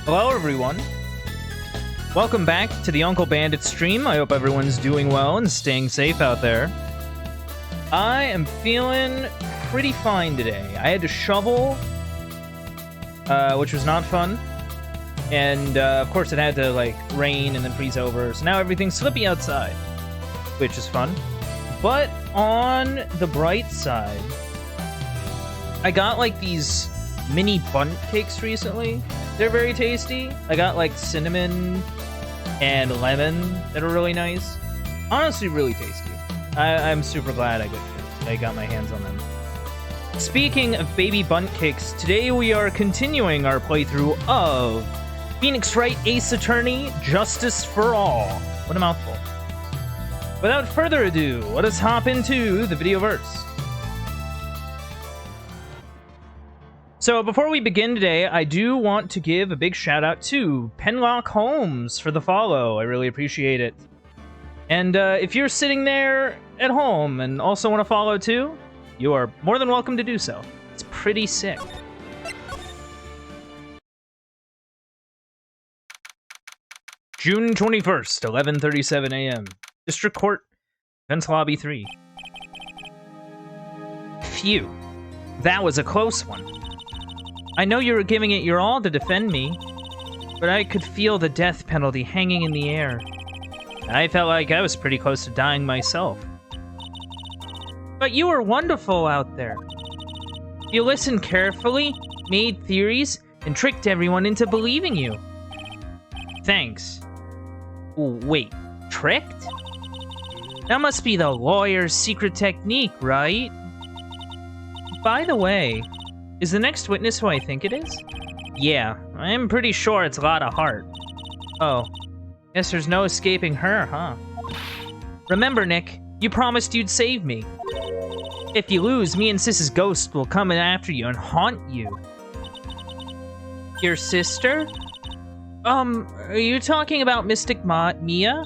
Hello, everyone. Welcome back to the Uncle Bandit stream. I hope everyone's doing well and staying safe out there. I am feeling pretty fine today. I had to shovel, which was not fun. And, of course, it had to, like, rain and then freeze over. So now everything's slippy outside, which is fun. But on the bright side, I got, like, these mini bundt cakes recently. They're very tasty. I got, like, cinnamon and lemon that are really nice. Honestly, really tasty. I'm super glad I got my hands on them. Speaking of baby bundt cakes, today we are continuing our playthrough of Phoenix Wright Ace Attorney, Justice for All. What a mouthful. Without further ado, let us hop into the video verse. So before we begin today, I do want to give a big shout out to Penlock Holmes for the follow. I really appreciate it. And if you're sitting there at home and also want to follow too, you are more than welcome to do so. It's pretty sick. June 21st, 11:37 a.m. District Court, Defense Lobby 3. Phew. That was a close one. I know you were giving it your all to defend me, but I could feel the death penalty hanging in the air. I felt like I was pretty close to dying myself. But you were wonderful out there. You listened carefully, made theories, and tricked everyone into believing you. Thanks. Wait, tricked? That must be the lawyer's secret technique, right? By the way, is the next witness who I think it is? Yeah, I'm pretty sure it's Lotta Hart. Oh, guess there's no escaping her, huh? Remember, Nick, you promised you'd save me. If you lose, me and Sis's ghost will come in after you and haunt you. Your sister? Are you talking about Mystic Mia?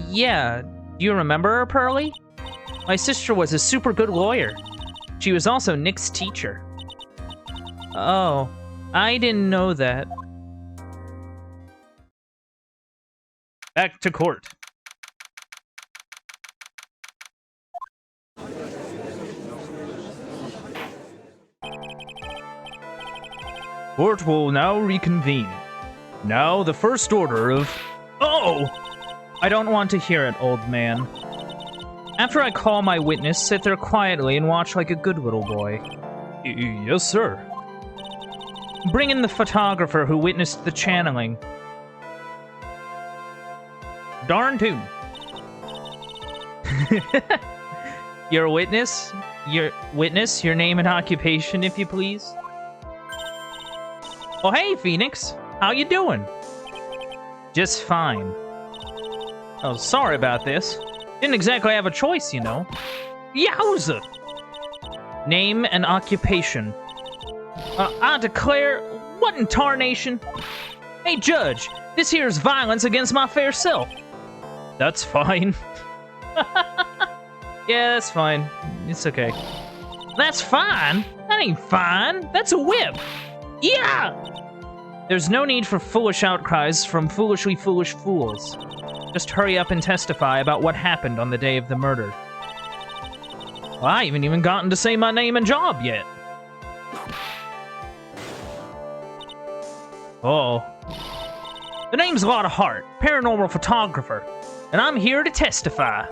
Yeah, do you remember her, Pearly? My sister was a super good lawyer. She was also Nick's teacher. Oh, I didn't know that. Back to court. Court will now reconvene. Now the first order of... Oh! I don't want to hear it, old man. After I call my witness, sit there quietly and watch like a good little boy. Yes, sir. Bring in the photographer who witnessed the channeling. Darn tune. Your witness, your name and occupation, if you please. Oh, hey, Phoenix. How you doing? Just fine. Oh, sorry about this. Didn't exactly have a choice, you know. Yowza! Name and occupation. I declare... What in tarnation? Hey, Judge, this here's violence against my fair self. That's fine. Yeah, that's fine. It's okay. That's fine? That ain't fine. That's a whip. Yeah! There's no need for foolish outcries from foolishly foolish fools. Just hurry up and testify about what happened on the day of the murder. Well, I haven't even gotten to say my name and job yet. Oh. The name's Lotta Hart, paranormal photographer, and I'm here to testify.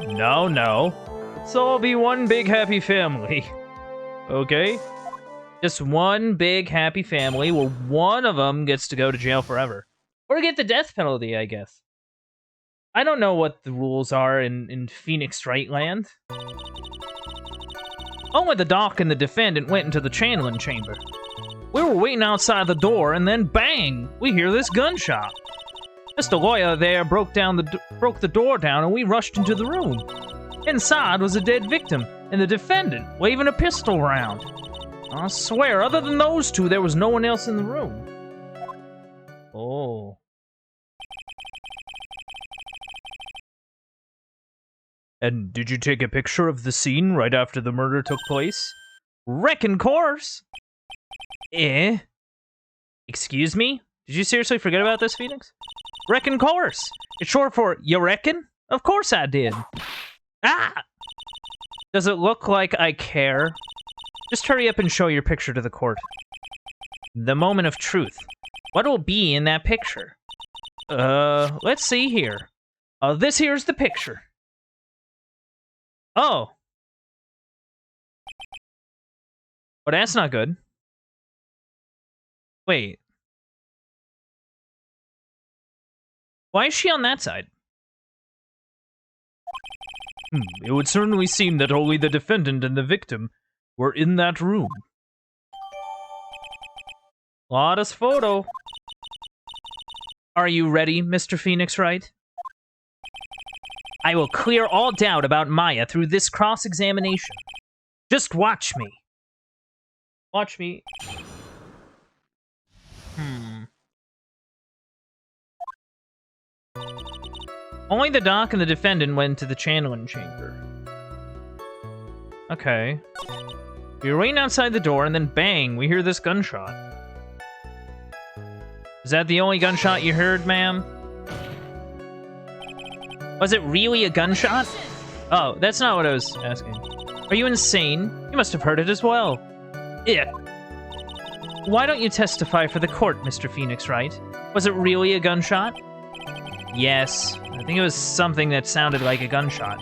No. Let's all be one big happy family. Okay? Just one big happy family where one of them gets to go to jail forever. Or get the death penalty, I guess. I don't know what the rules are in Phoenix Wright land. Only the doc and the defendant went into the channeling chamber. We were waiting outside the door, and then bang! We hear this gunshot. Just a lawyer there broke the door down, and we rushed into the room. Inside was a dead victim, and the defendant waving a pistol around. I swear, other than those two, there was no one else in the room. Oh. And did you take a picture of the scene right after the murder took place? Reckon course. Excuse me? Did you seriously forget about this, Phoenix? Reckon course. It's short for, you reckon? Of course I did. Ah! Does it look like I care? Just hurry up and show your picture to the court. The moment of truth. What will be in that picture? Let's see here. This here's the picture. Oh. Well, that's not good. Wait. Why is she on that side? It would certainly seem that only the defendant and the victim were in that room. Lotta's photo. Are you ready, Mr. Phoenix Wright? I will clear all doubt about Maya through this cross-examination. Just watch me. Watch me. Only the doc and the defendant went to the channeling chamber. Okay. We were waiting outside the door, and then bang, we hear this gunshot. Is that the only gunshot you heard, ma'am? Was it really a gunshot? Oh, that's not what I was asking. Are you insane? You must have heard it as well. Yeah. Why don't you testify for the court, Mr. Phoenix Wright? Was it really a gunshot? Yes. I think it was something that sounded like a gunshot.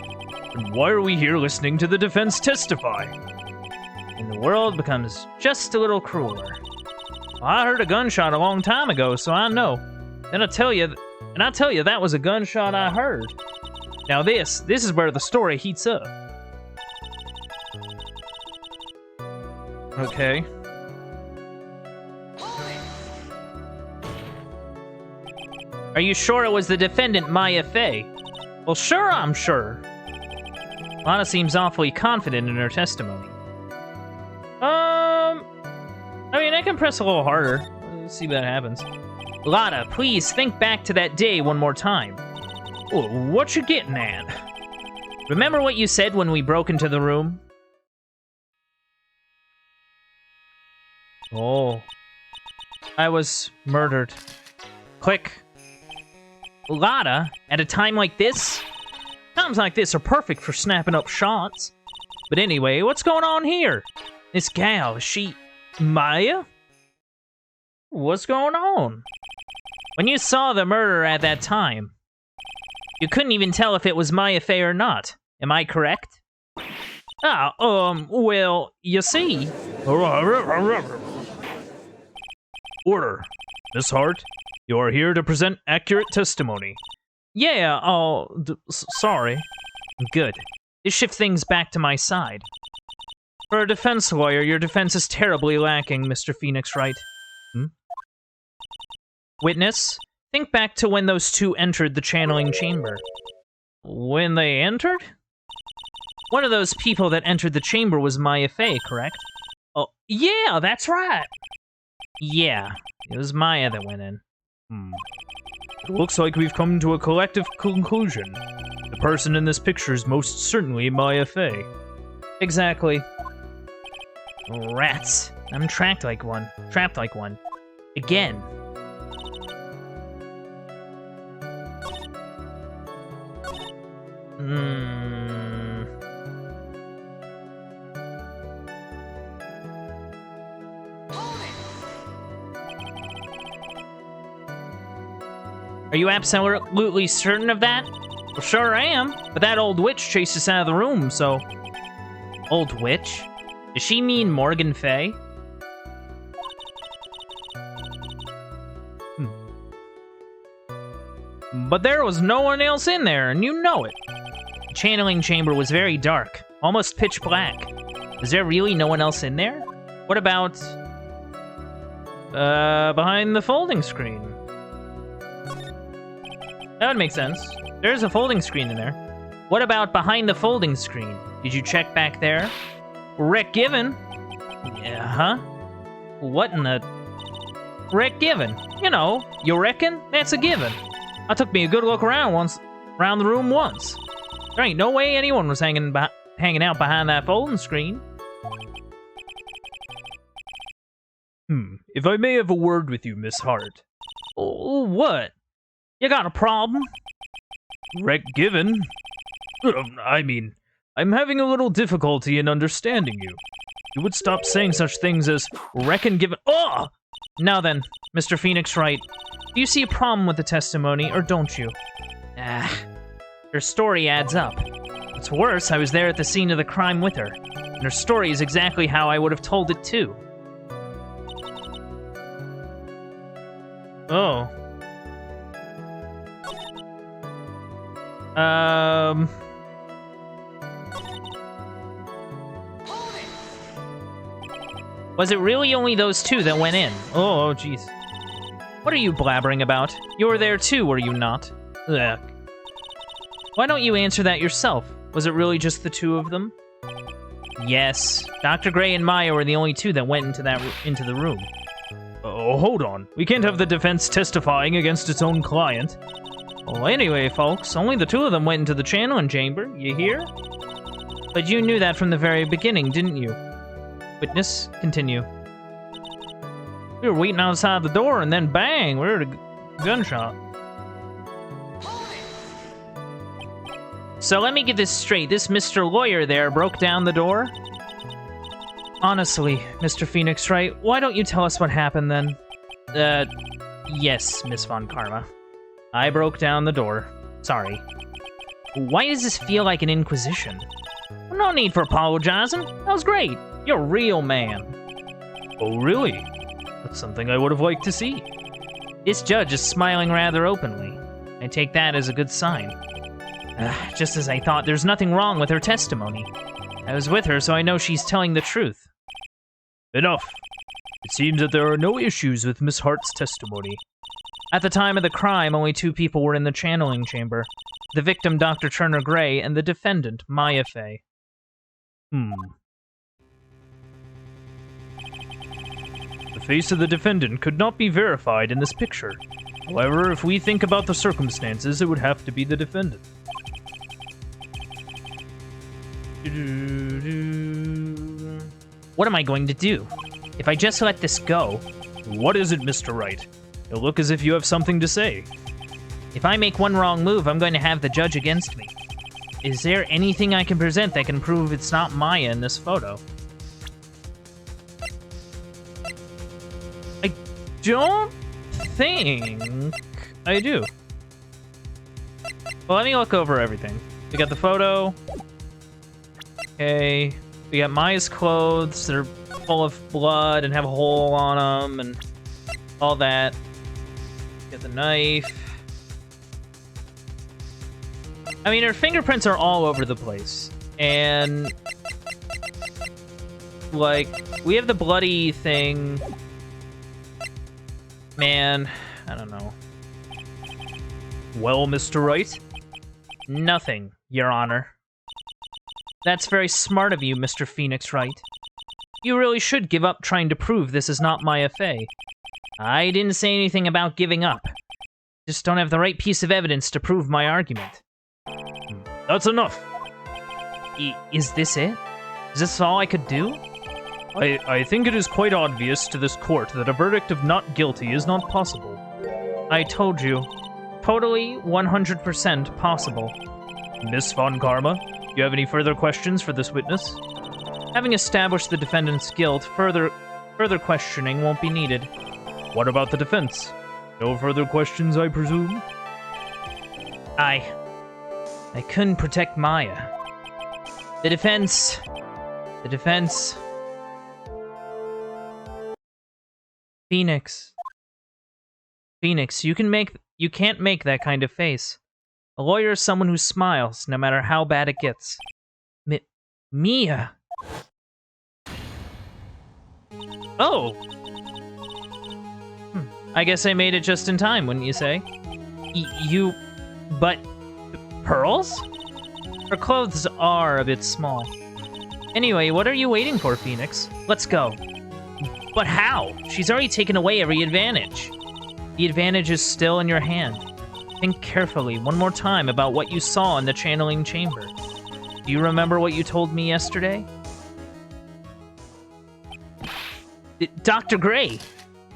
And why are we here listening to the defense testify? And the world becomes just a little crueler. Well, I heard a gunshot a long time ago, so I know. Then I'll tell you that was a gunshot I heard. Now this is where the story heats up. Okay. Are you sure it was the defendant, Maya Fey? Well, sure, I'm sure. Lotta seems awfully confident in her testimony. I mean, I can press a little harder. Let's see what happens. Lotta, please think back to that day one more time. Oh, what you getting at? Remember what you said when we broke into the room? Oh. I was murdered. Click. Lotta, at a time like this? Times like this are perfect for snapping up shots. But anyway, what's going on here? This gal, is she... Maya? What's going on? When you saw the murder at that time, you couldn't even tell if it was Maya Fey or not. Am I correct? Well, you see... Order. Miss Hart, you are here to present accurate testimony. Yeah, sorry. Good. This shifts things back to my side. For a defense lawyer, your defense is terribly lacking, Mr. Phoenix Wright. Witness, think back to when those two entered the channeling chamber. When they entered? One of those people that entered the chamber was Maya Fey, correct? Oh, yeah, that's right. Yeah, it was Maya that went in. It looks like we've come to a collective conclusion. The person in this picture is most certainly Maya Fey. Exactly. Rats. I'm trapped like one. Again. Are you absolutely certain of that? Well, sure I am, but that old witch chased us out of the room, so... Old witch? Does she mean Morgan Fey? But there was no one else in there, and you know it. The channeling chamber was very dark, almost pitch black. Is there really no one else in there? What about... behind the folding screen? That would make sense. There's a folding screen in there. What about behind the folding screen? Did you check back there? Rick Given? Yeah, huh? What in the... Rick Given? You know, you reckon? That's a given. I took me a good look around the room once. There ain't no way anyone was hanging out behind that folding screen. If I may have a word with you, Miss Hart. Oh, what? You got a problem? Wreck given. I'm having a little difficulty in understanding you. You would stop saying such things as reckon given. Oh! Now then, Mr. Phoenix Wright, do you see a problem with the testimony, or don't you? Her story adds up. What's worse, I was there at the scene of the crime with her, and her story is exactly how I would have told it too. Oh. Was it really only those two that went in? Oh, jeez. What are you blabbering about? You were there too, were you not? Ugh. Why don't you answer that yourself? Was it really just the two of them? Yes. Dr. Gray and Maya were the only two that went into the room. Oh, hold on. We can't have the defense testifying against its own client. Well, anyway, folks, only the two of them went into the channeling chamber, you hear? But you knew that from the very beginning, didn't you? Witness, continue. We were waiting outside the door, and then bang, we heard a gunshot. So let me get this straight. This Mr. Lawyer there broke down the door? Honestly, Mr. Phoenix Wright, why don't you tell us what happened then? Yes, Miss Von Karma. I broke down the door. Sorry. Why does this feel like an inquisition? No need for apologizing. That was great. You're a real man. Oh, really? That's something I would have liked to see. This judge is smiling rather openly. I take that as a good sign. Just as I thought, there's nothing wrong with her testimony. I was with her, so I know she's telling the truth. Enough. It seems that there are no issues with Miss Hart's testimony. At the time of the crime, only two people were in the channeling chamber. The victim, Dr. Turner Gray, and the defendant, Maya Fey. The face of the defendant could not be verified in this picture. However, if we think about the circumstances, it would have to be the defendant. What am I going to do? If I just let this go... What is it, Mr. Wright? You look as if you have something to say. If I make one wrong move, I'm going to have the judge against me. Is there anything I can present that can prove it's not Maya in this photo? I don't think I do. Well, let me look over everything. We got the photo. Okay. We got Maya's clothes that are full of blood and have a hole on them and all that. Get the knife. I mean, her fingerprints are all over the place. And, like, we have the bloody thing. Man, I don't know. Well, Mr. Wright? Nothing, Your Honor. That's very smart of you, Mr. Phoenix Wright. You really should give up trying to prove this is not Maya Fey. I didn't say anything about giving up. Just don't have the right piece of evidence to prove my argument. That's enough. Is this it? Is this all I could do? I think it is quite obvious to this court that a verdict of not guilty is not possible. I told you. Totally 100% possible. Miss Von Karma, do you have any further questions for this witness? Having established the defendant's guilt, further questioning won't be needed. What about the defense? No further questions, I presume? I couldn't protect Maya. The defense... Phoenix, you can't make that kind of face. A lawyer is someone who smiles, no matter how bad it gets. Mia! Oh! I guess I made it just in time, wouldn't you say? But... pearls? Her clothes are a bit small. Anyway, what are you waiting for, Phoenix? Let's go. But how? She's already taken away every advantage. The advantage is still in your hand. Think carefully one more time about what you saw in the channeling chamber. Do you remember what you told me yesterday? Dr. Gray.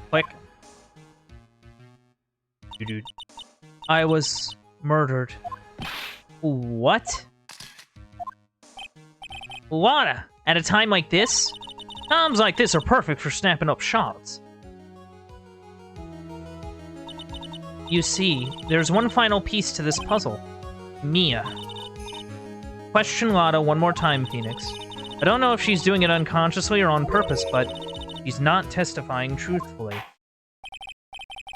Click. I was murdered. What? Lana, at a time like this? Times like this are perfect for snapping up shots. You see, there's one final piece to this puzzle. Mia. Question Lana one more time, Phoenix. I don't know if she's doing it unconsciously or on purpose, but she's not testifying truthfully.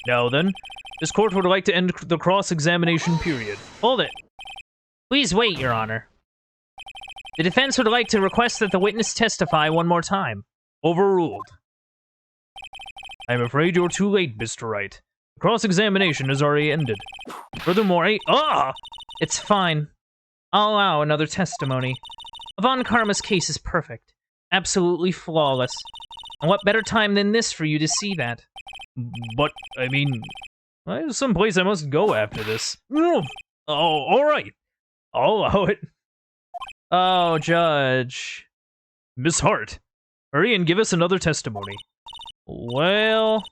Now then, this court would like to end the cross-examination period. Hold it. Please wait, Your Honor. The defense would like to request that the witness testify one more time. Overruled. I'm afraid you're too late, Mr. Wright. The cross-examination has already ended. Furthermore, It's fine. I'll allow another testimony. Von Karma's case is perfect. Absolutely flawless. And what better time than this for you to see that? But, I mean, there's someplace I must go after this. Oh, all right. I'll allow it. Oh, Judge. Miss Hart, hurry and give us another testimony. Well,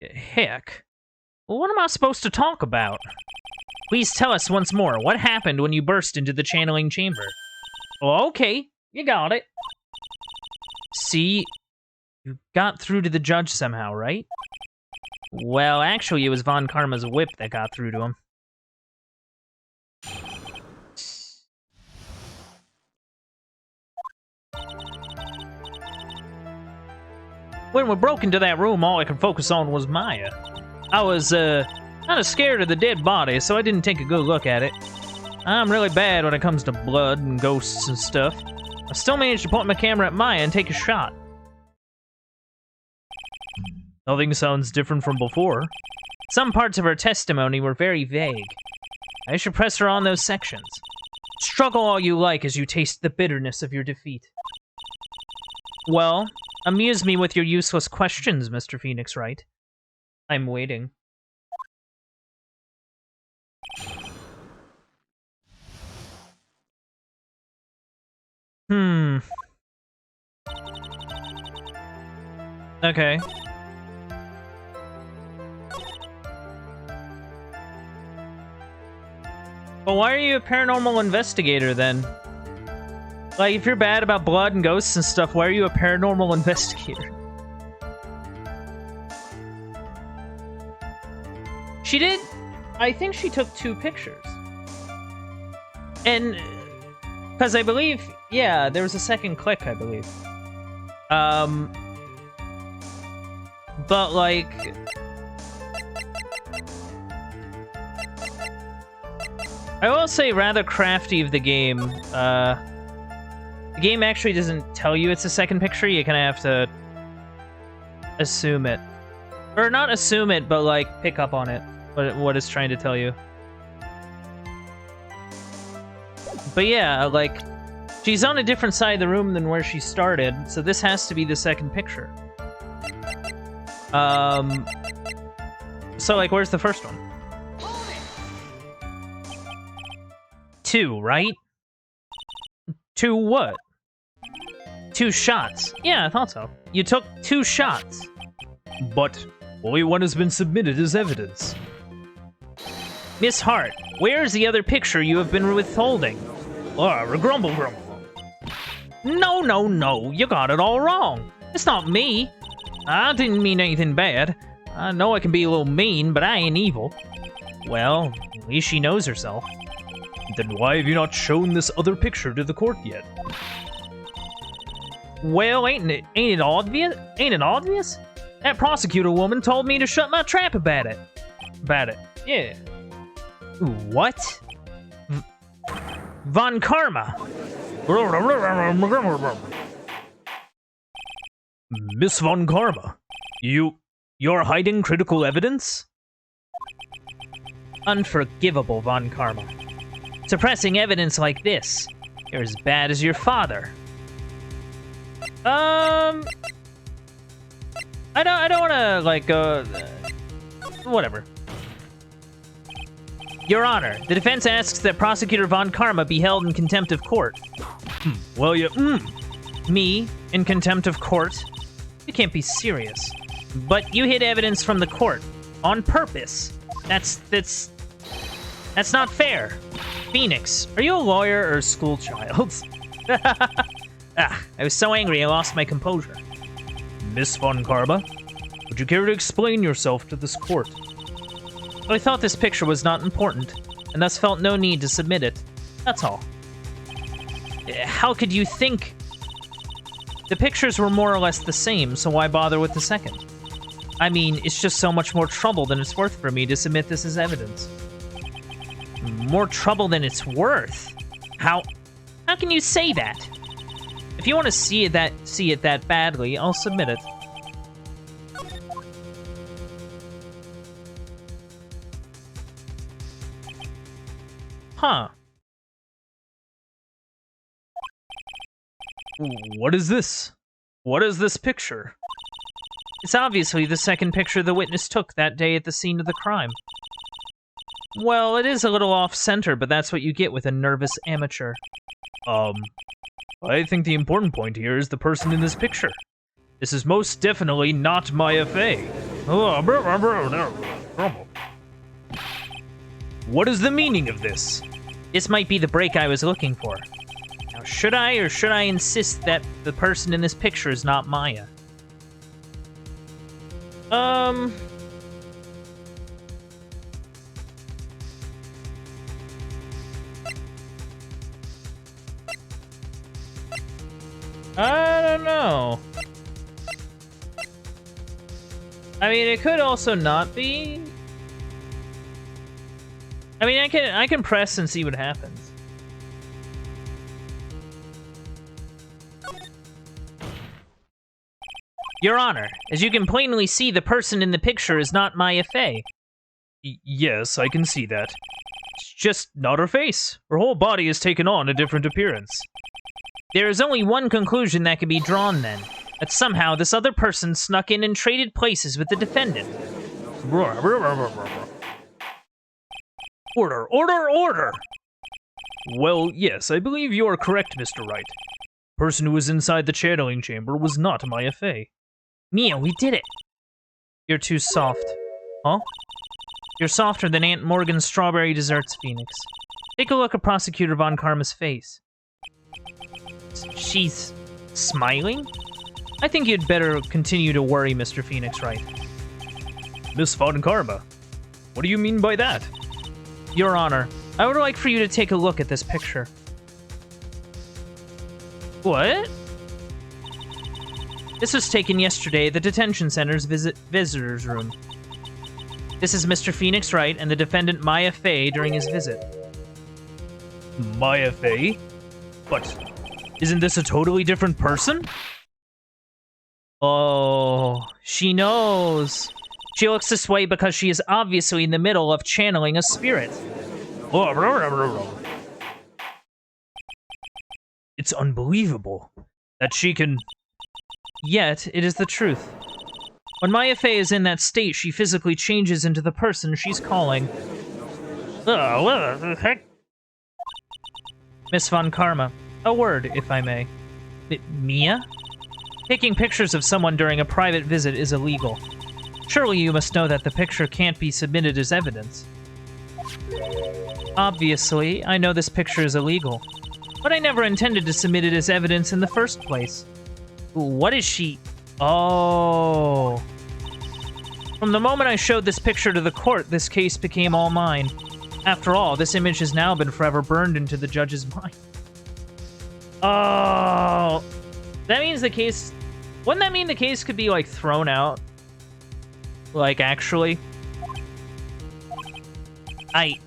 heck. What am I supposed to talk about? Please tell us once more, what happened when you burst into the channeling chamber? Oh, okay, you got it. See, you got through to the judge somehow, right? Well, actually, it was Von Karma's whip that got through to him. When we broke into that room, all I could focus on was Maya. I was, kind of scared of the dead body, so I didn't take a good look at it. I'm really bad when it comes to blood and ghosts and stuff. I still managed to point my camera at Maya and take a shot. Nothing sounds different from before. Some parts of her testimony were very vague. I should press her on those sections. Struggle all you like as you taste the bitterness of your defeat. Well, amuse me with your useless questions, Mr. Phoenix Wright. I'm waiting. Okay. Well, why are you a paranormal investigator, then? Like, if you're bad about blood and ghosts and stuff, why are you a paranormal investigator? She did... I think she took 2 pictures. And... because I believe... yeah, there was a second click, I believe. But, like... I will say rather crafty of the game. The game actually doesn't tell you it's a second picture. You kind of have to assume it. Or not assume it, but, like, pick up on it. What it's trying to tell you. But yeah, like, she's on a different side of the room than where she started, so this has to be the second picture. So, like, where's the first one? 2, right? 2 what? 2 shots. Yeah, I thought so. You took 2 shots. But only one has been submitted as evidence. Miss Hart, where is the other picture you have been withholding? Grumble. No, you got it all wrong. It's not me. I didn't mean anything bad. I know I can be a little mean, but I ain't evil. Well, at least she knows herself. Then why have you not shown this other picture to the court yet? Well, ain't it obvious? Ain't it obvious? That prosecutor woman told me to shut my trap about it. Yeah. What? Von Karma. Miss Von Karma, you're hiding critical evidence? Unforgivable, Von Karma. Suppressing evidence like this. You're as bad as your father. I don't want to, like, whatever. Your Honor, the defense asks that Prosecutor Von Karma be held in contempt of court. Well, Me, in contempt of court? You can't be serious. But you hid evidence from the court. On purpose. That's not fair. Phoenix, are you a lawyer or a school child? I was so angry I lost my composure. Miss Von Karma, would you care to explain yourself to this court? I thought this picture was not important, and thus felt no need to submit it. That's all. How could you think? The pictures were more or less the same, so why bother with the second? I mean, it's just so much more trouble than it's worth for me to submit this as evidence. More trouble than it's worth? How can you say that? If you want to see it that badly, I'll submit it. Huh. What is this? What is this picture? It's obviously the second picture the witness took that day at the scene of the crime. Well, it is a little off-center, but that's what you get with a nervous amateur. I think the important point here is the person in this picture. This is most definitely not Maya Fey. What is the meaning of this? This might be the break I was looking for. Now, should I or should I insist that the person in this picture is not Maya? I don't know. I mean, it could also not be. I mean, I can press and see what happens. Your Honor, as you can plainly see, the person in the picture is not Maya Fey. Yes, I can see that. It's just not her face. Her whole body has taken on a different appearance. There is only one conclusion that can be drawn, then. That somehow this other person snuck in and traded places with the defendant. Order, order, order! Well, yes, I believe you are correct, Mr. Wright. The person who was inside the channeling chamber was not Maya Fey. Mia, we did it! You're too soft. Huh? You're softer than Aunt Morgan's strawberry desserts, Phoenix. Take a look at Prosecutor Von Karma's face. She's smiling? I think you'd better continue to worry, Mr. Phoenix Wright. Miss Von Karma, what do you mean by that? Your Honor, I would like for you to take a look at this picture. What? This was taken yesterday at the detention center's visitor's room. This is Mr. Phoenix Wright and the defendant Maya Fey during his visit. Maya Fey? But isn't this a totally different person? Oh, she knows. She looks this way because she is obviously in the middle of channeling a spirit. It's unbelievable that she can... Yet, it is the truth. When Maya Fey is in that state, she physically changes into the person she's calling. What the heck? Miss Von Karma, a word, if I may. Mia? Taking pictures of someone during a private visit is illegal. Surely you must know that the picture can't be submitted as evidence. Obviously, I know this picture is illegal, but I never intended to submit it as evidence in the first place. What is she? Oh. From the moment I showed this picture to the court, this case became all mine. After all, this image has now been forever burned into the judge's mind. Oh. That means the case... Wouldn't that mean the case could be, like, thrown out? Like, actually? I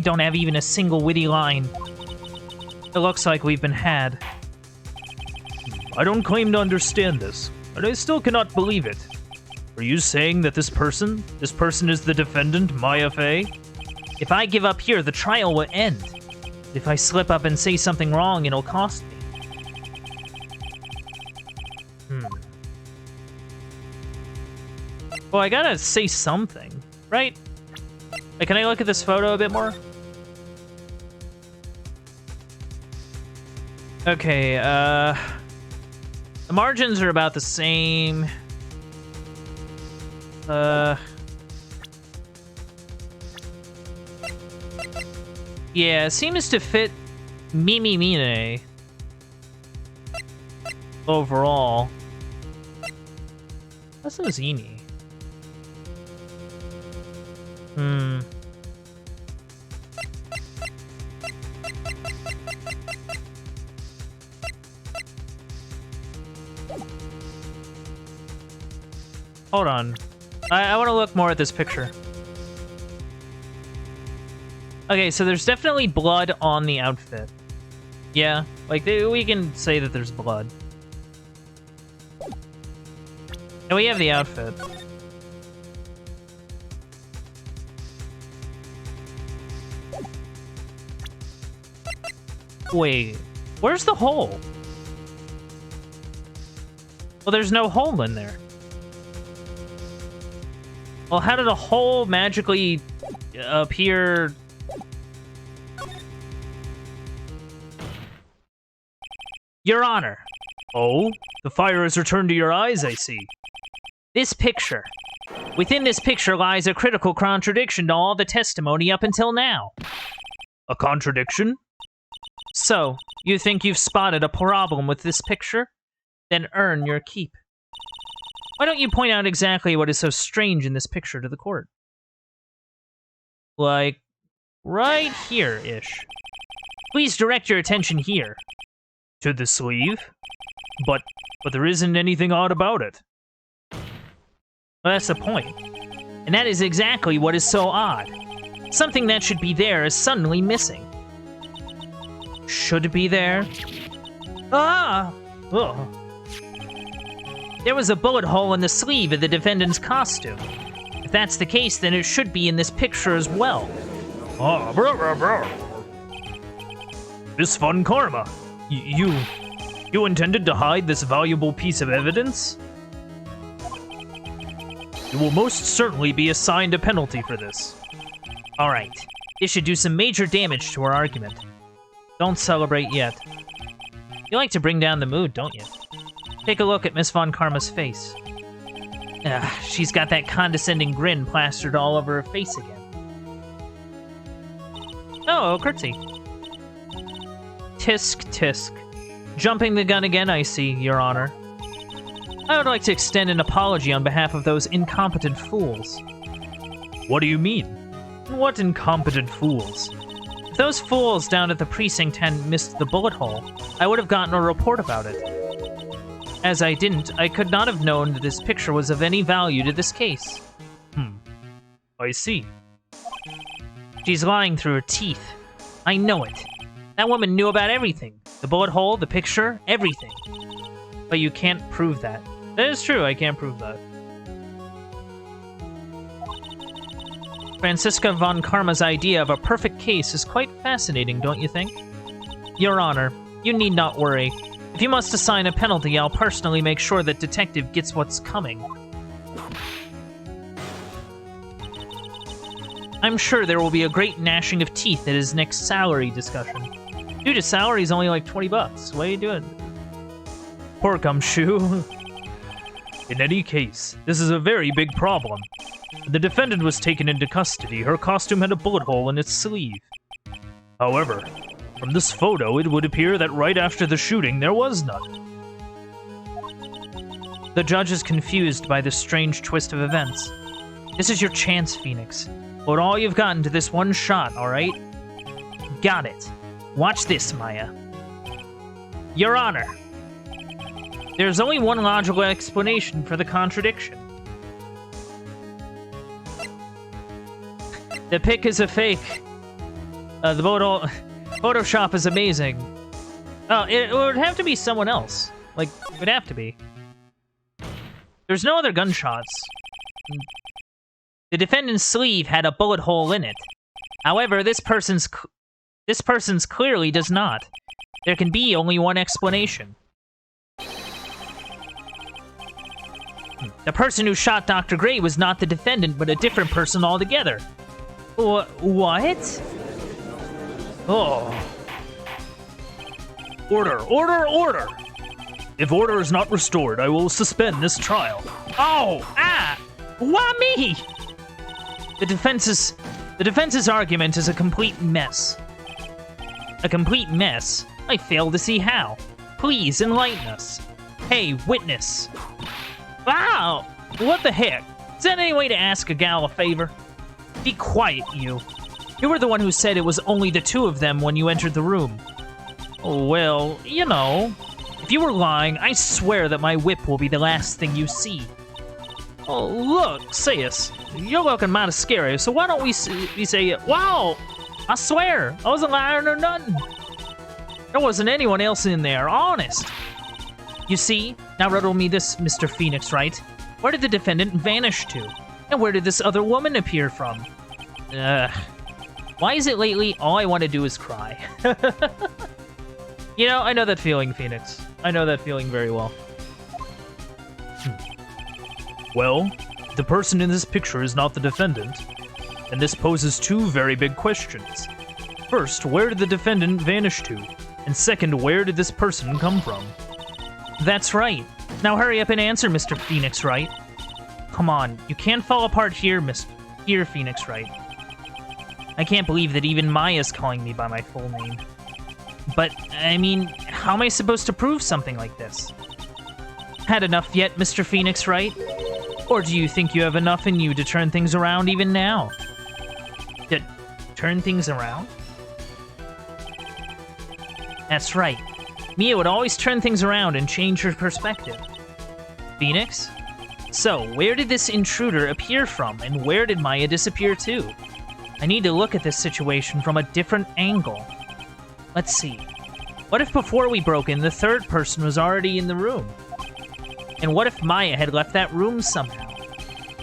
don't have even a single witty line. It looks like we've been had. I don't claim to understand this, but I still cannot believe it. Are you saying that this person is the defendant, Maya Fey? If I give up here, the trial will end. If I slip up and say something wrong, it'll cost me. Well, I gotta say something, right? Like, can I look at this photo a bit more? Okay, am margins are about the same. Yeah, it seems to fit Mine overall. That's no Zini. Hold on. I want to look more at this picture. Okay, so there's definitely blood on the outfit. Yeah, like, we can say that there's blood. And we have the outfit. Wait, where's the hole? Well, there's no hole in there. Well, how did a hole magically appear? Your Honor. Oh? The fire has returned to your eyes, I see. This picture. Within this picture lies a critical contradiction to all the testimony up until now. A contradiction? So, you think you've spotted a problem with this picture? Then earn your keep. Why don't you point out exactly what is so strange in this picture to the court? Like, right here-ish. Please direct your attention here. To the sleeve? But there isn't anything odd about it. Well, that's the point. And that is exactly what is so odd. Something that should be there is suddenly missing. Should be there? Ah! Ugh. There was a bullet hole in the sleeve of the defendant's costume. If that's the case, then it should be in this picture as well. Ah, brr, brr, brr. Miss Von Karma, you intended to hide this valuable piece of evidence? You will most certainly be assigned a penalty for this. Alright, this should do some major damage to our argument. Don't celebrate yet. You like to bring down the mood, don't you? Take a look at Miss Von Karma's face. She's got that condescending grin plastered all over her face again. Oh, curtsy. Tisk, tisk. Jumping the gun again, I see, Your Honor. I would like to extend an apology on behalf of those incompetent fools. What do you mean? What incompetent fools? If those fools down at the precinct hadn't missed the bullet hole, I would have gotten a report about it. As I didn't, I could not have known that this picture was of any value to this case. I see. She's lying through her teeth. I know it. That woman knew about everything. The bullet hole, the picture, everything. But you can't prove that. That is true, I can't prove that. Franziska von Karma's idea of a perfect case is quite fascinating, don't you think? Your Honor, you need not worry. If you must assign a penalty, I'll personally make sure that Detective gets what's coming. I'm sure there will be a great gnashing of teeth at his next salary discussion. Dude, his salary's only like 20 bucks. What are you doing? Poor gumshoe. In any case, this is a very big problem. The defendant was taken into custody. Her costume had a bullet hole in its sleeve. However, from this photo, it would appear that right after the shooting, there was none. The judge is confused by this strange twist of events. This is your chance, Phoenix. Put all you've got into this one shot, alright? Got it. Watch this, Maya. Your Honor. There's only one logical explanation for the contradiction. The pic is a fake. The Photoshop is amazing. Oh, it would have to be someone else. Like, it would have to be. There's no other gunshots. The defendant's sleeve had a bullet hole in it. However, this person's clearly does not. There can be only one explanation. The person who shot Dr. Gray was not the defendant, but a different person altogether. What? Oh. Order, order, order! If order is not restored, I will suspend this trial. Oh! Ah! Why me? The defense's argument is a complete mess. A complete mess? I fail to see how. Please enlighten us. Hey, witness. Wow! What the heck? Is that any way to ask a gal a favor? Be quiet, you. You were the one who said it was only the two of them when you entered the room. Oh, well, you know. If you were lying, I swear that my whip will be the last thing you see. Oh, look, Sayus. You're looking mighty scary, so why don't we say, wow! I swear, I wasn't lying or nothing. There wasn't anyone else in there, honest. You see? Now riddle me this, Mr. Phoenix, Wright. Where did the defendant vanish to? And where did this other woman appear from? Why is it lately all I want to do is cry? You know, I know that feeling, Phoenix. I know that feeling very well. Well, the person in this picture is not the defendant, and this poses two very big questions. First, where did the defendant vanish to? And second, where did this person come from? That's right. Now hurry up and answer, Mr. Phoenix Wright. Come on, you can't fall apart here, Phoenix Wright. I can't believe that even Maya's calling me by my full name. But, I mean, how am I supposed to prove something like this? Had enough yet, Mr. Phoenix Wright? Or do you think you have enough in you to turn things around even now? To turn things around? That's right. Mia would always turn things around and change her perspective. Phoenix? So, where did this intruder appear from, and where did Maya disappear to? I need to look at this situation from a different angle. Let's see. What if before we broke in, the third person was already in the room? And what if Maya had left that room somehow?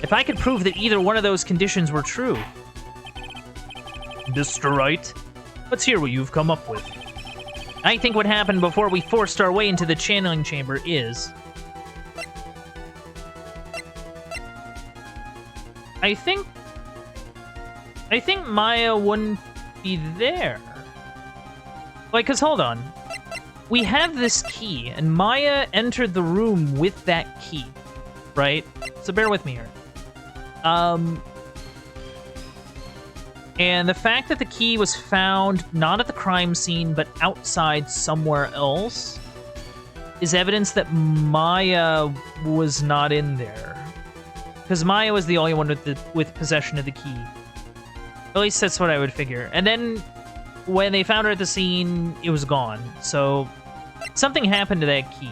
If I could prove that either one of those conditions were true... Mr. Wright, let's hear what you've come up with. I think what happened before we forced our way into the channeling chamber is... I think Maya wouldn't be there. Like, cause hold on. We have this key, and Maya entered the room with that key, right? So bear with me here. And the fact that the key was found not at the crime scene, but outside somewhere else, is evidence that Maya was not in there. Because Maya was the only one with possession of the key. At least that's what I would figure. And then, when they found her at the scene, it was gone. So, something happened to that key.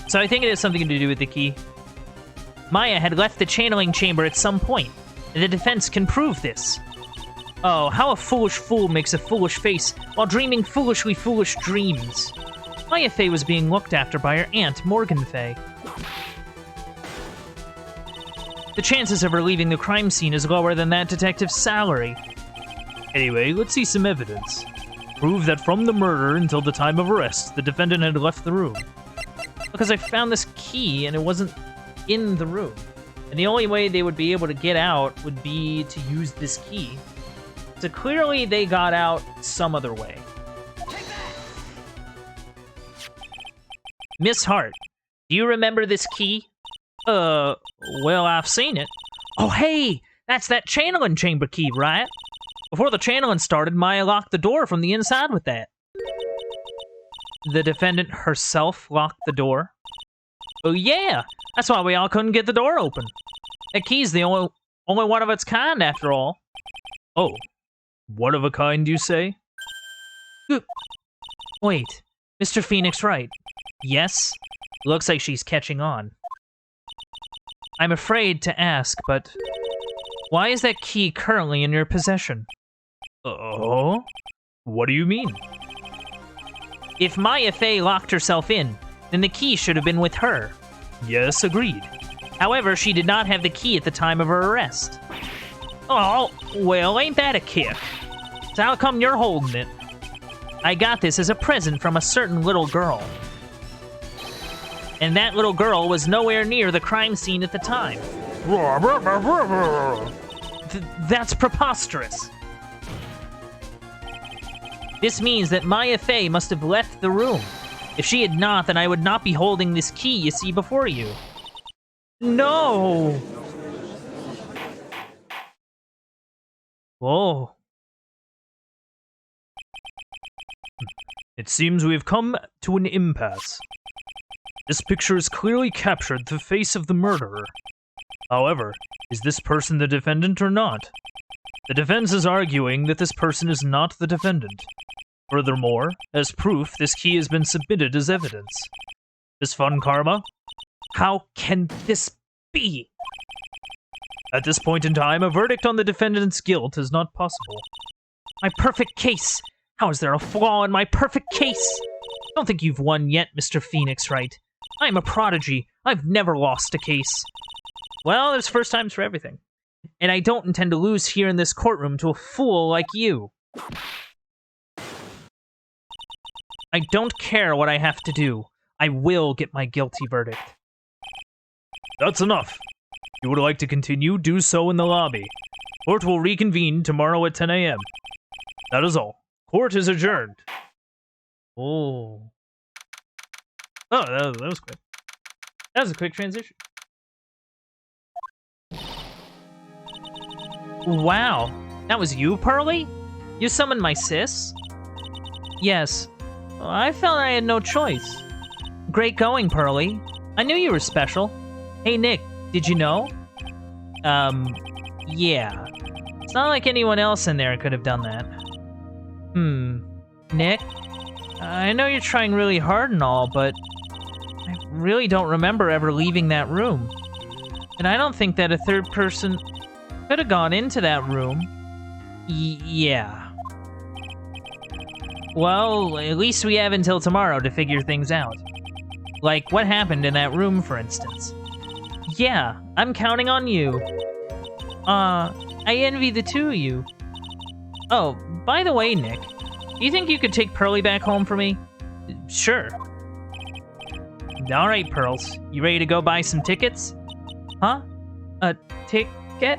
So I think it has something to do with the key. Maya had left the channeling chamber at some point, and the defense can prove this. Oh, how a foolish fool makes a foolish face while dreaming foolishly foolish dreams. Maya Fey was being looked after by her aunt, Morgan Fey. The chances of her leaving the crime scene is lower than that detective's salary. Anyway, let's see some evidence. Prove that from the murder until the time of arrest, the defendant had left the room. Because I found this key and it wasn't in the room. And the only way they would be able to get out would be to use this key. So clearly they got out some other way. Miss Hart, do you remember this key? Well, I've seen it. Oh, hey! That's that channeling chamber key, right? Before the channeling started, Maya locked the door from the inside with that. The defendant herself locked the door? Oh, yeah! That's why we all couldn't get the door open. That key's the only one of its kind, after all. Oh. One of a kind, you say? Wait. Mr. Phoenix Wright. Yes? Looks like she's catching on. I'm afraid to ask, but why is that key currently in your possession? Oh? What do you mean? If Maya Fey locked herself in, then the key should have been with her. Yes, agreed. However, she did not have the key at the time of her arrest. Oh, well, ain't that a kick? So how come you're holding it? I got this as a present from a certain little girl. And that little girl was nowhere near the crime scene at the time. That's preposterous. This means that Maya Fey must have left the room. If she had not, then I would not be holding this key you see before you. No! Whoa. It seems we have come to an impasse. This picture has clearly captured the face of the murderer. However, is this person the defendant or not? The defense is arguing that this person is not the defendant. Furthermore, as proof, this key has been submitted as evidence. This fun, Karma? How can this be? At this point in time, a verdict on the defendant's guilt is not possible. My perfect case! How is there a flaw in my perfect case? I don't think you've won yet, Mr. Phoenix Wright. I'm a prodigy. I've never lost a case. Well, there's first times for everything. And I don't intend to lose here in this courtroom to a fool like you. I don't care what I have to do. I will get my guilty verdict. That's enough. If you would like to continue, do so in the lobby. Court will reconvene tomorrow at 10 a.m. That is all. Court is adjourned. Oh. Oh, that was quick. That was a quick transition. Wow. That was you, Pearly? You summoned my sis? Yes. Well, I felt I had no choice. Great going, Pearly. I knew you were special. Hey, Nick, did you know? Yeah. It's not like anyone else in there could have done that. Nick? I know you're trying really hard and all, but I really don't remember ever leaving that room. And I don't think that a third person could have gone into that room. Yeah. Well, at least we have until tomorrow to figure things out. Like, what happened in that room, for instance. Yeah, I'm counting on you. I envy the two of you. Oh, by the way, Nick, do you think you could take Pearly back home for me? Sure. Alright, Pearls. You ready to go buy some tickets? Huh? A ticket?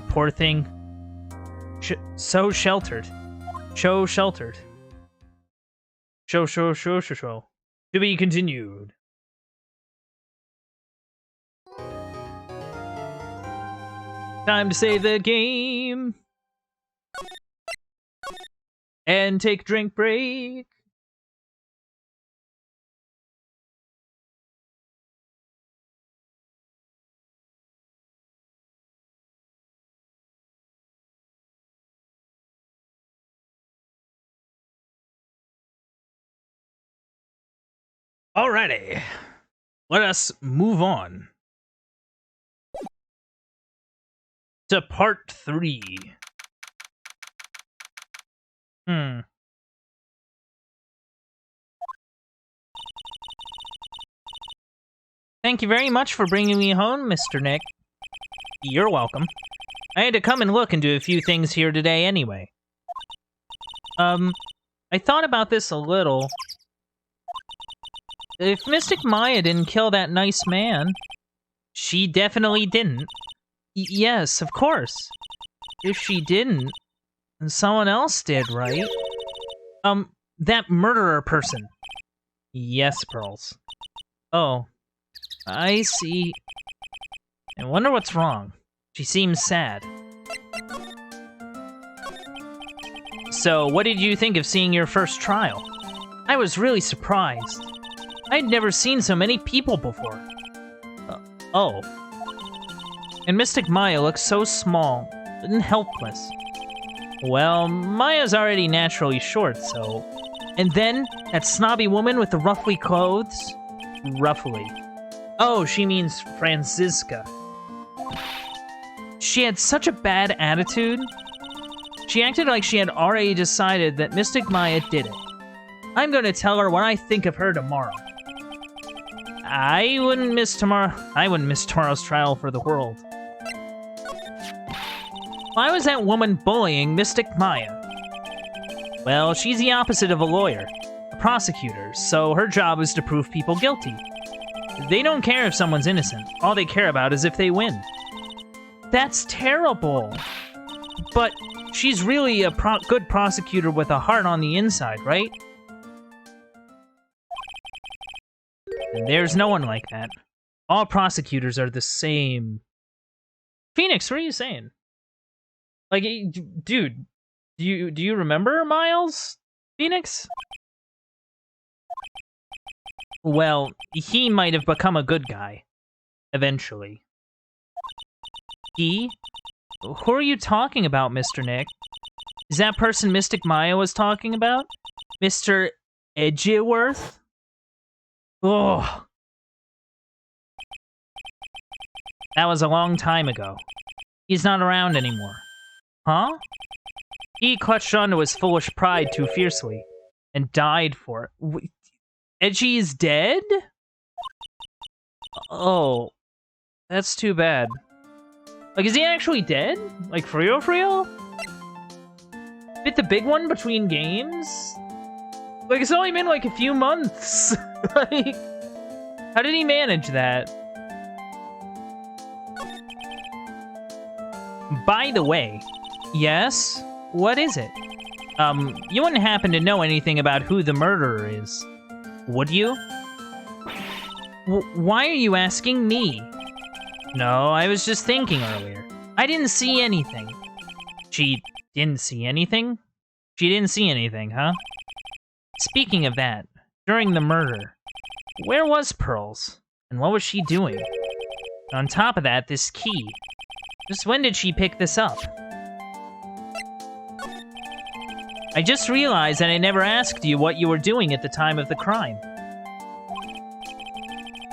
Poor thing. So sheltered. So sheltered. Show. To be continued. Time to save the game. And take a drink break. Alrighty. Let us move on to part 3. Thank you very much for bringing me home, Mr. Nick. You're welcome. I had to come and look into a few things here today anyway. I thought about this a little. If Mystic Maya didn't kill that nice man, she definitely didn't. Yes, of course. If she didn't, then someone else did, right? That murderer person. Yes, Pearls. Oh, I see. I wonder what's wrong. She seems sad. So, what did you think of seeing your first trial? I was really surprised. I'd never seen so many people before. Oh. And Mystic Maya looks so small and helpless. Well, Maya's already naturally short, so... And then, that snobby woman with the ruffly clothes? Ruffly. Oh, she means Franziska. She had such a bad attitude. She acted like she had already decided that Mystic Maya did it. I'm gonna tell her what I think of her tomorrow. I wouldn't miss tomorrow's trial for the world. Why was that woman bullying Mystic Maya? Well, she's the opposite of a lawyer, a prosecutor, so her job is to prove people guilty. They don't care if someone's innocent. All they care about is if they win. That's terrible. But she's really a good prosecutor with a heart on the inside, right? And there's no one like that. All prosecutors are the same. Phoenix, what are you saying? Like, dude, do you remember Miles? Phoenix? Well, he might have become a good guy. Eventually. He? Who are you talking about, Mr. Nick? Is that person Mystic Maya was talking about? Mr. Edgeworth? Oh. That was a long time ago. He's not around anymore. Huh? He clutched onto his foolish pride too fiercely and died for it. Edgy is dead? Oh. That's too bad. Like, is he actually dead? Like, for real, for real? Bit the big one between games? Like, it's only been, like, a few months. Like, how did he manage that? By the way, yes? What is it? You wouldn't happen to know anything about who the murderer is, would you? Why are you asking me? No, I was just thinking earlier. I didn't see anything. She didn't see anything? She didn't see anything, huh? Speaking of that, during the murder, where was Pearls? And what was she doing? And on top of that, this key. Just when did she pick this up? I just realized that I never asked you what you were doing at the time of the crime.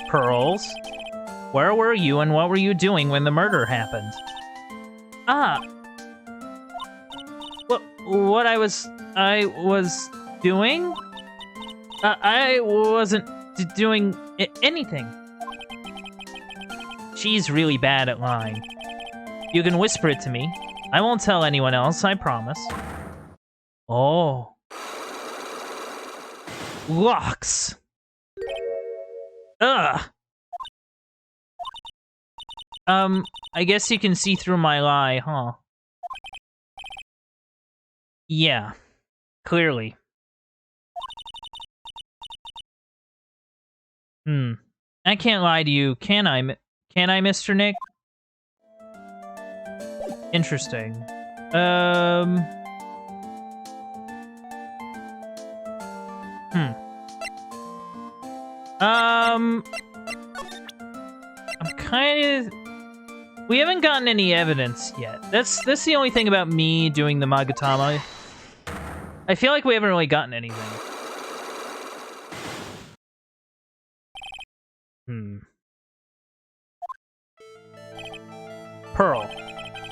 Pearls? Where were you and what were you doing when the murder happened? Ah. What I was doing? I wasn't doing anything. She's really bad at lying. You can whisper it to me. I won't tell anyone else, I promise. Oh. Locks. Ugh. I guess you can see through my lie, huh? Yeah. Clearly. I can't lie to you, can I? Can I, Mr. Nick? Interesting. I'm kind of... We haven't gotten any evidence yet. That's the only thing about me doing the Magatama. I feel like we haven't really gotten anything. Pearl,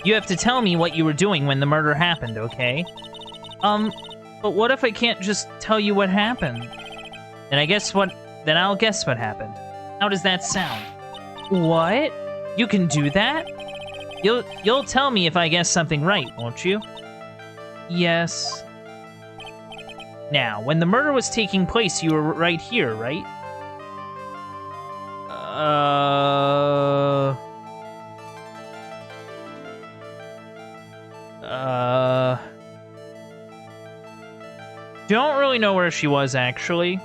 you have to tell me what you were doing when the murder happened, okay? But what if I can't just tell you what happened? Then I'll guess what happened. How does that sound? What? You can do that? You'll tell me if I guess something right, won't you? Yes. Now, when the murder was taking place, you were right here, right? Don't really know where she was, actually.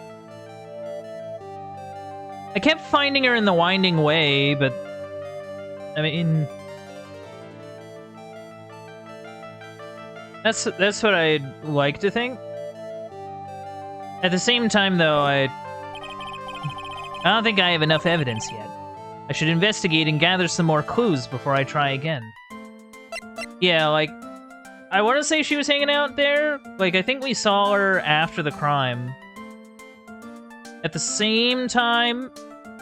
I kept finding her in the winding way, but... I mean... That's what I'd like to think. At the same time, though, I don't think I have enough evidence yet. I should investigate and gather some more clues before I try again. Yeah, like... I want to say she was hanging out there. Like, I think we saw her after the crime. At the same time,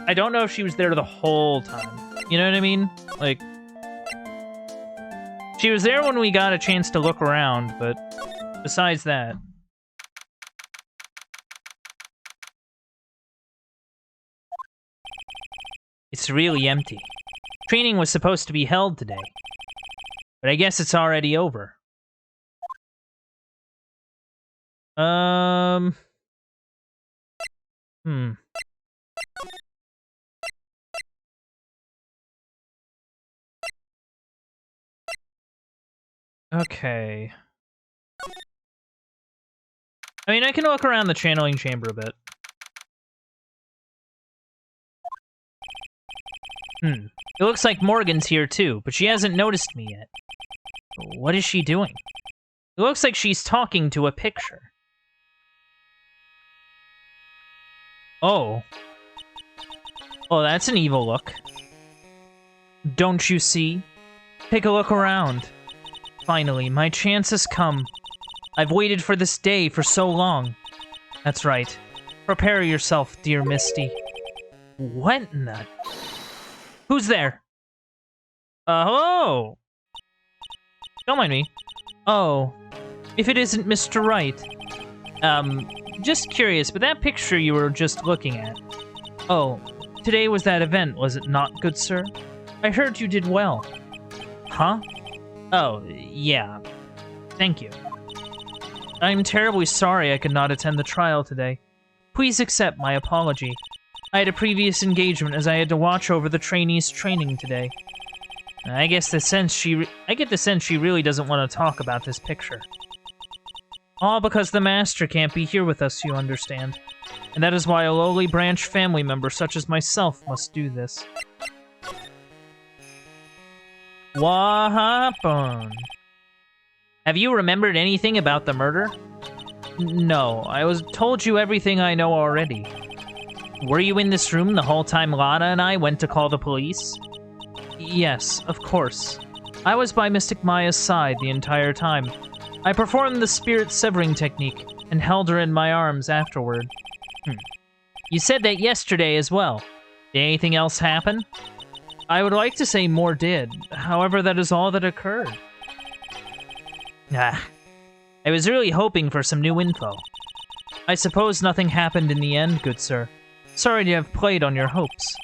I don't know if she was there the whole time. You know what I mean? Like, she was there when we got a chance to look around, but besides that... It's really empty. Training was supposed to be held today, but I guess it's already over. Okay. I mean, I can look around the channeling chamber a bit. It looks like Morgan's here too, but she hasn't noticed me yet. What is she doing? It looks like she's talking to a picture. Oh. Oh, that's an evil look. Don't you see? Take a look around. Finally, my chance has come. I've waited for this day for so long. That's right. Prepare yourself, dear Misty. What in the... Who's there? Hello? Don't mind me. Oh, if it isn't Mr. Wright. Just curious, but that picture you were just looking at. Oh, today was that event, was it not, good sir? I heard you did well. Huh? Oh, yeah. Thank you. I'm terribly sorry I could not attend the trial today. Please accept my apology. I had a previous engagement as I had to watch over the trainees' training today. I get the sense she really doesn't want to talk about this picture. All because the master can't be here with us, you understand. And that is why a lowly branch family member such as myself must do this. What happened? Have you remembered anything about the murder? No, I told you everything I know already. Were you in this room the whole time Lana and I went to call the police? Yes, of course. I was by Mystic Maya's side the entire time. I performed the spirit severing technique and held her in my arms afterward. You said that yesterday as well. Did anything else happen? I would like to say more did. However, that is all that occurred. I was really hoping for some new info. I suppose nothing happened in the end, good sir. Sorry to have played on your hopes.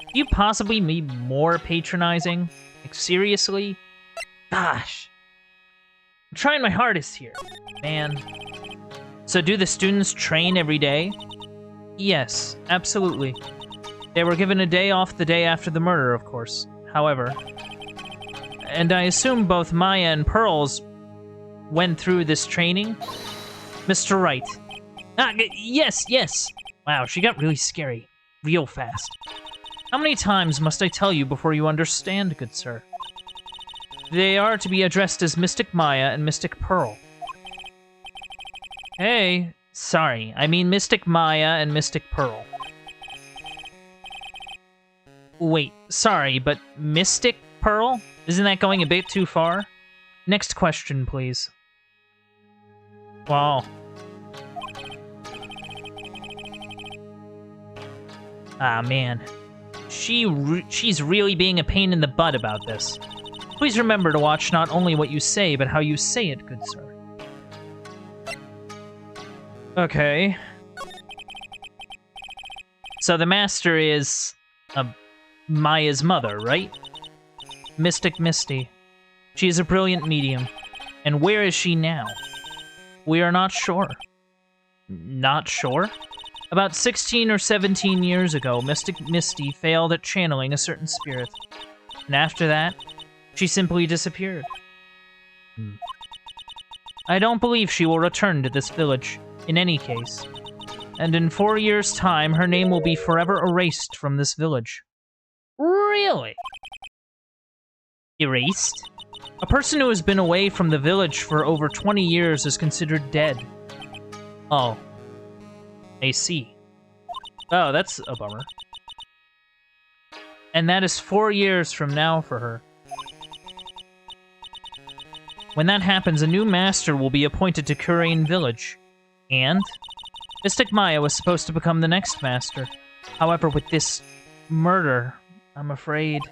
Could you possibly be more patronizing? Like, seriously? Gosh. I'm trying my hardest here, man. So do the students train every day? Yes, absolutely. They were given a day off the day after the murder, of course. However, and I assume both Maya and Pearls went through this training? Mr. Wright. Yes. Wow, she got really scary. Real fast. How many times must I tell you before you understand, good sir? They are to be addressed as Mystic Maya and Mystic Pearl. Hey, sorry, I mean Mystic Maya and Mystic Pearl. Wait, sorry, but Mystic Pearl? Isn't that going a bit too far? Next question, please. Wow. Ah, man. She's really being a pain in the butt about this. Please remember to watch not only what you say, but how you say it, good sir. Okay. So the master is... Maya's mother, right? Mystic Misty. She is a brilliant medium. And where is she now? We are not sure. Not sure? About 16 or 17 years ago, Mystic Misty failed at channeling a certain spirit. And after that, she simply disappeared. I don't believe she will return to this village, in any case. And in 4 years' time, her name will be forever erased from this village. Really? Erased? A person who has been away from the village for over 20 years is considered dead. Oh. I see. Oh, that's a bummer. And that is 4 years from now for her. When that happens, a new master will be appointed to Kurain Village. And? Mystic Maya was supposed to become the next master. However, with this murder, I'm afraid...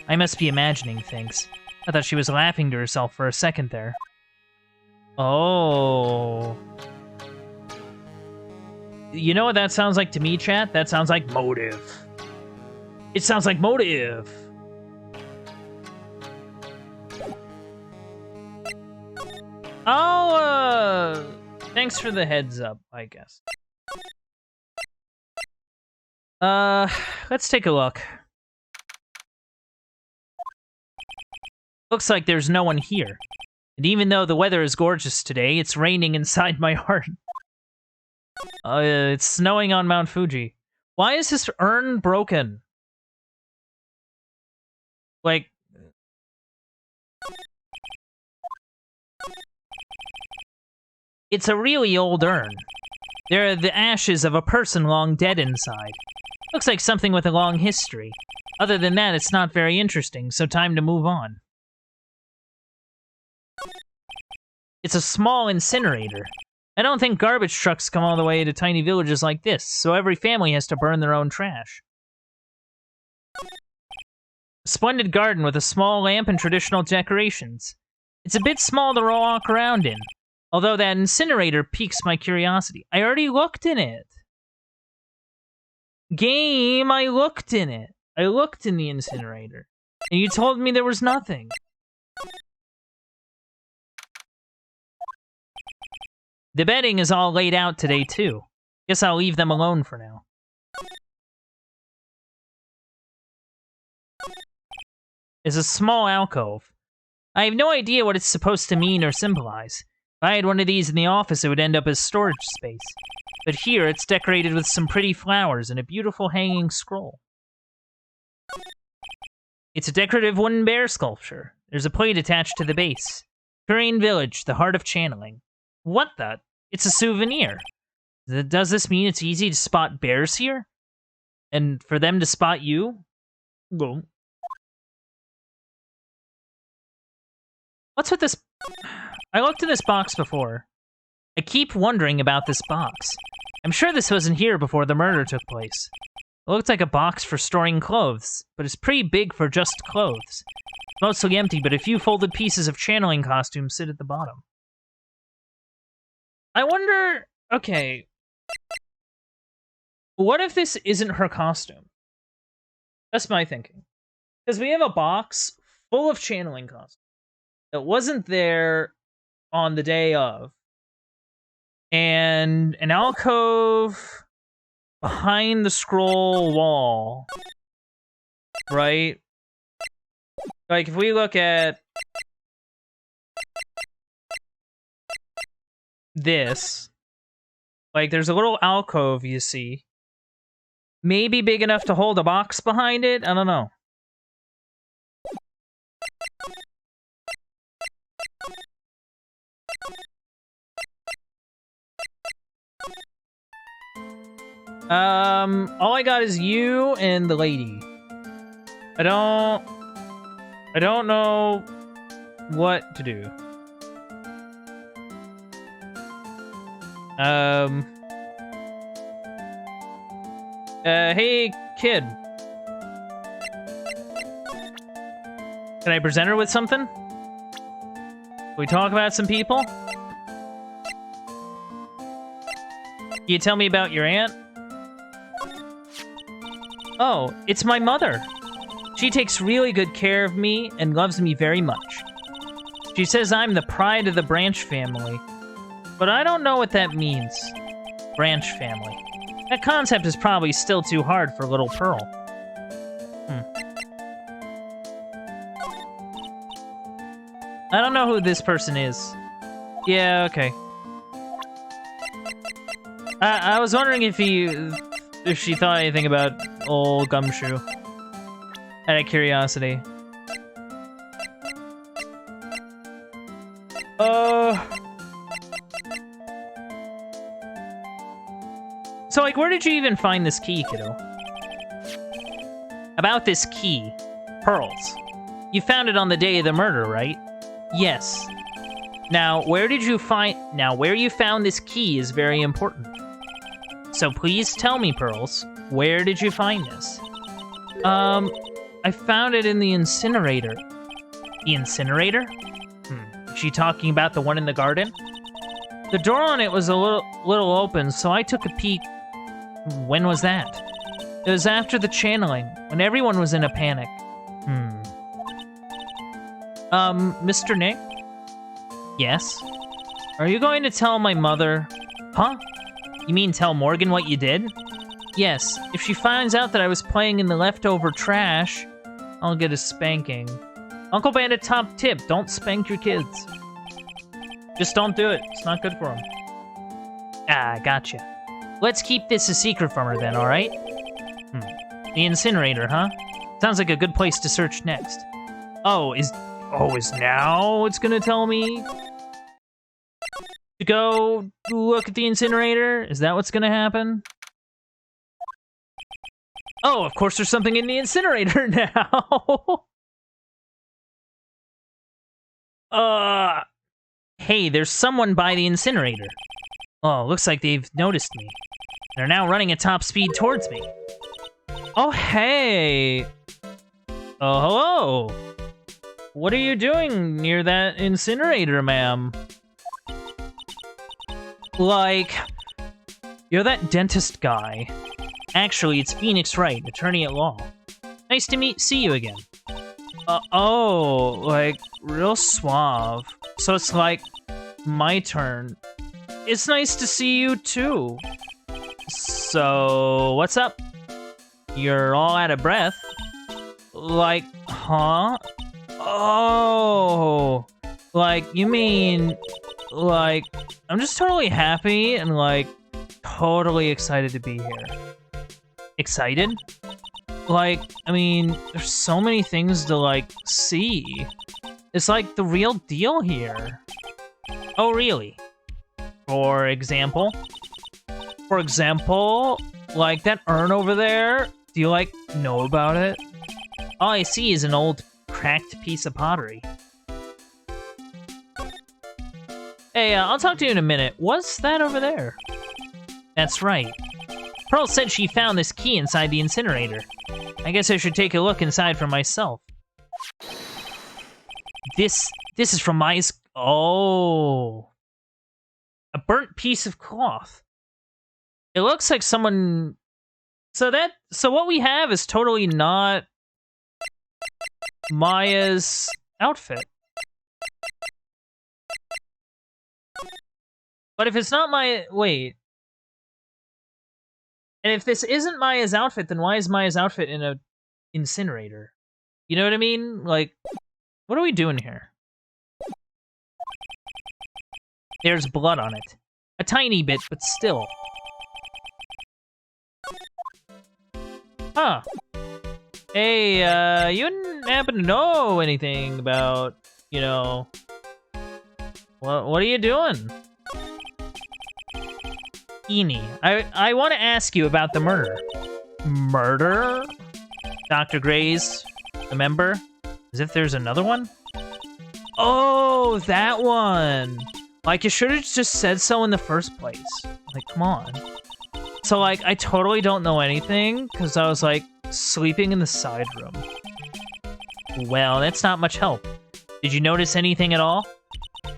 I must be imagining things. I thought she was laughing to herself for a second there. Oh. You know what that sounds like to me, chat? That sounds like motive. It sounds like motive. Oh, thanks for the heads up, I guess. Let's take a look. Looks like there's no one here. And even though the weather is gorgeous today, it's raining inside my heart. It's snowing on Mount Fuji. Why is this urn broken? Like... It's a really old urn. There are the ashes of a person long dead inside. Looks like something with a long history. Other than that, it's not very interesting, so time to move on. It's a small incinerator. I don't think garbage trucks come all the way to tiny villages like this, so every family has to burn their own trash. A splendid garden with a small lamp and traditional decorations. It's a bit small to walk around in, although that incinerator piques my curiosity. I already looked in it. Game, I looked in it. I looked in the incinerator, and you told me there was nothing. The bedding is all laid out today, too. Guess I'll leave them alone for now. It's a small alcove. I have no idea what it's supposed to mean or symbolize. If I had one of these in the office, it would end up as storage space. But here, it's decorated with some pretty flowers and a beautiful hanging scroll. It's a decorative wooden bear sculpture. There's a plate attached to the base. Korean Village, the heart of channeling. What the? It's a souvenir. Does this mean it's easy to spot bears here? And for them to spot you? Go. What's with this? I looked in this box before. I keep wondering about this box. I'm sure this wasn't here before the murder took place. It looks like a box for storing clothes, but it's pretty big for just clothes. It's mostly empty, but a few folded pieces of channeling costumes sit at the bottom. I wonder... Okay. What if this isn't her costume? That's my thinking. Because we have a box full of channeling costumes that wasn't there on the day of. And an alcove behind the scroll wall. Right? Like, if we look at this, like, there's a little alcove, you see. Maybe big enough to hold a box behind it? I don't know. All I got is you and the lady. I don't know what to do. Hey, kid. Can I present her with something? Can we talk about some people? Can you tell me about your aunt? Oh, it's my mother. She takes really good care of me and loves me very much. She says I'm the pride of the Branch family, but I don't know what that means. Branch family. That concept is probably still too hard for little Pearl. I don't know who this person is. Yeah, okay. I was wondering if she thought anything about old Gumshoe. Out of curiosity. So, like, where did you even find this key, kiddo? About this key. Pearls. You found it on the day of the murder, right? Yes. Now, where you found this key is very important. So please tell me, Pearls, where did you find this? I found it in the incinerator. The incinerator? Is she talking about the one in the garden? The door on it was a little open, so I took a peek. When was that? It was after the channeling, when everyone was in a panic. Mr. Nick? Yes? Are you going to tell my mother? Huh? You mean tell Morgan what you did? Yes, if she finds out that I was playing in the leftover trash, I'll get a spanking. Uncle Bandit top tip, don't spank your kids. Just don't do it. It's not good for them. Ah, gotcha. Let's keep this a secret from her then, alright? The incinerator, huh? Sounds like a good place to search next. Is now it's gonna tell me to go look at the incinerator? Is that what's gonna happen? Oh, of course there's something in the incinerator now! Hey, there's someone by the incinerator. Oh, looks like they've noticed me. They're now running at top speed towards me. Oh, hey! Oh, hello! What are you doing near that incinerator, ma'am? Like, you're that dentist guy. Actually, it's Phoenix Wright, attorney at law. Nice to see you again. Like, real suave. So it's like, my turn. It's nice to see you, too. So, what's up? You're all out of breath. Like, huh? Oh, like, you mean, like, I'm just totally happy and, like, totally excited to be here. Excited? Like, I mean, there's so many things to, like, see. It's like the real deal here. Oh, really? For example, like that urn over there, do you, like, know about it? All I see is an old, cracked piece of pottery. Hey, I'll talk to you in a minute. What's that over there? That's right. Pearl said she found this key inside the incinerator. I guess I should take a look inside for myself. This is from my... Oh. A burnt piece of cloth. It looks like someone... So what we have is totally not Maya's outfit. But if it's not wait. And if this isn't Maya's outfit, then why is Maya's outfit in a incinerator? You know what I mean? Like, what are we doing here? There's blood on it. A tiny bit, but still. Huh. Hey, you wouldn't happen to know anything about, you know... What are you doing? Eenie, I want to ask you about the murder. Murder? Dr. Gray's, remember? As if there's another one? Oh, that one! Like, you should have just said so in the first place. Like, come on. So, like, I totally don't know anything, because I was, like, sleeping in the side room. Well, that's not much help. Did you notice anything at all?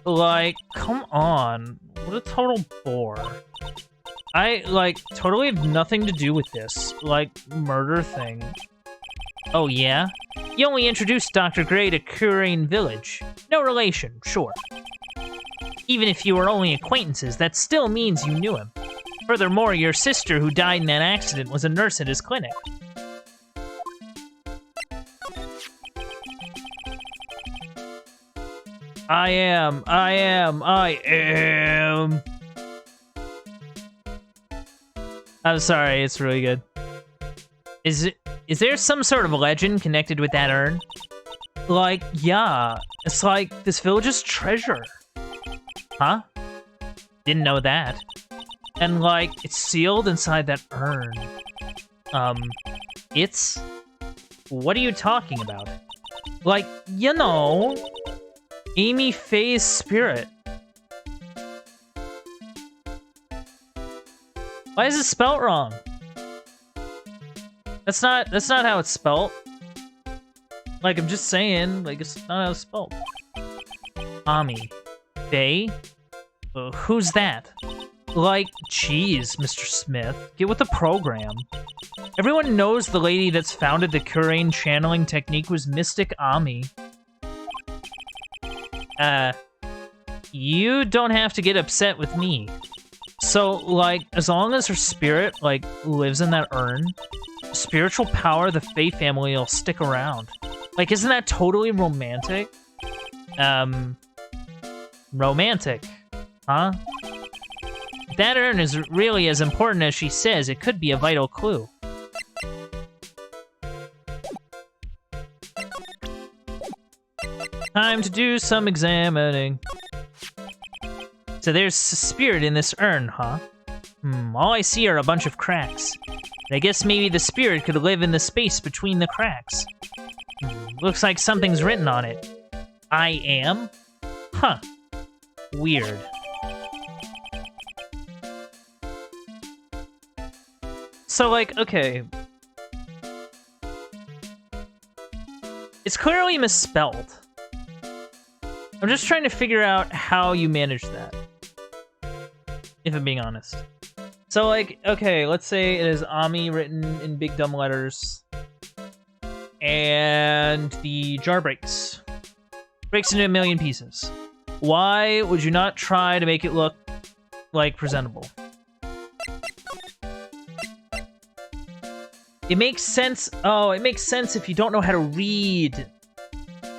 Like, come on. What a total bore. I, like, totally have nothing to do with this, like, murder thing. Oh, yeah? You only introduced Dr. Gray to Currain Village. No relation, sure. Even if you were only acquaintances, that still means you knew him. Furthermore, your sister who died in that accident was a nurse at his clinic. I am. I'm sorry, it's really good. Is there some sort of legend connected with that urn? Like, yeah. It's like this village's treasure. Huh? Didn't know that. And, like, it's sealed inside that urn. It's... What are you talking about? Like, you know... Amy Faye's spirit. Why is it spelt wrong? That's not how it's spelt. Like, I'm just saying, like, it's not how it's spelt. Ami. Faye? Who's that? Like, geez, Mr. Smith, get with the program. Everyone knows the lady that's founded the Currain channeling technique was Mystic Ami. You don't have to get upset with me. So, like, as long as her spirit, like, lives in that urn, spiritual power of the Faye family will stick around. Like, isn't that totally romantic? Romantic. Huh? If that urn is really as important as she says, it could be a vital clue. Time to do some examining. So there's a spirit in this urn, huh? All I see are a bunch of cracks. I guess maybe the spirit could live in the space between the cracks. Looks like something's written on it. I am? Huh. Weird. So, like, okay. It's clearly misspelled. I'm just trying to figure out how you manage that. If I'm being honest. So, like, okay, let's say it is Ami written in big dumb letters. And the jar breaks. Breaks into a million pieces. Why would you not try to make it look, like, presentable? It makes sense. Oh, it makes sense if you don't know how to read.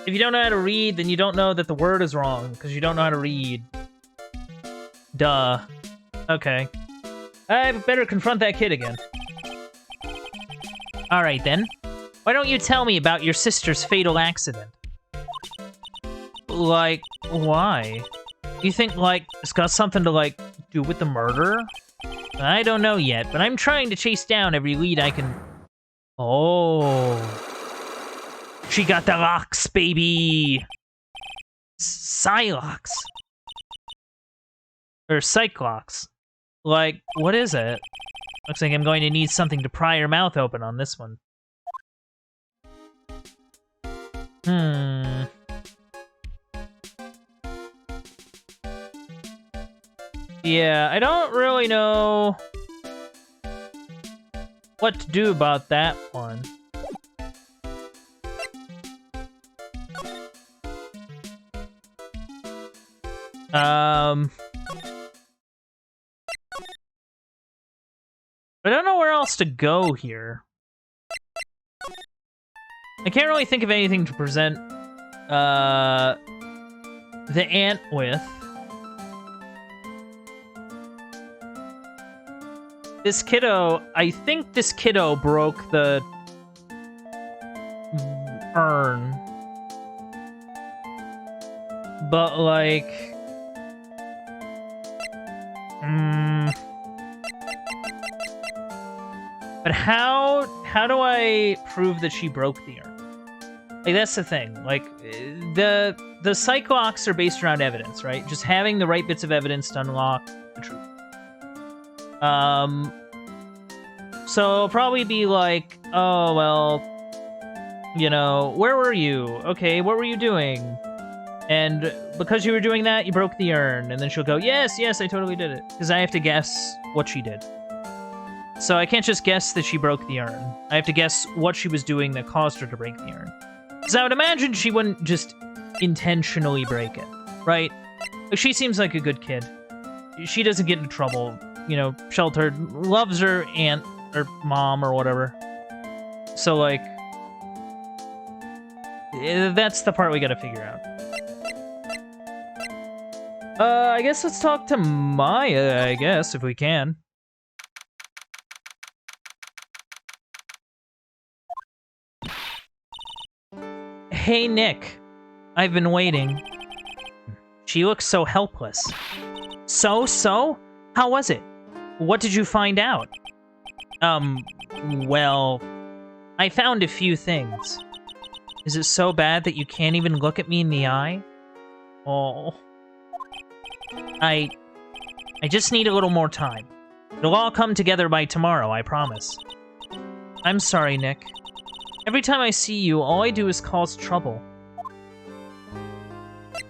If you don't know how to read, then you don't know that the word is wrong, because you don't know how to read. Duh. Okay. I better confront that kid again. Alright then. Why don't you tell me about your sister's fatal accident? Like, why? You think, like, it's got something to, like, do with the murder? I don't know yet, but I'm trying to chase down every lead I can... Oh. She got the locks, baby! Psylocks. Or Cyclox. Like, what is it? Looks like I'm going to need something to pry her mouth open on this one. Yeah, I don't really know what to do about that one. I don't know where else to go here. I can't really think of anything to present the ant with. This kiddo, I think this kiddo broke the urn. But, like... But how do I prove that she broke the urn? Like, that's the thing. Like, the Cyclops are based around evidence, right? Just having the right bits of evidence to unlock the truth. So it'll probably be like, oh, well, you know, where were you? Okay, what were you doing? And because you were doing that, you broke the urn. And then she'll go, yes, I totally did it. Because I have to guess what she did. So I can't just guess that she broke the urn. I have to guess what she was doing that caused her to break the urn. Because I would imagine she wouldn't just intentionally break it, right? She seems like a good kid. She doesn't get into trouble, you know, sheltered, loves her aunt or mom or whatever. So, like, that's the part we gotta figure out. I guess let's talk to Maya, I guess, if we can. Hey, Nick. I've been waiting. She looks so helpless. So? How was it? What did you find out? Well... I found a few things. Is it so bad that you can't even look at me in the eye? Oh... I just need a little more time. It'll all come together by tomorrow, I promise. I'm sorry, Nick. Every time I see you, all I do is cause trouble.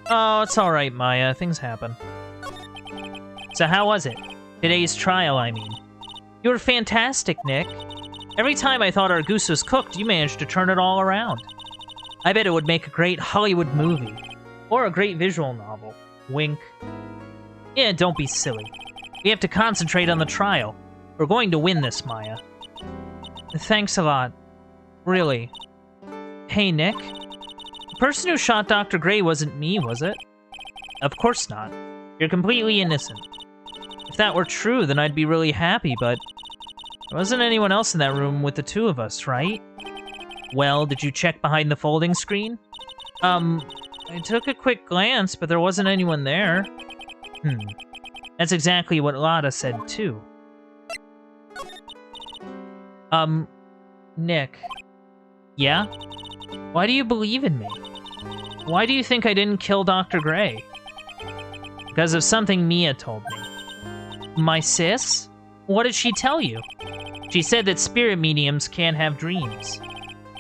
Oh, it's alright, Maya. Things happen. So how was it? Today's trial, I mean. You were fantastic, Nick. Every time I thought our goose was cooked, you managed to turn it all around. I bet it would make a great Hollywood movie. Or a great visual novel. Wink. Yeah, don't be silly. We have to concentrate on the trial. We're going to win this, Maya. Thanks a lot. Really. Hey, Nick. The person who shot Dr. Gray wasn't me, was it? Of course not. You're completely innocent. If that were true, then I'd be really happy, but there wasn't anyone else in that room with the two of us, right? Well, did you check behind the folding screen? I took a quick glance, but there wasn't anyone there. That's exactly what Lada said, too. Nick. Yeah? Why do you believe in me? Why do you think I didn't kill Dr. Gray? Because of something Mia told me. My sis? What did she tell you? She said that spirit mediums can't have dreams.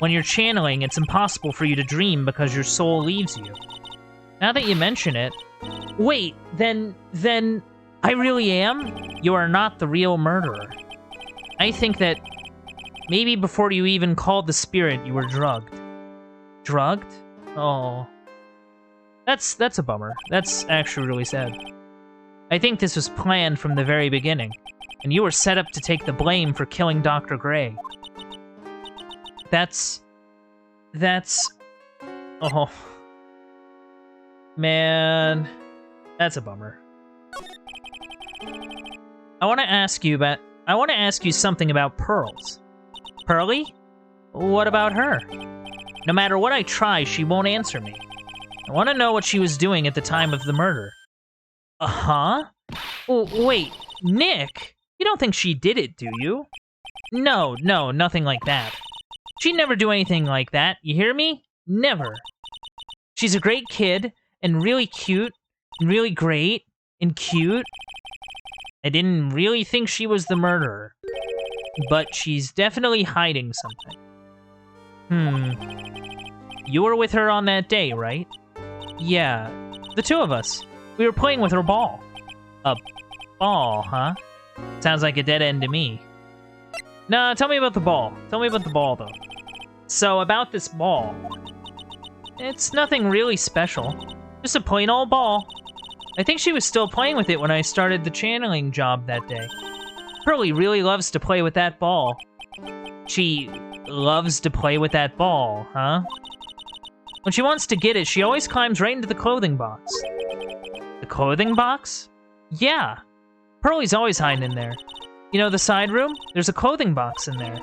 When you're channeling, it's impossible for you to dream because your soul leaves you. Now that you mention it... Wait, then I really am? You are not the real murderer. I think that maybe before you even called the spirit, you were drugged. Drugged? Oh. That's a bummer. That's actually really sad. I think this was planned from the very beginning, and you were set up to take the blame for killing Dr. Gray. That's... Oh. Man. That's a bummer. I want to ask you something about Pearls. Pearly? What about her? No matter what I try, she won't answer me. I want to know what she was doing at the time of the murder. Uh-huh? Oh, wait, Nick! You don't think she did it, do you? No, nothing like that. She'd never do anything like that, you hear me? Never. She's a great kid, and really cute, and really great, and cute. I didn't really think she was the murderer. But she's definitely hiding something. You were with her on that day, right? Yeah, the two of us. We were playing with her ball. A ball, huh? Sounds like a dead end to me. Nah, tell me about the ball. Tell me about the ball, though. So, about this ball. It's nothing really special. Just a plain old ball. I think she was still playing with it when I started the channeling job that day. Pearly really loves to play with that ball. She loves to play with that ball, huh? When she wants to get it, she always climbs right into the clothing box. The clothing box? Yeah. Pearly's always hiding in there. You know the side room? There's a clothing box in there.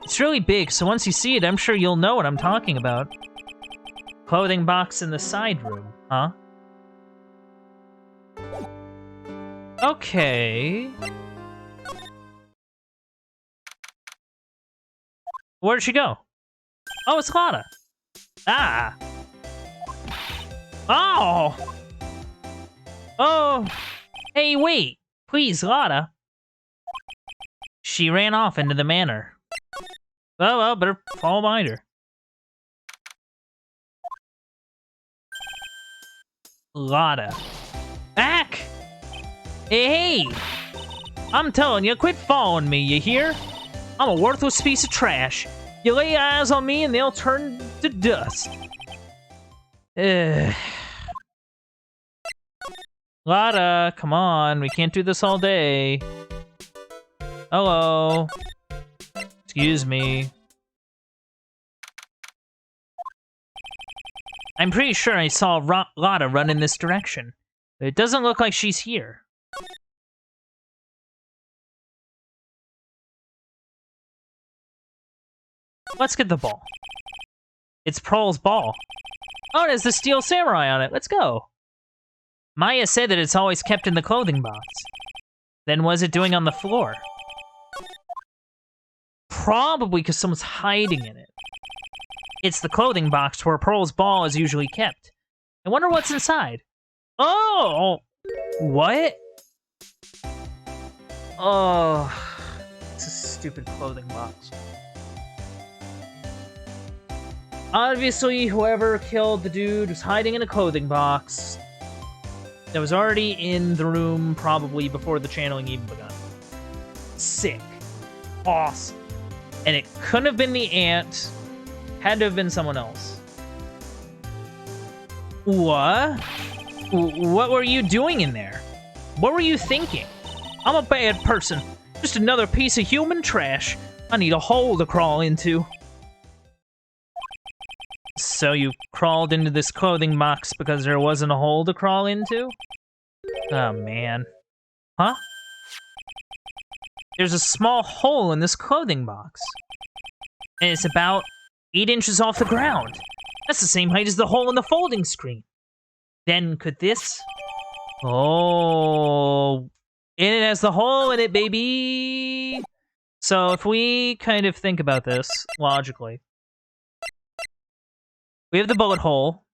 It's really big, so once you see it, I'm sure you'll know what I'm talking about. Clothing box in the side room, huh? Okay. Where'd she go? Oh, it's Lada. Ah. Oh. Oh. Hey, wait. Please, Lada. She ran off into the manor. Oh, well, better follow behind her. Lada. Back! Hey! I'm telling you, quit following me, you hear? I'm a worthless piece of trash. You lay eyes on me and they'll turn to dust. Lada, come on, we can't do this all day. Hello. Excuse me. I'm pretty sure I saw Lada run in this direction. But it doesn't look like she's here. Let's get the ball. It's Pearl's ball. Oh, it has the Steel Samurai on it. Let's go. Maya said that it's always kept in the clothing box. Then what's it doing on the floor? Probably because someone's hiding in it. It's the clothing box where Pearl's ball is usually kept. I wonder what's inside. Oh! What? Oh. It's a stupid clothing box. Obviously, whoever killed the dude was hiding in a clothing box that was already in the room probably before the channeling even begun. Sick. Awesome. And it couldn't have been the ant. Had to have been someone else. What? What were you doing in there? What were you thinking? I'm a bad person. Just another piece of human trash. I need a hole to crawl into. So you crawled into this clothing box because there wasn't a hole to crawl into? Oh, man. Huh? There's a small hole in this clothing box. And it's about 8 inches off the ground. That's the same height as the hole in the folding screen. Then could this... Oh... And it has the hole in it, baby! So if we kind of think about this logically... We have the bullet hole.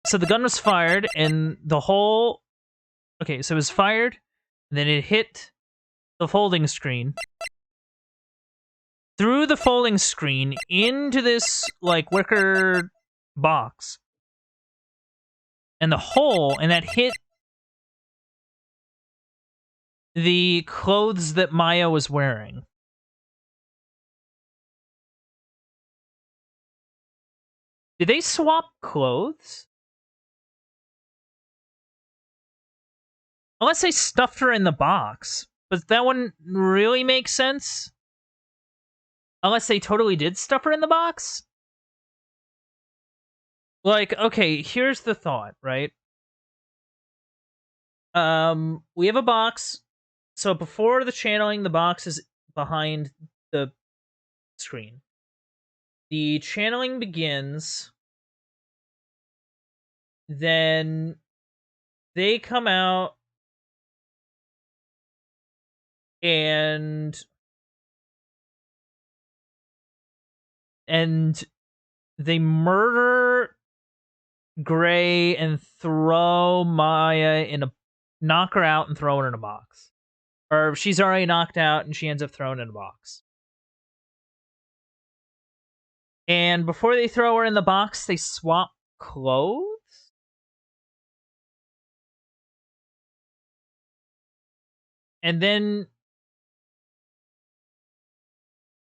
So the gun was fired, and the hole... Okay, so it was fired, and then it hit the folding screen. Through the folding screen into this, like, wicker box. And the hole, and that hit the clothes that Maya was wearing. Did they swap clothes? Unless they stuffed her in the box. But that wouldn't really make sense. Unless they totally did stuff her in the box? Like, okay, here's the thought, right? We have a box. So before the channeling, the box is behind the screen. The channeling begins. Then they come out. And they murder Gray and throw Maya knock her out and throw her in a box. Or she's already knocked out and she ends up thrown in a box. And before they throw her in the box, they swap clothes? And then...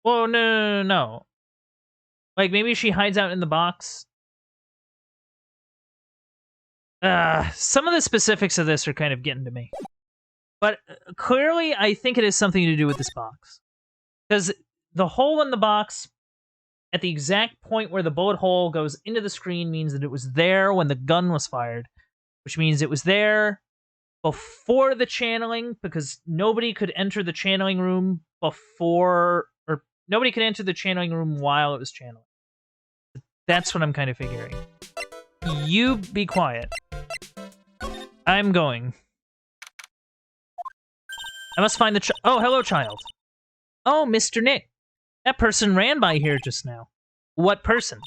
Well, no. Like, maybe she hides out in the box. Some of the specifics of this are kind of getting to me. But clearly, I think it has something to do with this box. Because the hole in the box, at the exact point where the bullet hole goes into the screen, means that it was there when the gun was fired. Which means it was there before the channeling, because nobody could enter the channeling room before... Nobody could enter the channeling room while it was channeling. That's what I'm kind of figuring. You be quiet. I'm going. I must find the oh, hello, child. Oh, Mr. Nick. That person ran by here just now. What person?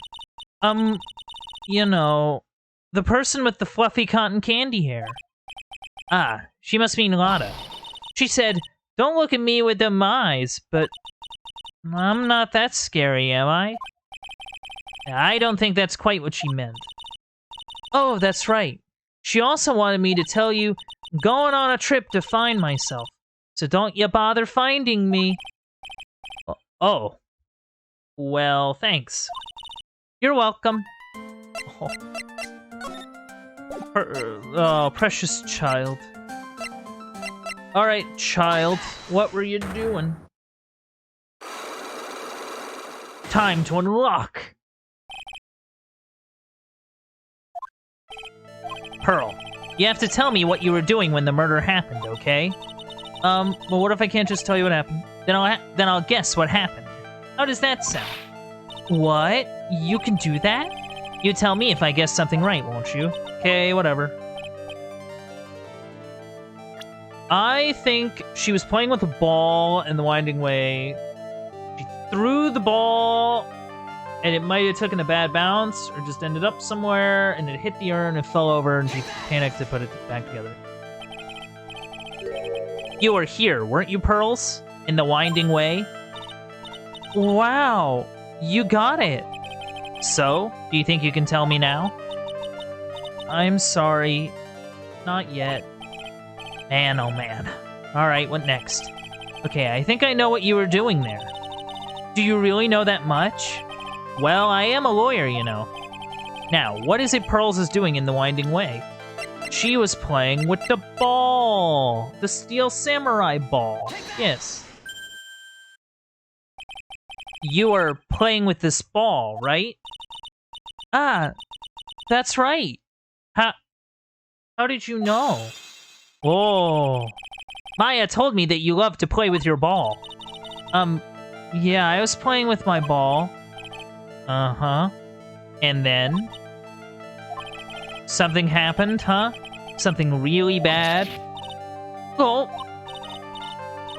You know, the person with the fluffy cotton candy hair. Ah, she must mean Lotta. She said, "Don't look at me with them eyes," but... I'm not that scary, am I? I don't think that's quite what she meant. Oh, that's right. She also wanted me to tell you, going on a trip to find myself. So don't you bother finding me. Oh. Well, thanks. You're welcome. Oh, precious child. Alright, child. What were you doing? Time to unlock! Pearl, you have to tell me what you were doing when the murder happened, okay? Well, what if I can't just tell you what happened? Then I'll guess what happened. How does that sound? What? You can do that? You tell me if I guess something right, won't you? Okay, whatever. I think she was playing with a ball in the Winding Way. She threw the ball, and it might have taken a bad bounce, or just ended up somewhere, and it hit the urn and fell over, and she panicked to put it back together. You were here, weren't you, Pearls? In the Winding Way? Wow, you got it. So, do you think you can tell me now? I'm sorry, not yet. Man, oh man. Alright, what next? Okay, I think I know what you were doing there. Do you really know that much? Well, I am a lawyer, you know. Now, what is it Pearls is doing in the Winding Way? She was playing with the ball! The Steel Samurai ball. Yes. You were playing with this ball, right? Ah, that's right. How did you know? Oh. Maya told me that you love to play with your ball. Yeah, I was playing with my ball. Uh-huh. And then? Something happened, huh? Something really bad? Oh.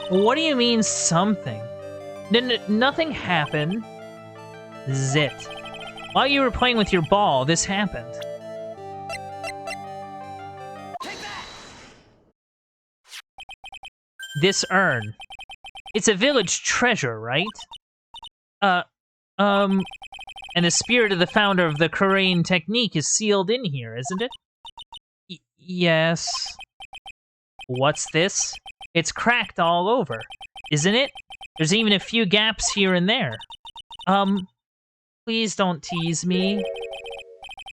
What do you mean, something? Nothing happened. Zit. While you were playing with your ball, this happened. This urn. It's a village treasure, right? And the spirit of the founder of the Korean technique is sealed in here, isn't it? Yes. What's this? It's cracked all over, isn't it? There's even a few gaps here and there. Please don't tease me.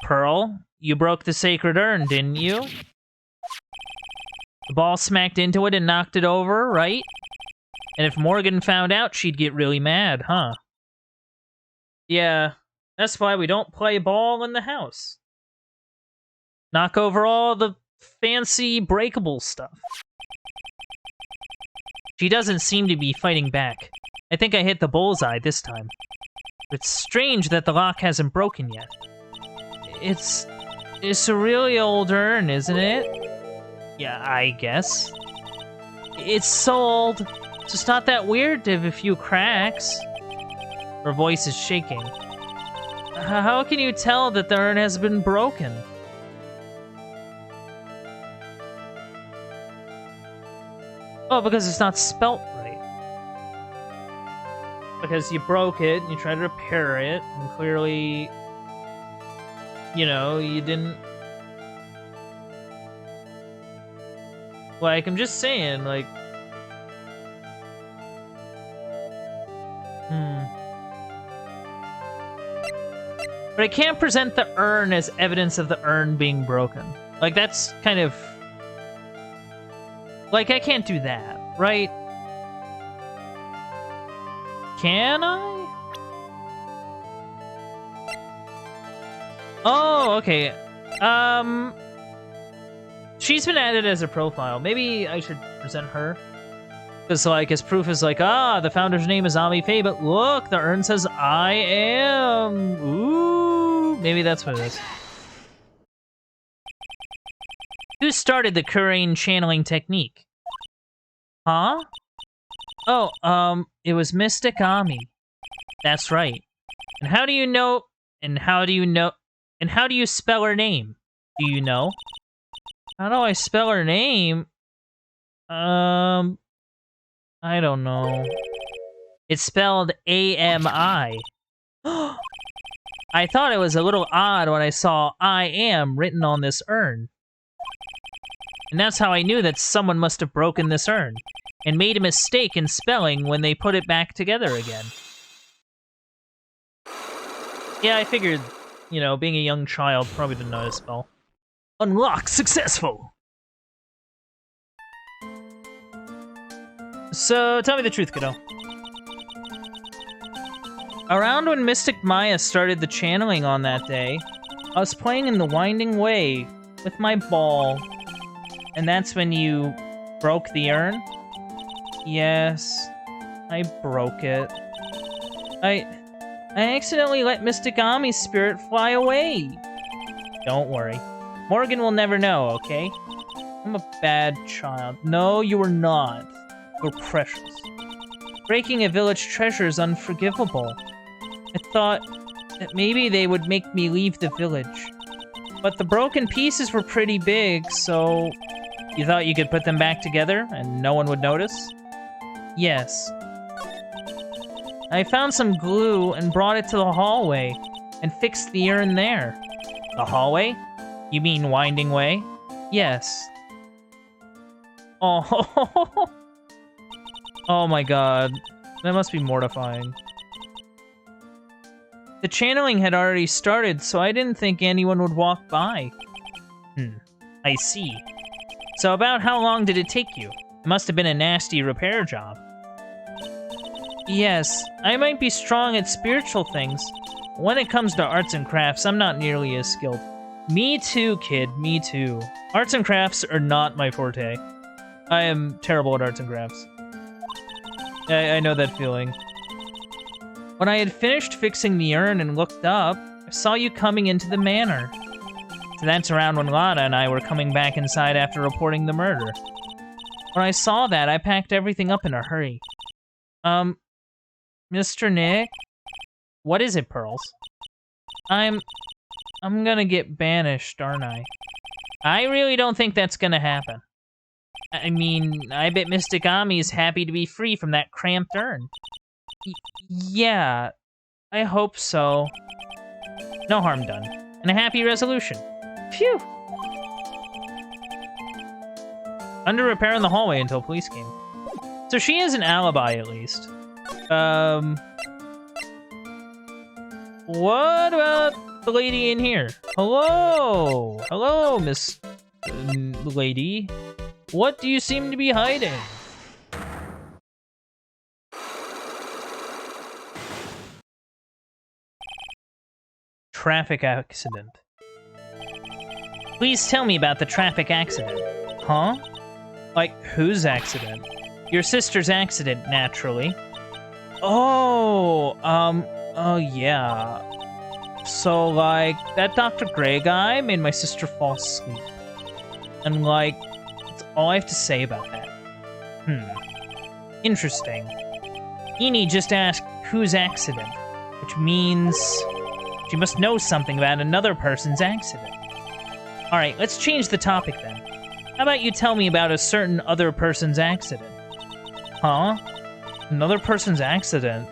Pearl, you broke the sacred urn, didn't you? The ball smacked into it and knocked it over, right? And if Morgan found out, she'd get really mad, huh? Yeah, that's why we don't play ball in the house. Knock over all the fancy breakable stuff. She doesn't seem to be fighting back. I think I hit the bullseye this time. It's strange that the lock hasn't broken yet. It's a really old urn, isn't it? Yeah, I guess. It's so old, so it's not that weird to have a few cracks. Her voice is shaking. How can you tell that the urn has been broken? Oh, because it's not spelt right. Because you broke it, and you tried to repair it, and clearly, you know, you didn't... Like, I'm just saying, like... But I can't present the urn as evidence of the urn being broken. Like, that's kind of... Like, I can't do that, right? Can I? Oh, okay. She's been added as a profile. Maybe I should present her. Because, like, as proof is like, the founder's name is Ami Faye, but look, the urn says I am. Ooh, maybe that's what it is. Who started the Korean channeling technique? Huh? Oh, it was Mystic Ami. That's right. And how do you know... And how do you spell her name? Do you know? How do I spell her name? I don't know. It's spelled A-M-I. I thought it was a little odd when I saw I am written on this urn. And that's how I knew that someone must have broken this urn and made a mistake in spelling when they put it back together again. Yeah, I figured, you know, being a young child, probably didn't know how to spell. Unlock successful! So, tell me the truth, kiddo. Around when Mystic Maya started the channeling on that day, I was playing in the Winding Way with my ball. And that's when you broke the urn? Yes, I broke it. I accidentally let Mystic Ami's spirit fly away. Don't worry. Morgan will never know, okay? I'm a bad child. No, you are not. You're precious. Breaking a village treasure is unforgivable. I thought that maybe they would make me leave the village. But the broken pieces were pretty big, so... You thought you could put them back together and no one would notice? Yes. I found some glue and brought it to the hallway and fixed the urn there. The hallway? You mean Winding Way? Yes. Oh. Oh my god. That must be mortifying. The channeling had already started, so I didn't think anyone would walk by. I see. So about how long did it take you? It must have been a nasty repair job. Yes, I might be strong at spiritual things, when it comes to arts and crafts, I'm not nearly as skilled. Me too, kid. Me too. Arts and crafts are not my forte. I am terrible at arts and crafts. I know that feeling. When I had finished fixing the urn and looked up, I saw you coming into the manor. So that's around when Lana and I were coming back inside after reporting the murder. When I saw that, I packed everything up in a hurry. Mr. Nick? What is it, Pearls? I'm gonna get banished, aren't I? I really don't think that's gonna happen. I mean, I bet Mystic Ami is happy to be free from that cramped urn. Yeah, I hope so. No harm done. And a happy resolution. Phew! Under repair in the hallway until police came. So she has an alibi, at least. What about the lady in here? Hello! Hello, Miss... lady. What do you seem to be hiding? Traffic accident. Please tell me about the traffic accident. Huh? Like, whose accident? Your sister's accident, naturally. Oh, oh yeah. So, like, that Dr. Gray guy made my sister fall asleep. And, like, that's all I have to say about that. Interesting. Eni just asked whose accident, which means she must know something about another person's accident. Alright, let's change the topic then. How about you tell me about a certain other person's accident? Huh? Another person's accident?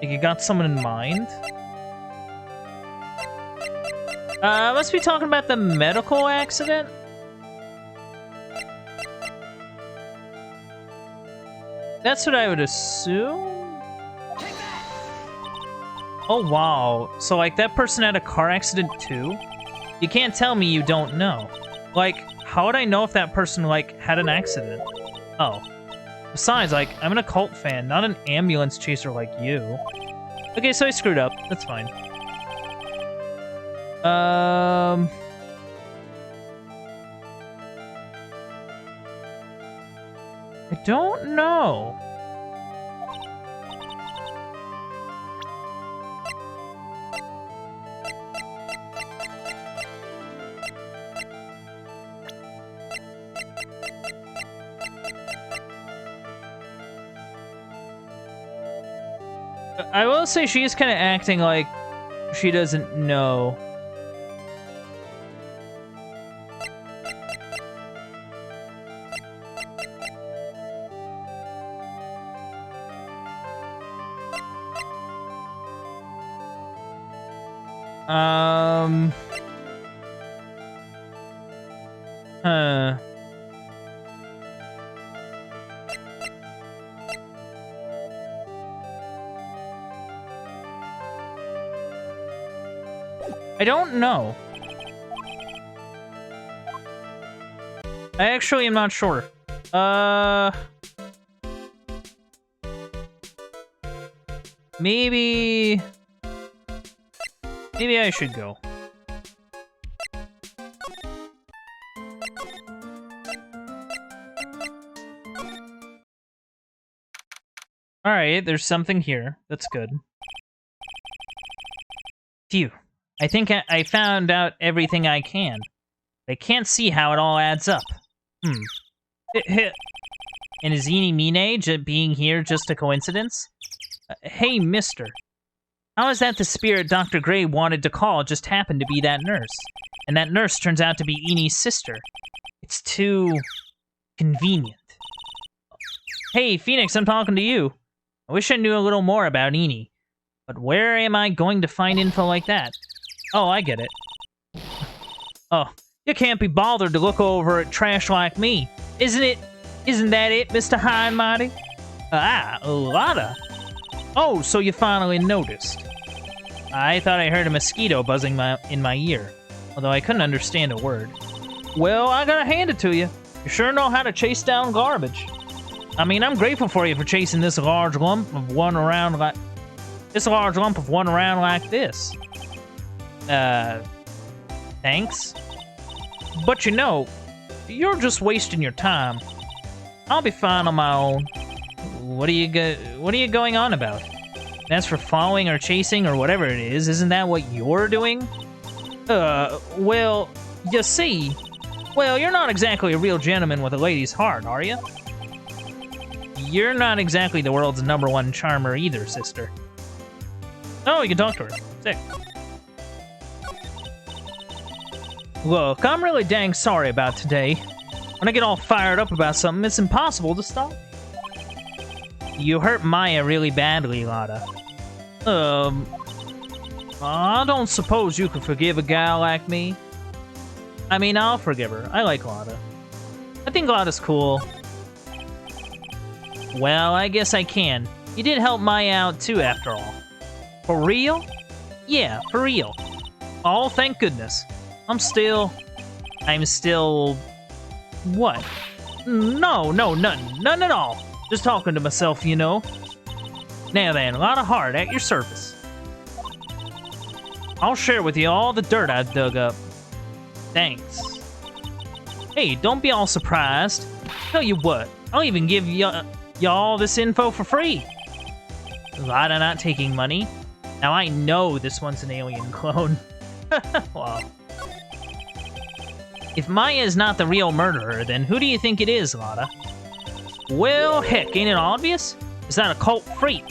Like you got someone in mind? Must be talking about the medical accident? That's what I would assume? Oh, wow. So, like, that person had a car accident, too? You can't tell me you don't know. Like, how would I know if that person, like, had an accident? Oh. Besides, like, I'm an occult fan, not an ambulance chaser like you. Okay, so I screwed up. That's fine. I don't know. I will say she is kind of acting like she doesn't know. I don't know. I actually am not sure. Maybe I should go. Alright, there's something here. That's good. Phew. I think I found out everything I can. I can't see how it all adds up. And is Eni Mine being here just a coincidence? Hey, mister. How is that the spirit Dr. Gray wanted to call just happened to be that nurse? And that nurse turns out to be Eni's sister. It's too convenient. Hey, Phoenix, I'm talking to you. I wish I knew a little more about Eni. But where am I going to find info like that? Oh, I get it. Oh, you can't be bothered to look over at trash like me. Isn't that it, Mr. High and Mighty? Lada. Oh, so you finally noticed. I thought I heard a mosquito buzzing in my ear, although I couldn't understand a word. Well, I gotta hand it to you. You sure know how to chase down garbage. I mean, I'm grateful for you for chasing this large lump of one around like... This large lump of one around like this. Thanks? But you know, you're just wasting your time. I'll be fine on my own. What are you going on about? As for following or chasing or whatever it is, isn't that what you're doing? Well, you see... Well, you're not exactly a real gentleman with a lady's heart, are you? You're not exactly the world's #1 charmer either, sister. Oh, you can talk to her. Sick. Look, I'm really dang sorry about today. When I get all fired up about something, it's impossible to stop me. You hurt Maya really badly, Lotta. I don't suppose you could forgive a gal like me. I mean, I'll forgive her. I like Lotta. I think Lotta's cool. Well, I guess I can. You did help Maya out too, after all. For real? Yeah, for real. Oh, thank goodness. I'm still... What? No, none at all. Just talking to myself, you know. Now then, a lot of heart at your service. I'll share with you all the dirt I've dug up. Thanks. Hey, don't be all surprised. Tell you what, I'll even give y'all this info for free. Lotta not taking money. Now I know this one's an alien clone. Wow. If Maya is not the real murderer, then who do you think it is, Lotta? Well, heck, ain't it obvious? Is that a cult freak?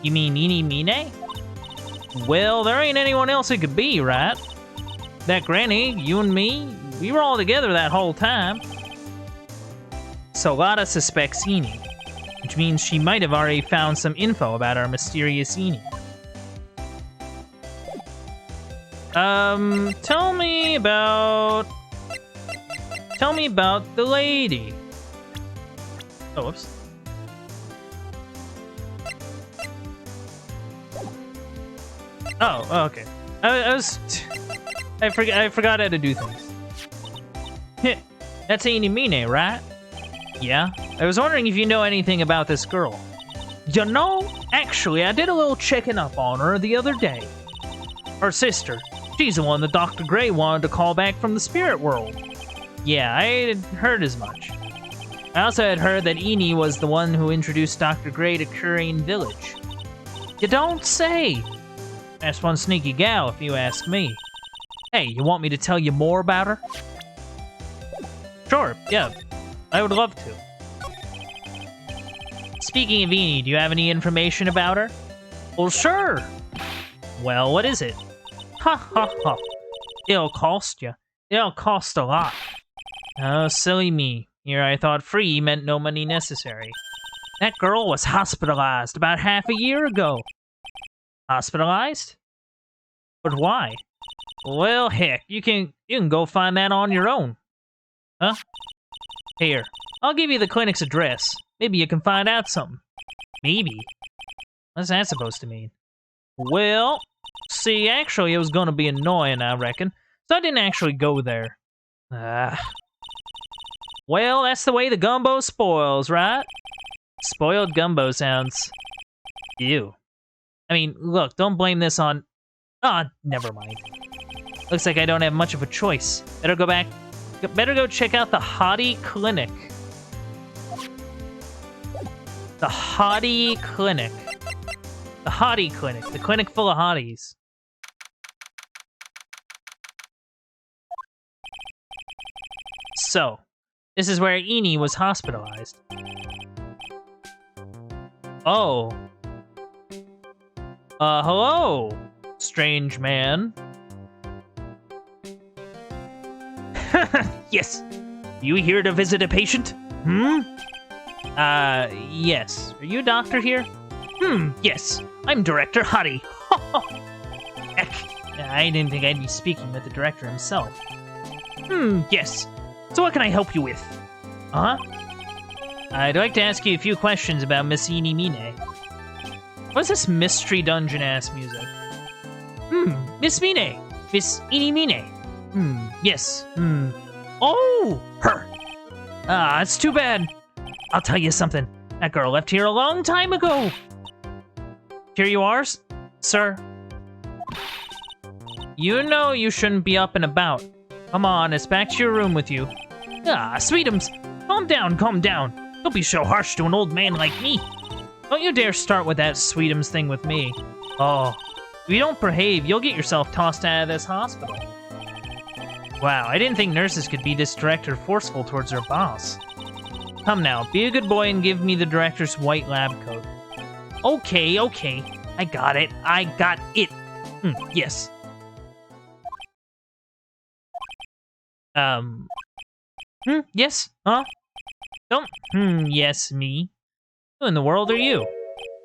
You mean Mine? Well, there ain't anyone else it could be, right? That granny, you and me, we were all together that whole time. So Lotta suspects Eni, which means she might have already found some info about our mysterious Eni. Tell me about the lady. Oh, whoops. Oh, okay. I forgot how to do things. That's Eni Mine, right? Yeah. I was wondering if you know anything about this girl. You know, actually, I did a little checking up on her the other day. Her sister. She's the one that Dr. Gray wanted to call back from the spirit world. Yeah, I had heard as much. I also had heard that Eni was the one who introduced Dr. Gray to Curine Village. You don't say! That's one sneaky gal, if you ask me. Hey, you want me to tell you more about her? Sure, yeah. I would love to. Speaking of Eni, do you have any information about her? Well, sure. Well, what is it? Ha ha ha. It'll cost you. It'll cost a lot. Oh, silly me. Here I thought free meant no money necessary. That girl was hospitalized about half a year ago. Hospitalized? But why? Well, heck, you can go find that on your own. Huh? Here, I'll give you the clinic's address. Maybe you can find out something. Maybe? What's that supposed to mean? Well, see, actually it was gonna be annoying, I reckon, so I didn't actually go there. Well, that's the way the gumbo spoils, right? Spoiled gumbo sounds... Ew. I mean, look, don't blame this on... Ah, never mind. Looks like I don't have much of a choice. Better go check out the Hottie Clinic. The Hottie Clinic. The Hottie Clinic. The clinic full of hotties. So, this is where Eni was hospitalized. Oh. Hello, strange man. Yes. You here to visit a patient? Yes. Are you a doctor here? Yes. I'm Director Hottie. Heck, I didn't think I'd be speaking with the director himself. Yes. So what can I help you with? Huh? I'd like to ask you a few questions about Miss Eni Mine. What's this mystery dungeon-ass music? Miss Mine! Miss Eni Mine! Yes. Oh! Her! Ah, it's too bad. I'll tell you something. That girl left here a long time ago. Here you are, sir. You know you shouldn't be up and about. Come on, it's back to your room with you. Ah, Sweetums, calm down, calm down. Don't be so harsh to an old man like me. Don't you dare start with that Sweetums thing with me. Oh, if you don't behave, you'll get yourself tossed out of this hospital. Wow, I didn't think nurses could be this direct or forceful towards their boss. Come now, be a good boy and give me the director's white lab coat. Okay, okay. I got it. I got it. Yes. Yes? Huh? Don't, yes, me. Who in the world are you?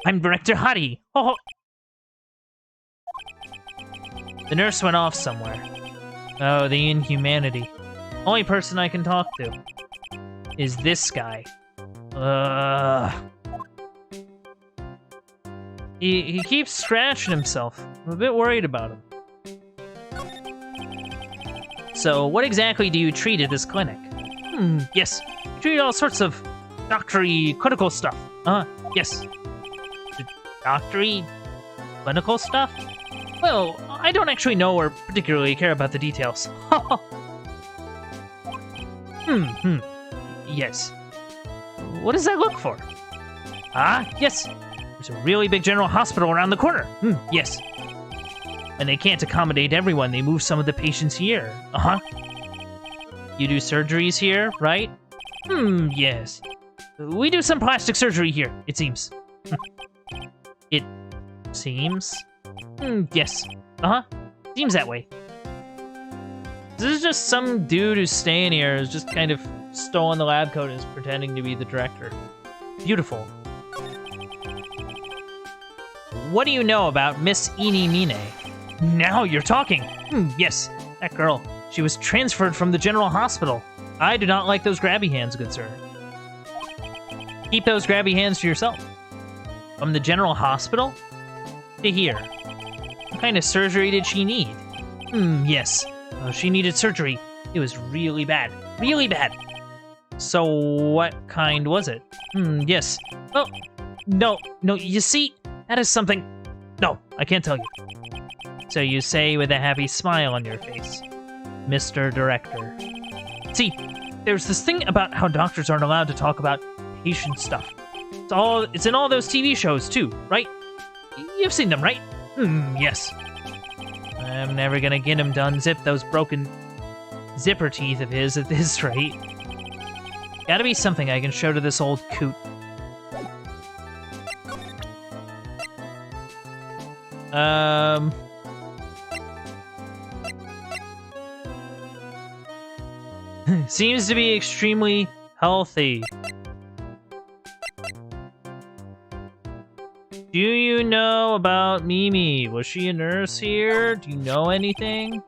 I'm Director Hottie. Oh. The nurse went off somewhere. Oh, the inhumanity. Only person I can talk to is this guy. He keeps scratching himself. I'm a bit worried about him. So, what exactly do you treat at this clinic? Yes. Treat all sorts of doctory, clinical stuff. Yes. Doctory, clinical stuff? Well, I don't actually know or particularly care about the details. Yes. What does that look for? Yes. There's a really big general hospital around the corner. Yes. And they can't accommodate everyone. They move some of the patients here. You do surgeries here, right? Yes. We do some plastic surgery here, it seems. It seems? Yes. Seems that way. This is just some dude who's staying here, who's just kind of stolen the lab coat and is pretending to be the director. Beautiful. What do you know about Miss Eenie Mine? Now you're talking. Yes, that girl. She was transferred from the general hospital. I do not like those grabby hands, good sir. Keep those grabby hands to yourself. From the general hospital? To here. What kind of surgery did she need? Yes. She needed surgery. It was really bad. Really bad. So what kind was it? Yes. Oh, no, you see, that is something... No, I can't tell you. So you say with a happy smile on your face, Mr. Director. See, there's this thing about how doctors aren't allowed to talk about patient stuff. It's in all those TV shows too, right? You've seen them, right? Yes. I'm never gonna get him to unzip those broken zipper teeth of his at this rate. Gotta be something I can show to this old coot. Seems to be extremely healthy. Do you know about Mimi? Was she a nurse here? Do you know anything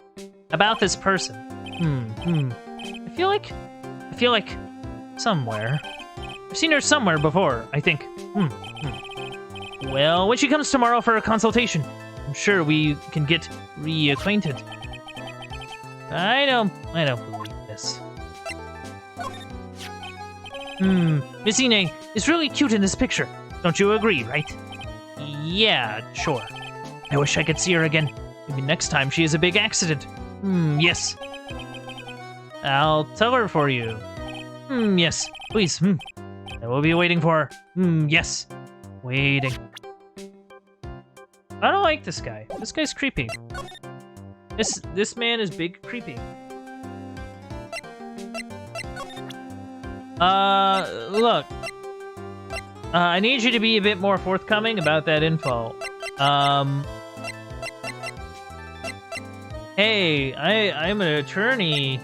about this person? I feel like somewhere. I've seen her somewhere before, I think. Well, when she comes tomorrow for a consultation, I'm sure we can get reacquainted. I don't believe this. Miss Ine is really cute in this picture. Don't you agree, right? Yeah, sure. I wish I could see her again. Maybe next time she has a big accident. Yes. I'll tell her for you. Yes, please. I will be waiting for her. Yes. Waiting. I don't like this guy. This guy's creepy. This man is big creepy. Look. I need you to be a bit more forthcoming about that info. Hey, I'm an attorney.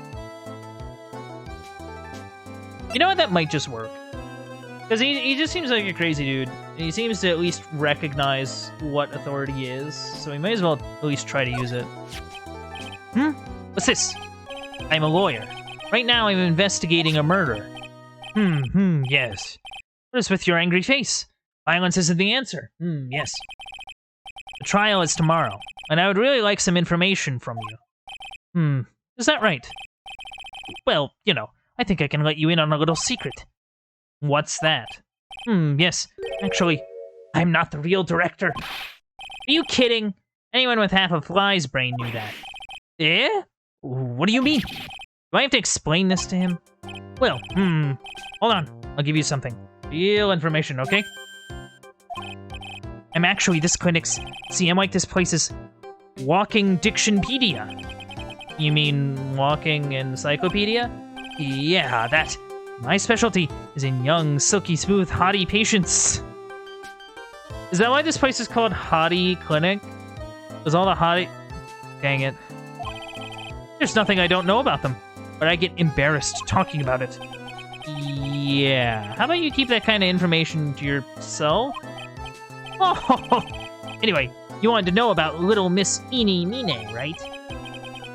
You know what? That might just work. Because he just seems like a crazy dude. And he seems to at least recognize what authority is. So we might as well at least try to use it. What's this? I'm a lawyer. Right now I'm investigating a murder. Yes. What is with your angry face? Violence isn't the answer. Yes. The trial is tomorrow, and I would really like some information from you. Is that right? Well, you know, I think I can let you in on a little secret. What's that? Yes. Actually, I'm not the real director. Are you kidding? Anyone with half a fly's brain knew that. Eh? What do you mean? Do I have to explain this to him? Well, hold on. I'll give you something. Real information, okay? I'm actually this clinic's... See, I'm like this place's walking dictionpedia. You mean walking encyclopedia? Yeah, that. My specialty is in young, silky smooth, hottie patients. Is that why this place is called Hottie Clinic? Does all the hottie... Dang it. There's nothing I don't know about them, but I get embarrassed talking about it. Yeah. How about you keep that kind of information to yourself? Oh, anyway, you wanted to know about Little Miss Eenie Meenie, right?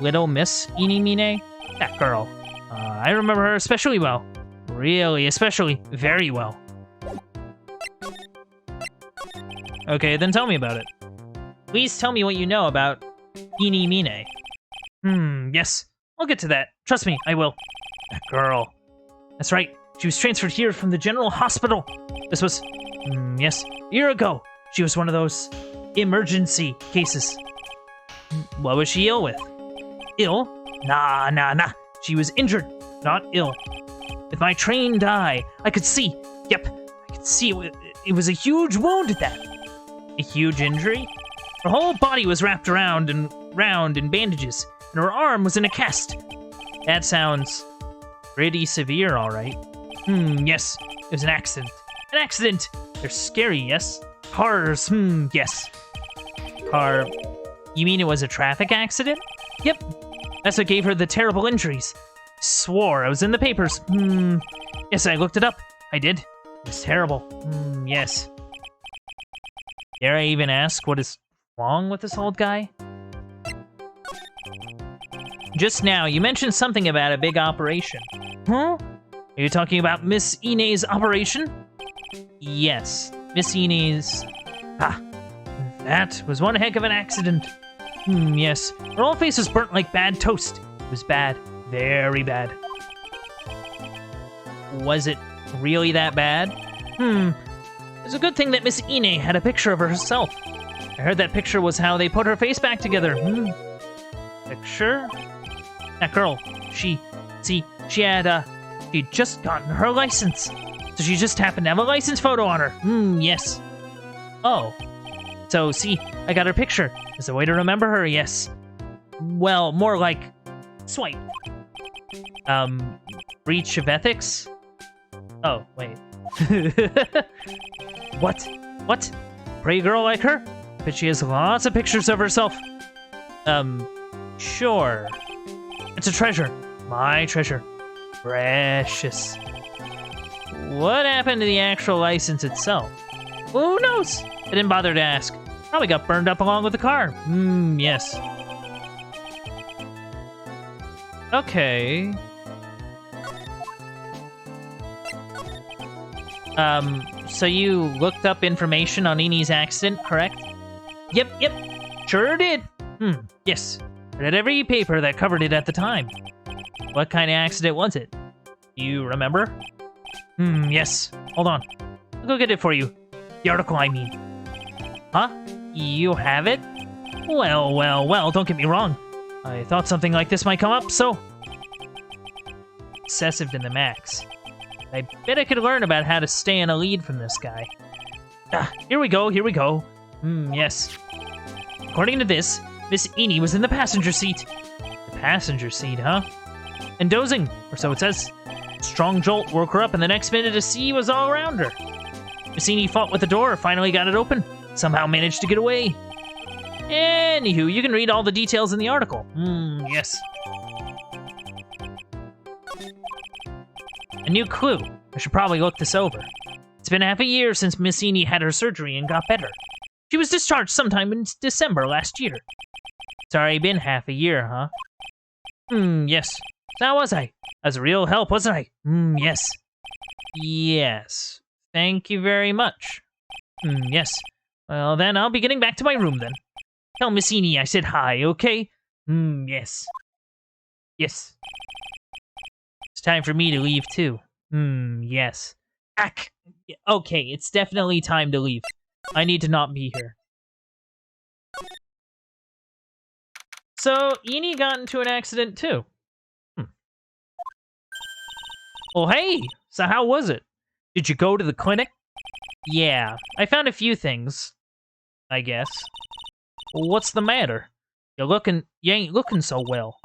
Little Miss Eenie Meenie? That girl. I remember her especially well. Really, especially very well. Okay, then tell me about it. Please tell me what you know about Eenie Meenie. Yes. I'll get to that. Trust me, I will. That girl. That's right. She was transferred here from the general hospital. This was, yes, a year ago. She was one of those emergency cases. What was she ill with? Ill? Nah. She was injured, not ill. With my trained eye, I could see. Yep, I could see it was a huge wound at that. A huge injury? Her whole body was wrapped around in bandages, and her arm was in a cast. That sounds pretty severe, all right. Yes, it was an accident. An accident! They're scary, yes? Cars, yes. Car... You mean it was a traffic accident? Yep. That's what gave her the terrible injuries. Swore I was in the papers. Yes, I looked it up. I did. It was terrible. Yes. Dare I even ask what is wrong with this old guy? Just now, you mentioned something about a big operation. Huh? Are you talking about Miss Ine's operation? Yes, Miss Ine's... Ah, that was one heck of an accident. Yes. Her whole face was burnt like bad toast. It was bad. Very bad. Was it really that bad? It's a good thing that Miss Ine had a picture of herself. I heard that picture was how they put her face back together. Picture? That girl, she'd just gotten her license. So she just happened to have a license photo on her. Yes. Oh. So, see, I got her picture. As a way to remember her, yes. Well, more like swipe. Breach of ethics? Oh, wait. What? Pretty girl like her? But she has lots of pictures of herself. Sure. It's a treasure. My treasure. Precious. What happened to the actual license itself? Who knows? I didn't bother to ask. Probably got burned up along with the car. Yes. Okay. So you looked up information on Ine's accident, correct? Yep, sure did. Yes. Read every paper that covered it at the time. What kind of accident was it? You remember? Yes. Hold on. I'll go get it for you. The article, I mean. Huh? You have it? Well, don't get me wrong. I thought something like this might come up, so... Excessive to the max. I bet I could learn about how to stay in a lead from this guy. Here we go. Yes. According to this, Miss Ine was in the passenger seat. The passenger seat, huh? And dozing, or so it says. Strong jolt woke her up, and the next minute a sea was all around her. Miss Ine fought with the door, finally got it open. Somehow managed to get away. Anywho, you can read all the details in the article. Yes. A new clue. I should probably look this over. It's been half a year since Miss Ine had her surgery and got better. She was discharged sometime in December last year. It's already been half a year, huh? Yes. How was I? I was a real help, wasn't I? Yes. Yes. Thank you very much. Yes. Well, then I'll be getting back to my room, then. Tell Miss Ine I said hi, okay? Yes. Yes. It's time for me to leave, too. Yes. Okay, it's definitely time to leave. I need to not be here. So, Eni got into an accident too. Well, hey! So how was it? Did you go to the clinic? Yeah, I found a few things, I guess. Well, what's the matter? You ain't looking so well.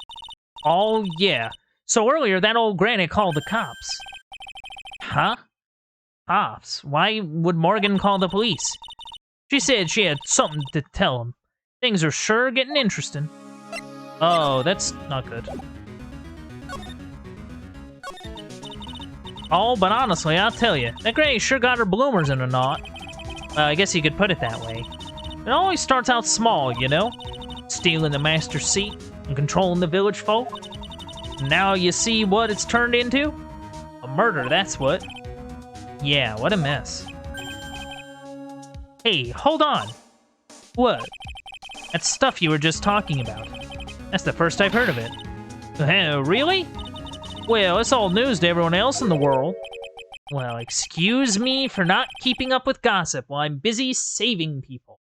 Oh, yeah. So earlier, that old granny called the cops. Huh? Cops? Why would Morgan call the police? She said she had something to tell him. Things are sure getting interesting. Oh, that's not good. Oh, but honestly, I'll tell you, that granny sure got her bloomers in a knot. I guess you could put it that way. It always starts out small, you know? Stealing the master's seat and controlling the village folk. Now you see what it's turned into? A murder, that's what. Yeah, what a mess. Hey, hold on. What? That stuff you were just talking about. That's the first I've heard of it. Really? Well, it's all news to everyone else in the world. Well, excuse me for not keeping up with gossip while I'm busy saving people.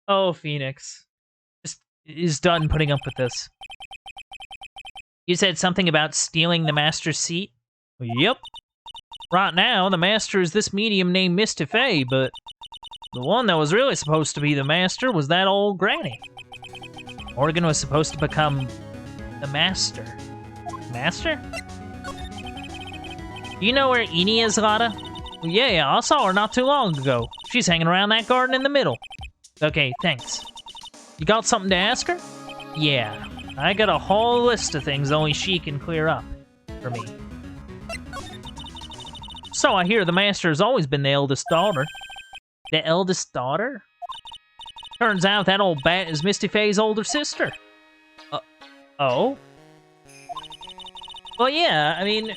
Oh, Phoenix. Just is done putting up with this. You said something about stealing the master's seat? Yep. Right now, the master is this medium named Misty Fey, but the one that was really supposed to be the master was that old granny. Morgan was supposed to become the master. Master? You know where Eni is, Lotta? Yeah, I saw her not too long ago. She's hanging around that garden in the middle. Okay, thanks. You got something to ask her? Yeah, I got a whole list of things only she can clear up for me. So I hear the master has always been the eldest daughter. The eldest daughter? Turns out that old bat is Misty Fey's older sister. Oh? Well, yeah, I mean,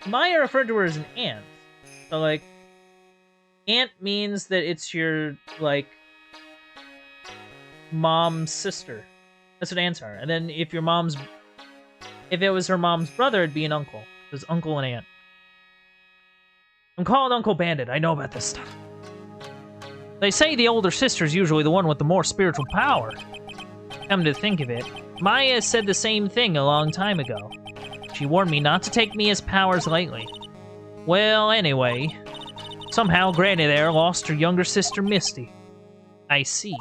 Maya referred to her as an aunt. So, like, aunt means that it's your, like, mom's sister. That's what aunts are. And then if it was her mom's brother, it'd be an uncle. It was uncle and aunt. I'm called Uncle Bandit. I know about this stuff. They say the older sister's usually the one with the more spiritual power. Come to think of it, Maya said the same thing a long time ago. She warned me not to take Mia's powers lightly. Well, anyway, somehow Granny there lost her younger sister Misty. I see.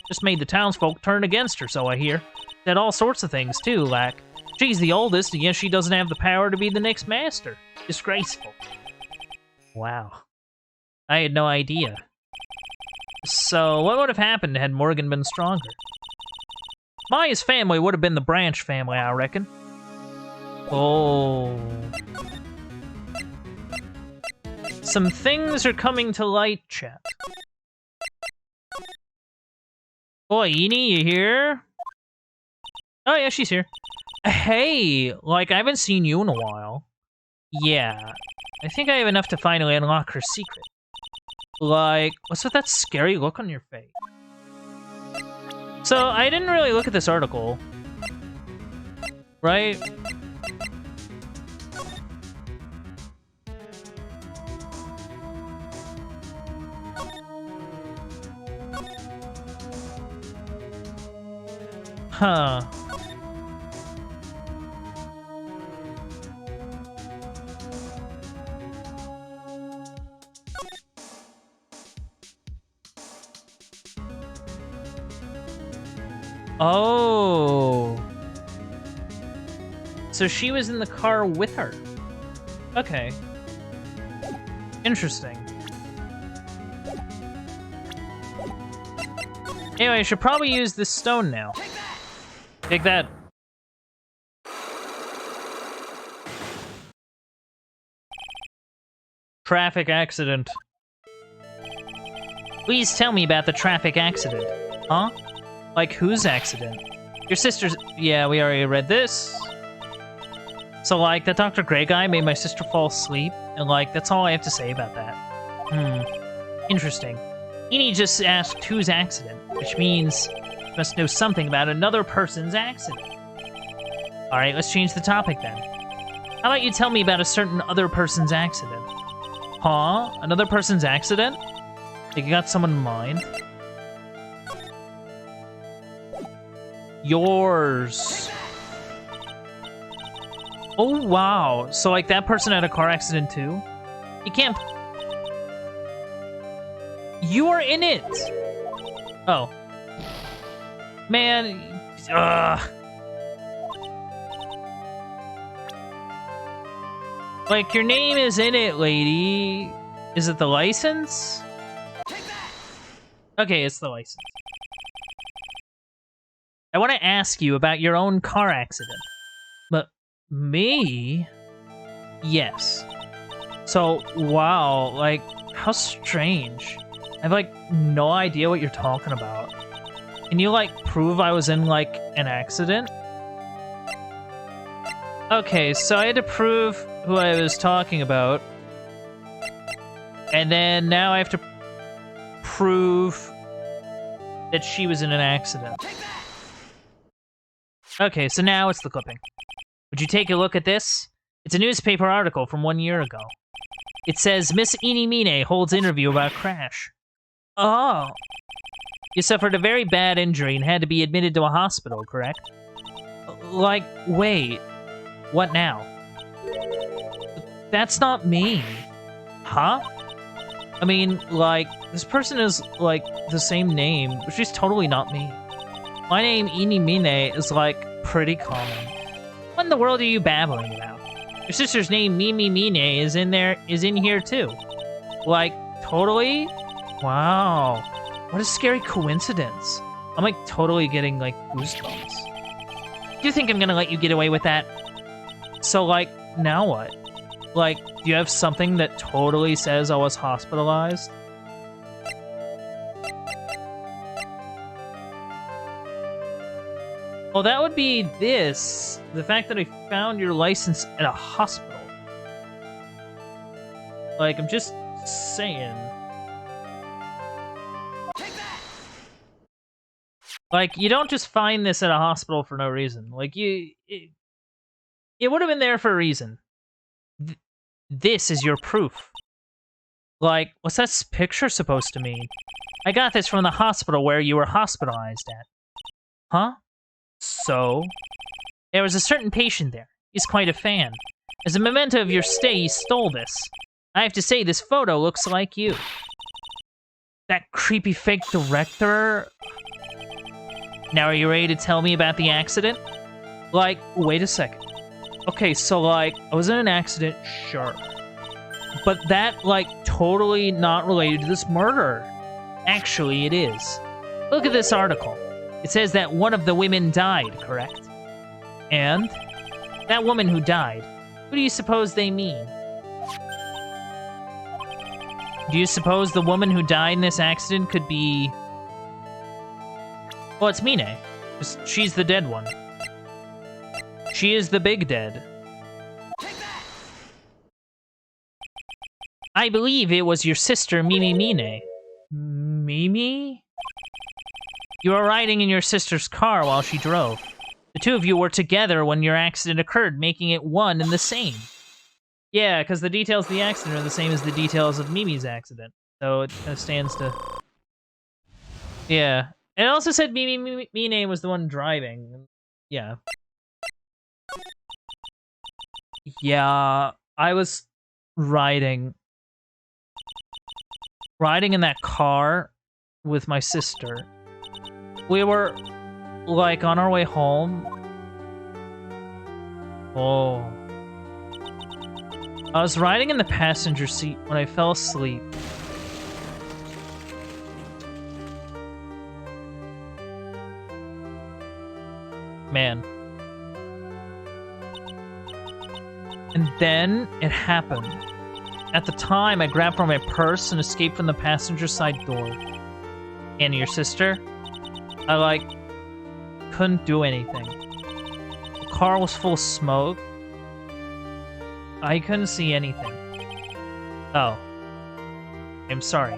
Just made the townsfolk turn against her, so I hear. Said all sorts of things, too, like, she's the oldest, and yet she doesn't have the power to be the next master. Disgraceful. Wow. I had no idea. So, what would have happened had Morgan been stronger? Maya's family would have been the Branch family, I reckon. Oh. Some things are coming to light, chat. Oi, Eni, you here? Oh, yeah, she's here. Hey, like, I haven't seen you in a while. Yeah, I think I have enough to finally unlock her secret. Like, what's with that scary look on your face? So, I didn't really look at this article. Right? Huh. Oh. So she was in the car with her. Okay. Interesting. Anyway, I should probably use this stone now. Take that. Traffic accident. Please tell me about the traffic accident. Huh? Like, whose accident? Your sister's... Yeah, we already read this. So, like, that Dr. Grey guy made my sister fall asleep, and, like, that's all I have to say about that. Interesting. Eni just asked whose accident, which means you must know something about another person's accident. Alright, let's change the topic then. How about you tell me about a certain other person's accident? Huh? Another person's accident? Like, you got someone in mind? Yours. Oh, wow. So, like, that person had a car accident, too? You can't... You are in it! Oh. Man... Ugh. Like, your name is in it, lady. Is it the license? Okay, it's the license. I want to ask you about your own car accident. But me? Yes. So, wow, like, how strange. I have, like, no idea what you're talking about. Can you, like, prove I was in, like, an accident? Okay, so I had to prove who I was talking about. And then now I have to prove that she was in an accident. Okay, so now it's the clipping. Would you take a look at this? It's a newspaper article from 1 year ago. It says, Miss Inimine holds interview about crash. Oh. You suffered a very bad injury and had to be admitted to a hospital, correct? Like, wait. What now? That's not me. Huh? I mean, like, this person is, like, the same name, but she's totally not me. My name, Inimine, is, like, pretty common. What in the world are you babbling about? Your sister's name, Mine, is in here, too. Like, totally? Wow. What a scary coincidence. I'm, like, totally getting, like, goosebumps. Do you think I'm gonna let you get away with that? So, like, now what? Like, do you have something that totally says I was hospitalized? Well, that would be this. The fact that I found your license at a hospital. Like, I'm just saying. Like, you don't just find this at a hospital for no reason. Like, it would have been there for a reason. This is your proof. Like, what's that picture supposed to mean? I got this from the hospital where you were hospitalized at. Huh? So? There was a certain patient there. He's quite a fan. As a memento of your stay, he stole this. I have to say, this photo looks like you. That creepy fake director? Now, are you ready to tell me about the accident? Like, wait a second. Okay, so, like, I was in an accident, sure. But that, like, totally not related to this murder. Actually, it is. Look at this article. It says that one of the women died, correct? And? That woman who died, who do you suppose they mean? Do you suppose the woman who died in this accident could be... Well, it's Mine. She's the dead one. She is the big dead. I believe it was your sister, Mine. Mimi? You were riding in your sister's car while she drove. The two of you were together when your accident occurred, making it one and the same. Yeah, because the details of the accident are the same as the details of Mimi's accident. So it kind of stands to... Yeah. And it also said Mine was the one driving. Yeah. Yeah, I was riding in that car with my sister. We were, like, on our way home. Oh. I was riding in the passenger seat when I fell asleep. Man. And then it happened. At the time, I grabbed for my purse and escaped from the passenger side door. And your sister? I, like, couldn't do anything. The car was full of smoke. I couldn't see anything. Oh. I'm sorry.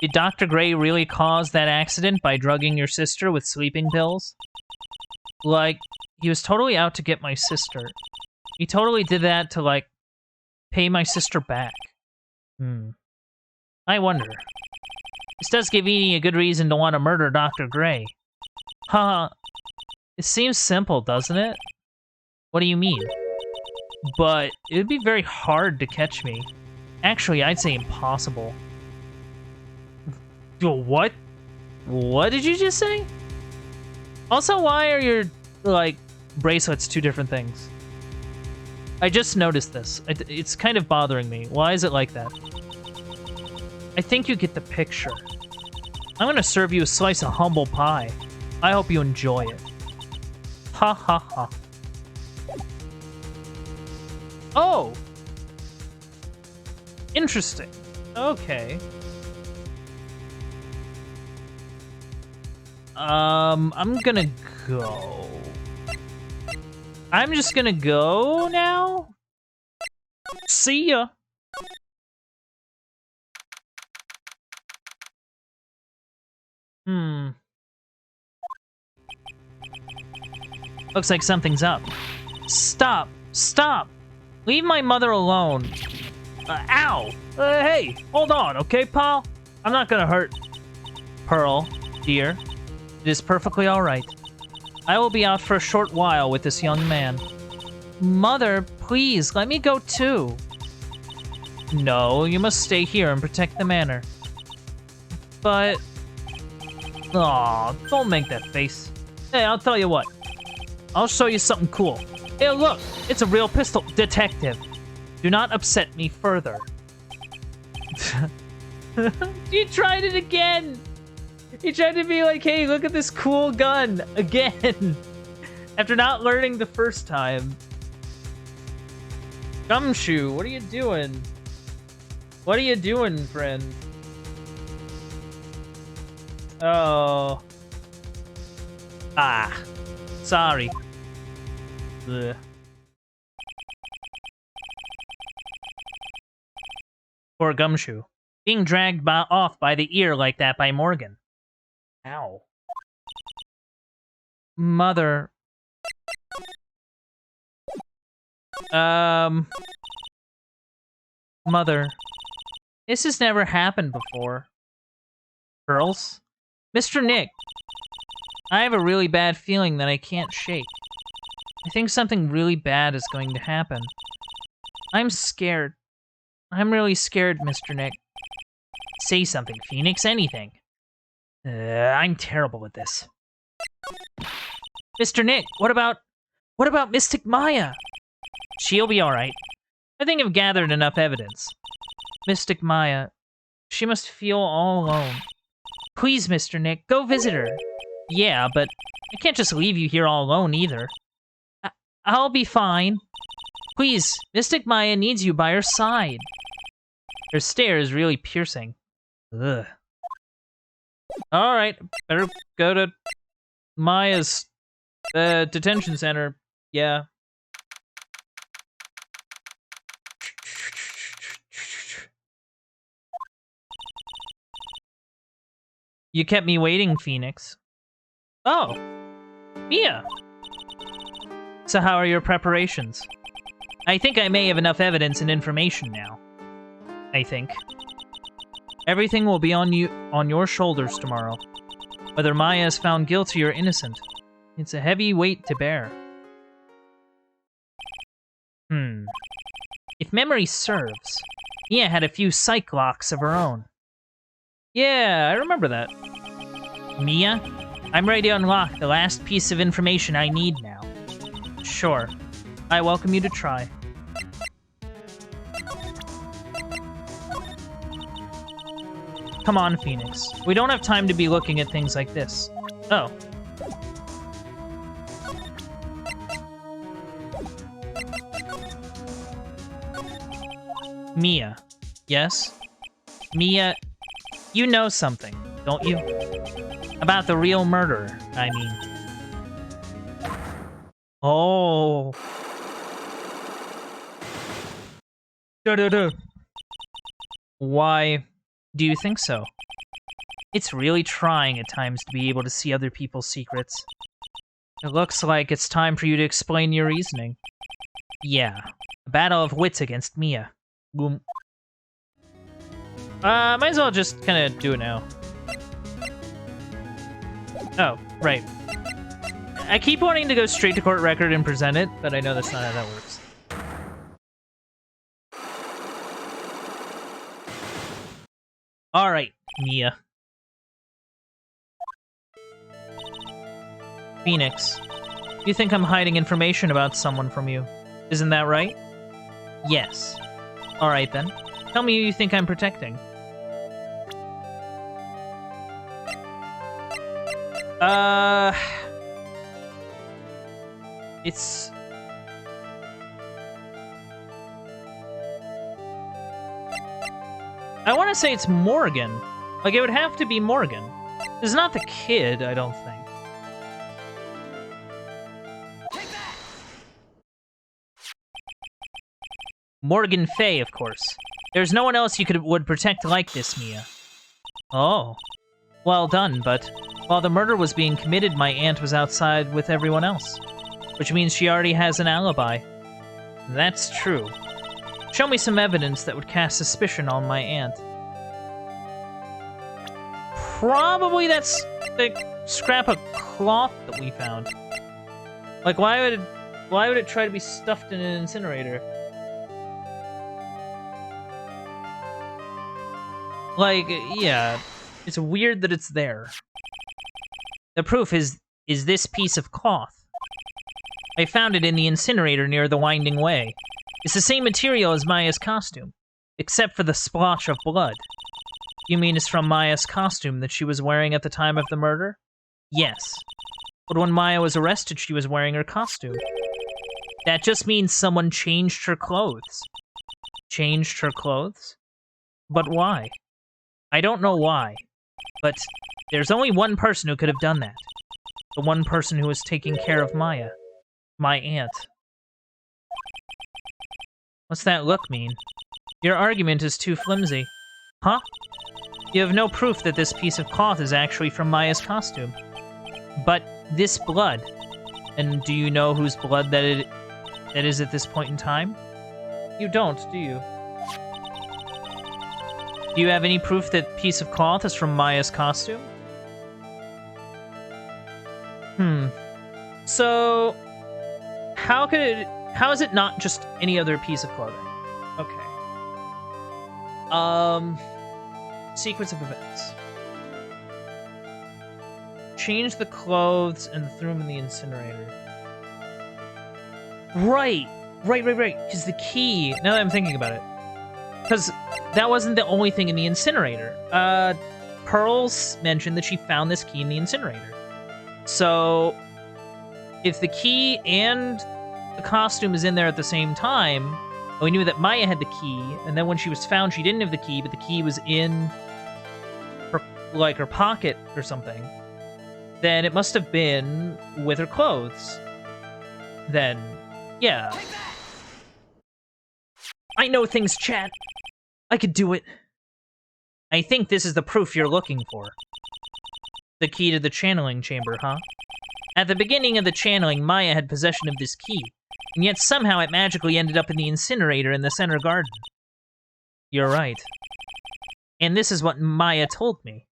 Did Dr. Gray really cause that accident by drugging your sister with sleeping pills? Like, he was totally out to get my sister. He totally did that to, like, pay my sister back. I wonder. This does give Edie a good reason to want to murder Dr. Gray. Huh. It seems simple, doesn't it? What do you mean? But it would be very hard to catch me. Actually, I'd say impossible. What? What did you just say? Also, why are your, like, bracelets two different things? I just noticed this. It's kind of bothering me. Why is it like that? I think you get the picture. I'm gonna serve you a slice of humble pie. I hope you enjoy it. Ha ha ha. Oh! Interesting. Okay. I'm gonna go. I'm just gonna go now? See ya. Looks like something's up. Stop! Stop! Leave my mother alone. Ow! Hey! Hold on, okay, pal? I'm not gonna hurt. Pearl, dear, it is perfectly alright. I will be out for a short while with this young man. Mother, please, let me go too. No, you must stay here and protect the manor. But... Aw, don't make that face. Hey, I'll tell you what. I'll show you something cool. Hey, look! It's a real pistol. Detective, do not upset me further. You tried it again! He tried to be like, hey, look at this cool gun! Again! After not learning the first time. Gumshoe, what are you doing? What are you doing, friend? Oh. Ah. Sorry. Ugh. Poor Gumshoe. Being dragged off by the ear like that by Morgan. Ow. Mother. Mother. This has never happened before. Girls? Mr. Nick. I have a really bad feeling that I can't shake. I think something really bad is going to happen. I'm scared. I'm really scared, Mr. Nick. Say something, Phoenix, anything. I'm terrible at this. Mr. Nick, what about Mystic Maya? She'll be alright. I think I've gathered enough evidence. Mystic Maya, she must feel all alone. Please, Mr. Nick, go visit her. Yeah, but I can't just leave you here all alone either. I'll be fine. Please, Mystic Maya needs you by her side. Her stare is really piercing. Ugh. Alright, better go to Maya's detention center. Yeah. You kept me waiting, Phoenix. Oh, Mia. So how are your preparations? I think I may have enough evidence and information now. I think. Everything will be on your shoulders tomorrow. Whether Maya is found guilty or innocent. It's a heavy weight to bear. If memory serves, Mia had a few psych locks of her own. Yeah, I remember that. Mia, I'm ready to unlock the last piece of information I need now. Sure. I welcome you to try. Come on, Phoenix. We don't have time to be looking at things like this. Oh. Mia. Yes? Mia, you know something, don't you? About the real murderer, I mean. Oh. Da-da-da. Why do you think so? It's really trying at times to be able to see other people's secrets. It looks like it's time for you to explain your reasoning. Yeah, a battle of wits against Mia. Boom. Might as well just kind of do it now. Oh, right. I keep wanting to go straight to court record and present it, but I know that's not how that works. Alright, Mia. Phoenix, you think I'm hiding information about someone from you. Isn't that right? Yes. Alright then. Tell me who you think I'm protecting. It's... I want to say it's Morgan. Like, it would have to be Morgan. It's not the kid, I don't think. Morgan Fay, of course. There's no one else you would protect like this, Mia. Oh. Well done, but while the murder was being committed, my aunt was outside with everyone else. Which means she already has an alibi. That's true. Show me some evidence that would cast suspicion on my aunt. Probably that's the scrap of cloth that we found. Like, why would it try to be stuffed in an incinerator? Like, yeah, it's weird that it's there. The proof is this piece of cloth. I found it in the incinerator near the Winding Way. It's the same material as Maya's costume, except for the splotch of blood. You mean it's from Maya's costume that she was wearing at the time of the murder? Yes. But when Maya was arrested, she was wearing her costume. That just means someone changed her clothes. Changed her clothes? But why? I don't know why. But there's only one person who could have done that. The one person who was taking care of Maya. My aunt. What's that look mean? Your argument is too flimsy. Huh? You have no proof that this piece of cloth is actually from Maya's costume. But this blood... And do you know whose blood that is at this point in time? You don't, do you? Do you have any proof that piece of cloth is from Maya's costume? So... How is it not just any other piece of clothing? Okay. Sequence of events. Change the clothes and threw them in the incinerator. Right! Because the key... Now that I'm thinking about it. Because that wasn't the only thing in the incinerator. Pearls mentioned that she found this key in the incinerator. So, if the key and the costume is in there at the same time, we knew that Maya had the key, and then when she was found, she didn't have the key, but the key was in her pocket or something, then it must have been with her clothes. Then, yeah. I know things, chat. I could do it. I think this is the proof you're looking for. The key to the channeling chamber, huh? At the beginning of the channeling, Maya had possession of this key, and yet somehow it magically ended up in the incinerator in the center garden. You're right. And this is what Maya told me.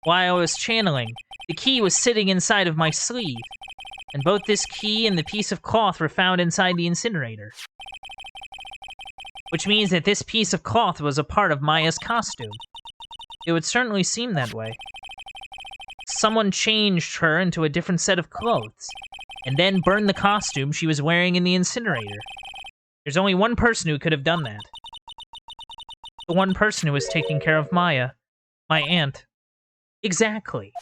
While I was channeling, the key was sitting inside of my sleeve, and both this key and the piece of cloth were found inside the incinerator. Which means that this piece of cloth was a part of Maya's costume. It would certainly seem that way. Someone changed her into a different set of clothes, and then burned the costume she was wearing in the incinerator. There's only one person who could have done that. The one person who was taking care of Maya. My aunt. Exactly.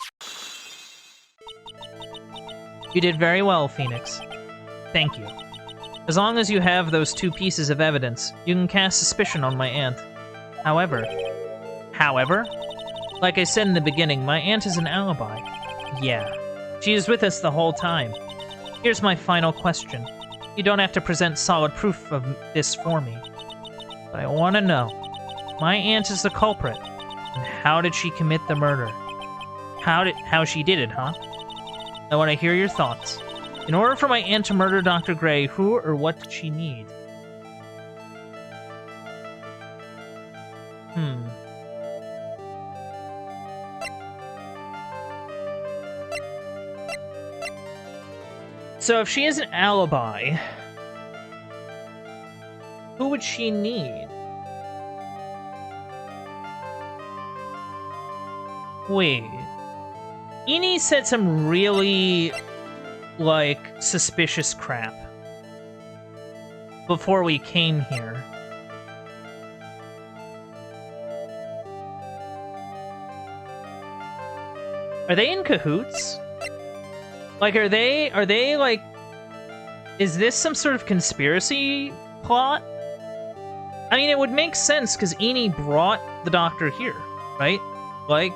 You did very well, Phoenix. Thank you. As long as you have those two pieces of evidence, you can cast suspicion on my aunt. However? Like I said in the beginning, my aunt is an alibi. Yeah. She is with us the whole time. Here's my final question. You don't have to present solid proof of this for me. But I want to know. My aunt is the culprit. And how did she commit the murder? How she did it, huh? I want to hear your thoughts. In order for my aunt to murder Dr. Gray, who or what did she need? So if she has an alibi, who would she need? Wait. Eni said some really, like, suspicious crap before we came here. Are they in cahoots? Like, are they, like... Is this some sort of conspiracy plot? I mean, it would make sense, because Eni brought the doctor here, right? Like...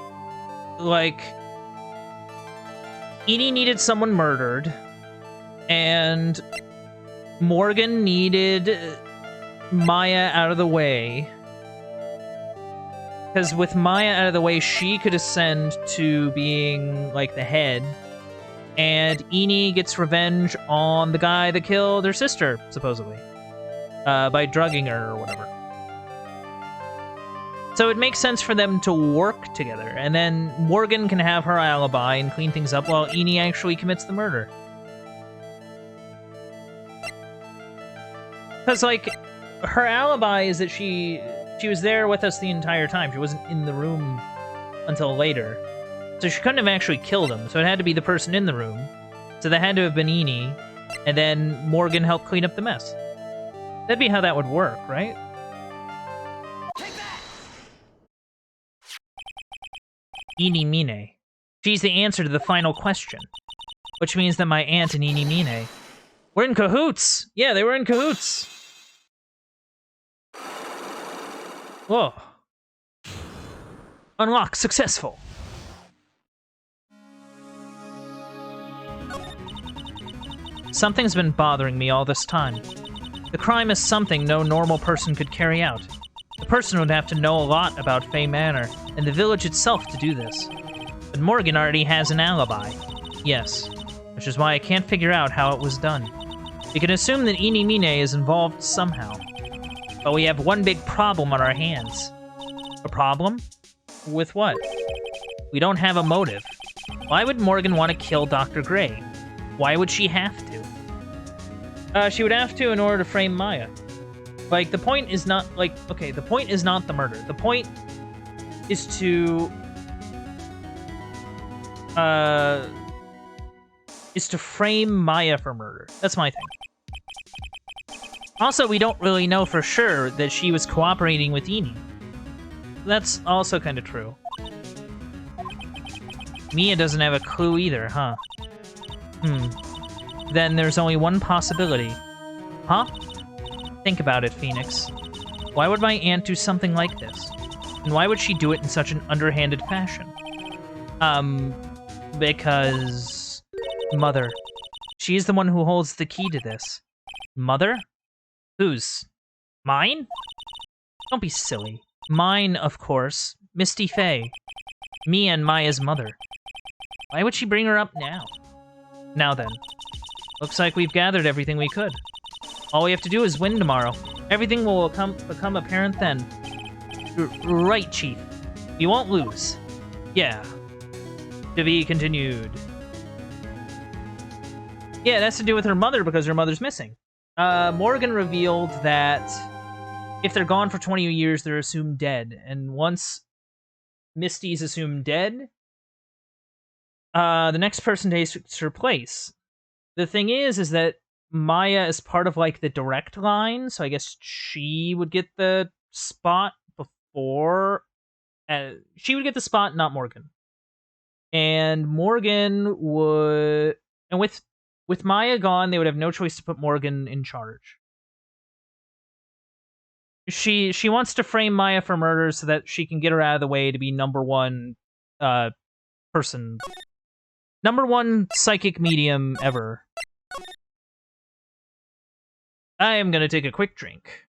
Eni needed someone murdered, and Morgan needed Maya out of the way. Because with Maya out of the way, she could ascend to being, like, the head. And Eni gets revenge on the guy that killed her sister, supposedly. By drugging her or whatever. So it makes sense for them to work together. And then Morgan can have her alibi and clean things up while Eni actually commits the murder. Because, like, her alibi is that she was there with us the entire time. She wasn't in the room until later. So she couldn't have actually killed him. So it had to be the person in the room. So that had to have been Eni. And then Morgan helped clean up the mess. That'd be how that would work, right? Eni Mine. She's the answer to the final question. Which means that my aunt and Eni Mine were in cahoots! Yeah, they were in cahoots! Whoa. Unlock successful. Something's been bothering me all this time. The crime is something no normal person could carry out. The person would have to know a lot about Fey Manor and the village itself to do this. But Morgan already has an alibi. Yes. Which is why I can't figure out how it was done. We can assume that Eni Mine is involved somehow. But we have one big problem on our hands. A problem? With what? We don't have a motive. Why would Morgan want to kill Dr. Gray? Why would she have to? She would have to in order to frame Maya. Like, the point is not, like, okay, the point is not the murder. The point is to frame Maya for murder. That's my thing. Also, we don't really know for sure that she was cooperating with Eni. That's also kind of true. Mia doesn't have a clue either, huh? Then there's only one possibility. Huh? Think about it, Phoenix. Why would my aunt do something like this? And why would she do it in such an underhanded fashion? Because... Mother. She's the one who holds the key to this. Mother? Whose? Mine? Don't be silly. Mine, of course. Misty Fey. Me and Maya's mother. Why would she bring her up now? Now then. Looks like we've gathered everything we could. All we have to do is win tomorrow. Everything will become apparent then. Right, Chief. We won't lose. Yeah. To be continued. Yeah, it has to do with her mother because her mother's missing. Morgan revealed that if they're gone for 20 years, they're assumed dead. And once Misty's assumed dead, the next person takes her place. The thing is that Maya is part of, like, the direct line, so I guess she would get the spot before... she would get the spot, not Morgan. And Morgan would... And with Maya gone, they would have no choice to put Morgan in charge. She wants to frame Maya for murder so that she can get her out of the way to be number one person. Number one psychic medium ever. I am gonna take a quick drink.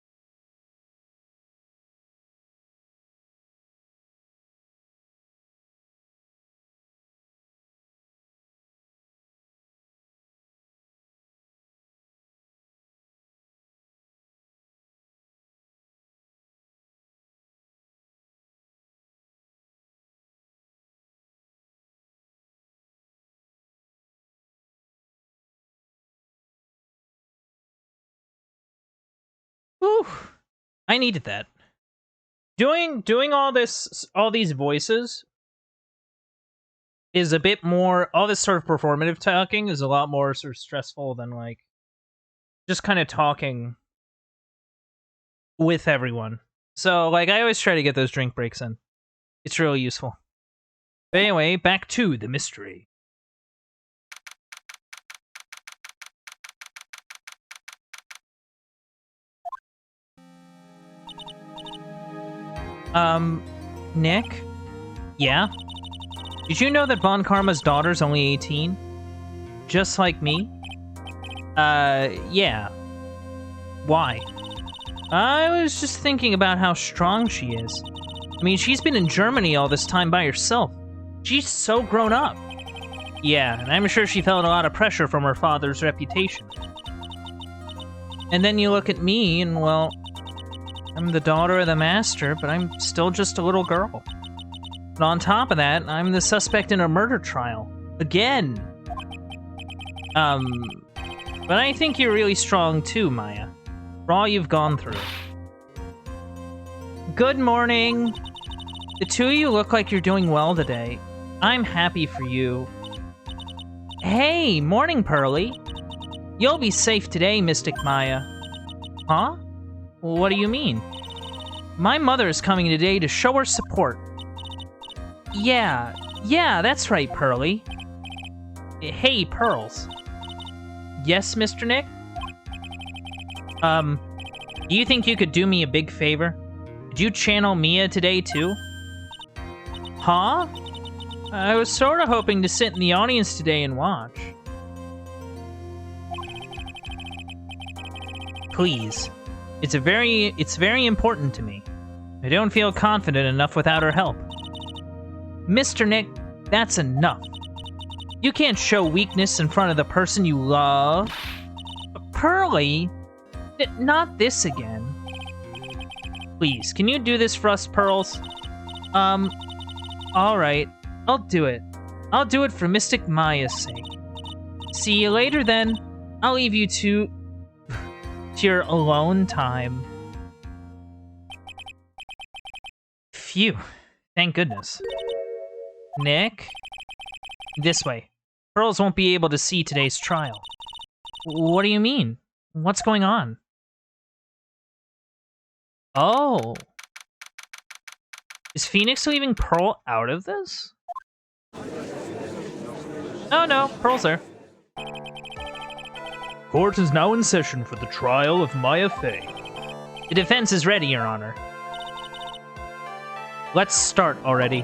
Whew. I needed that. Doing all these voices is a bit more, all this sort of performative talking is a lot more sort of stressful than, like, just kind of talking with everyone. So, like, I always try to get those drink breaks in. It's really useful. But anyway, back to the mystery. Nick? Yeah? Did you know that Von Karma's daughter's only 18? Just like me? Yeah. Why? I was just thinking about how strong she is. I mean, she's been in Germany all this time by herself. She's so grown up. Yeah, and I'm sure she felt a lot of pressure from her father's reputation. And then you look at me, and, well, I'm the daughter of the master, but I'm still just a little girl. And on top of that, I'm the suspect in a murder trial. Again! But I think you're really strong too, Maya. For all you've gone through. Good morning! The two of you look like you're doing well today. I'm happy for you. Hey, morning, Pearly. You'll be safe today, Mystic Maya. Huh? What do you mean? My mother is coming today to show her support. Yeah, that's right, Pearly. Hey, Pearls. Yes, Mr. Nick? Do you think you could do me a big favor? Could you channel Mia today, too? Huh? I was sort of hoping to sit in the audience today and watch. Please. It's very important to me. I don't feel confident enough without her help. Mr. Nick, that's enough. You can't show weakness in front of the person you love. Pearly? Not this again. Please, can you do this for us, Pearls? Alright. I'll do it. I'll do it for Mystic Maya's sake. See you later, then. I'll leave you to your alone time. Phew. Thank goodness. Nick? This way. Pearls won't be able to see today's trial. What do you mean? What's going on? Oh. Is Phoenix leaving Pearl out of this? Oh no, Pearl's there. Court is now in session for the trial of Maya Fey. The defense is ready, Your Honor. Let's start already.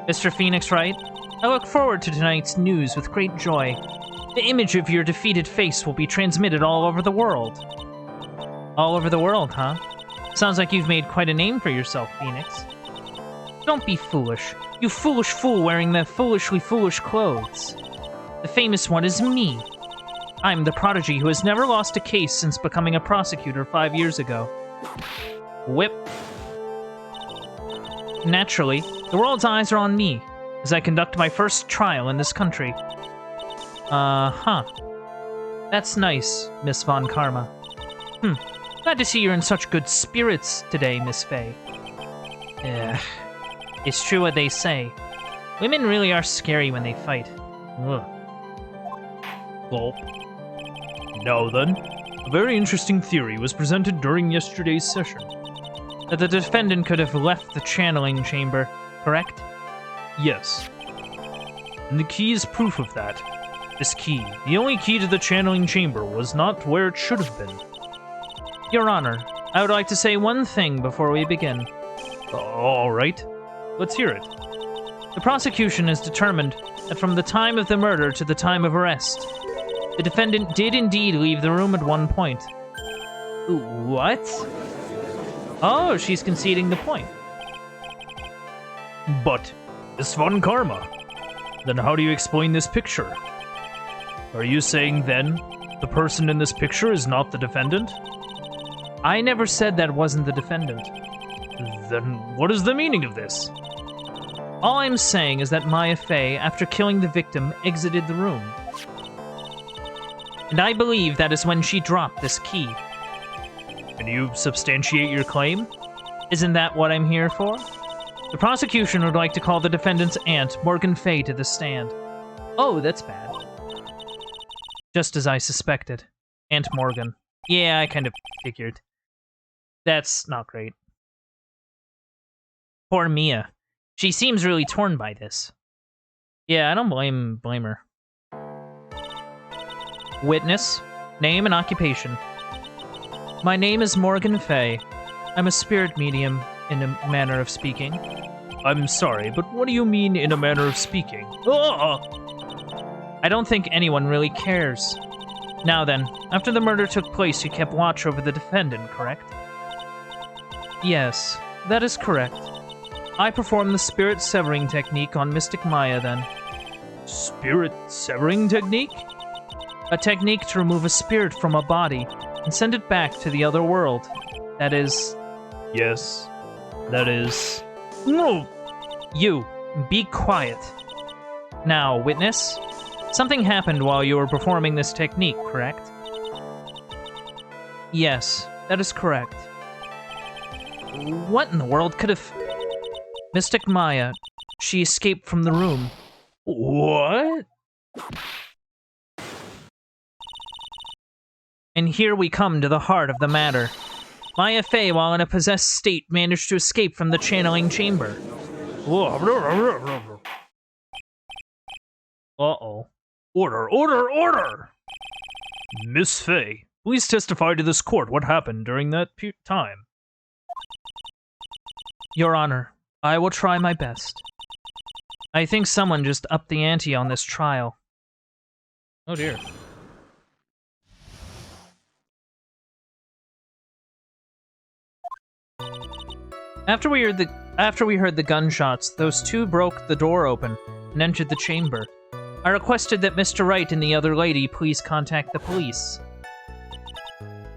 Mr. Phoenix Wright, I look forward to tonight's news with great joy. The image of your defeated face will be transmitted all over the world. All over the world, huh? Sounds like you've made quite a name for yourself, Phoenix. Don't be foolish. You foolish fool wearing the foolishly foolish clothes. The famous one is me. I'm the prodigy who has never lost a case since becoming a prosecutor 5 years ago. Whip. Naturally, the world's eyes are on me, as I conduct my first trial in this country. Uh-huh. That's nice, Miss Von Karma. Glad to see you're in such good spirits today, Miss Fey. It's true what they say. Women really are scary when they fight. Ugh. Gulp. Now then, a very interesting theory was presented during yesterday's session. That the defendant could have left the channeling chamber, correct? Yes. And the key is proof of that. This key, the only key to the channeling chamber, was not where it should have been. Your Honor, I would like to say one thing before we begin. All right. Let's hear it. The prosecution has determined that from the time of the murder to the time of arrest, the defendant did indeed leave the room at one point. What? Oh, she's conceding the point. But, Miss Von Karma, then how do you explain this picture? Are you saying, then, the person in this picture is not the defendant? I never said that wasn't the defendant. Then what is the meaning of this? All I'm saying is that Maya Fey, after killing the victim, exited the room. And I believe that is when she dropped this key. Can you substantiate your claim? Isn't that what I'm here for? The prosecution would like to call the defendant's aunt, Morgan Fay, to the stand. Oh, that's bad. Just as I suspected. Aunt Morgan. Yeah, I kind of figured. That's not great. Poor Mia. She seems really torn by this. Yeah, I don't blame her. Witness, name and occupation. My name is Morgan Fay. I'm a spirit medium, in a manner of speaking. I'm sorry, but what do you mean in a manner of speaking? I don't think anyone really cares. Now then, after the murder took place, you kept watch over the defendant, correct? Yes, that is correct. I performed the spirit severing technique on Mystic Maya then. Spirit severing technique? A technique to remove a spirit from a body and send it back to the other world. That is... Yes, that is... No! You, be quiet. Now, witness, something happened while you were performing this technique, correct? Yes, that is correct. What in the world could have... Mystic Maya, she escaped from the room. What? And here we come to the heart of the matter. Maya Fay, while in a possessed state, managed to escape from the channeling chamber. Uh-oh. Order! Miss Fay, please testify to this court what happened during that time. Your Honor, I will try my best. I think someone just upped the ante on this trial. Oh dear. After we heard the gunshots, those two broke the door open and entered the chamber. I requested that Mr. Wright and the other lady please contact the police.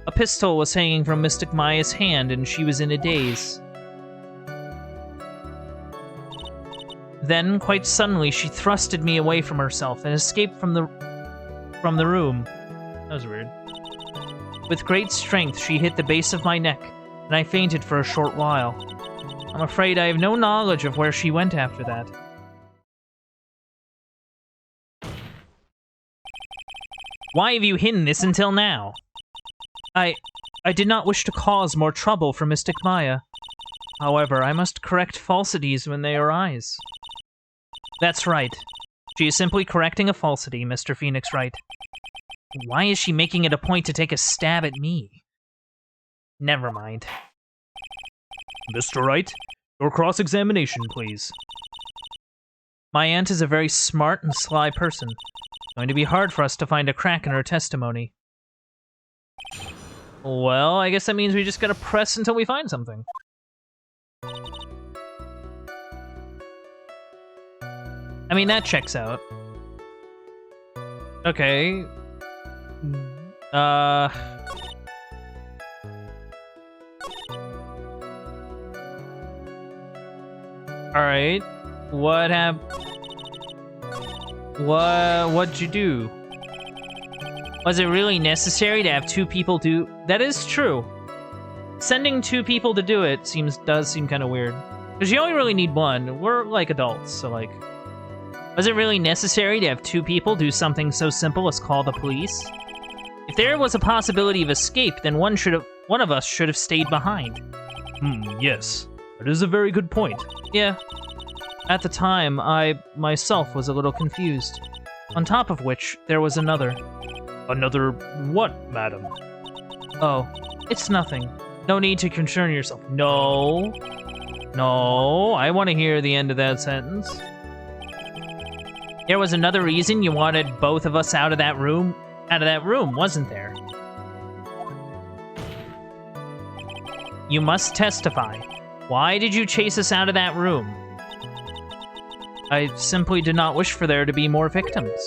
A pistol was hanging from Mystic Maya's hand and she was in a daze. Then, quite suddenly, she thrusted me away from herself and escaped from the room. That was weird. With great strength, she hit the base of my neck, and I fainted for a short while. I'm afraid I have no knowledge of where she went after that. Why have you hidden this until now? I did not wish to cause more trouble for Mystic Maya. However, I must correct falsities when they arise. That's right. She is simply correcting a falsity, Mr. Phoenix Wright. Why is she making it a point to take a stab at me? Never mind. Mr. Wright, your cross-examination, please. My aunt is a very smart and sly person. It's going to be hard for us to find a crack in her testimony. Well, I guess that means we just gotta press until we find something. I mean, that checks out. Okay. Alright. What'd you do? Was it really necessary to have two people do... That is true. Sending two people to do it does seem kind of weird. Because you only really need one. We're, like, adults, so, like... Was it really necessary to have two people do something so simple as call the police? If there was a possibility of escape, then one of us should have stayed behind. Yes. That is a very good point. Yeah. At the time, I myself was a little confused. On top of which, there was another. Another what, madam? Oh, it's nothing. No need to concern yourself. No, I want to hear the end of that sentence. There was another reason you wanted both of us out of that room? Out of that room, wasn't there? You must testify. Why did you chase us out of that room? I simply did not wish for there to be more victims.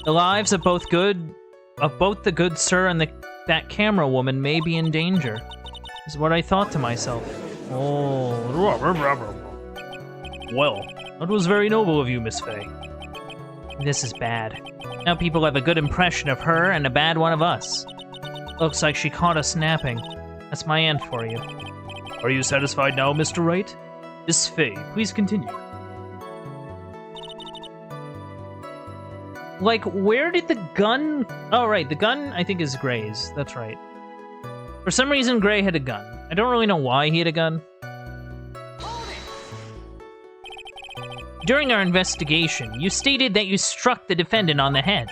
The lives of both the good sir and that camera woman may be in danger, is what I thought to myself. Oh. Well, that was very noble of you, Miss Fay. This is bad. Now people have a good impression of her and a bad one of us. Looks like she caught us napping. That's my aunt for you. Are you satisfied now, Mr. Wright? Miss Fey, please continue. Like, where did the gun... Oh, right, the gun, I think, is Gray's. That's right. For some reason, Gray had a gun. I don't really know why he had a gun. During our investigation, you stated that you struck the defendant on the head.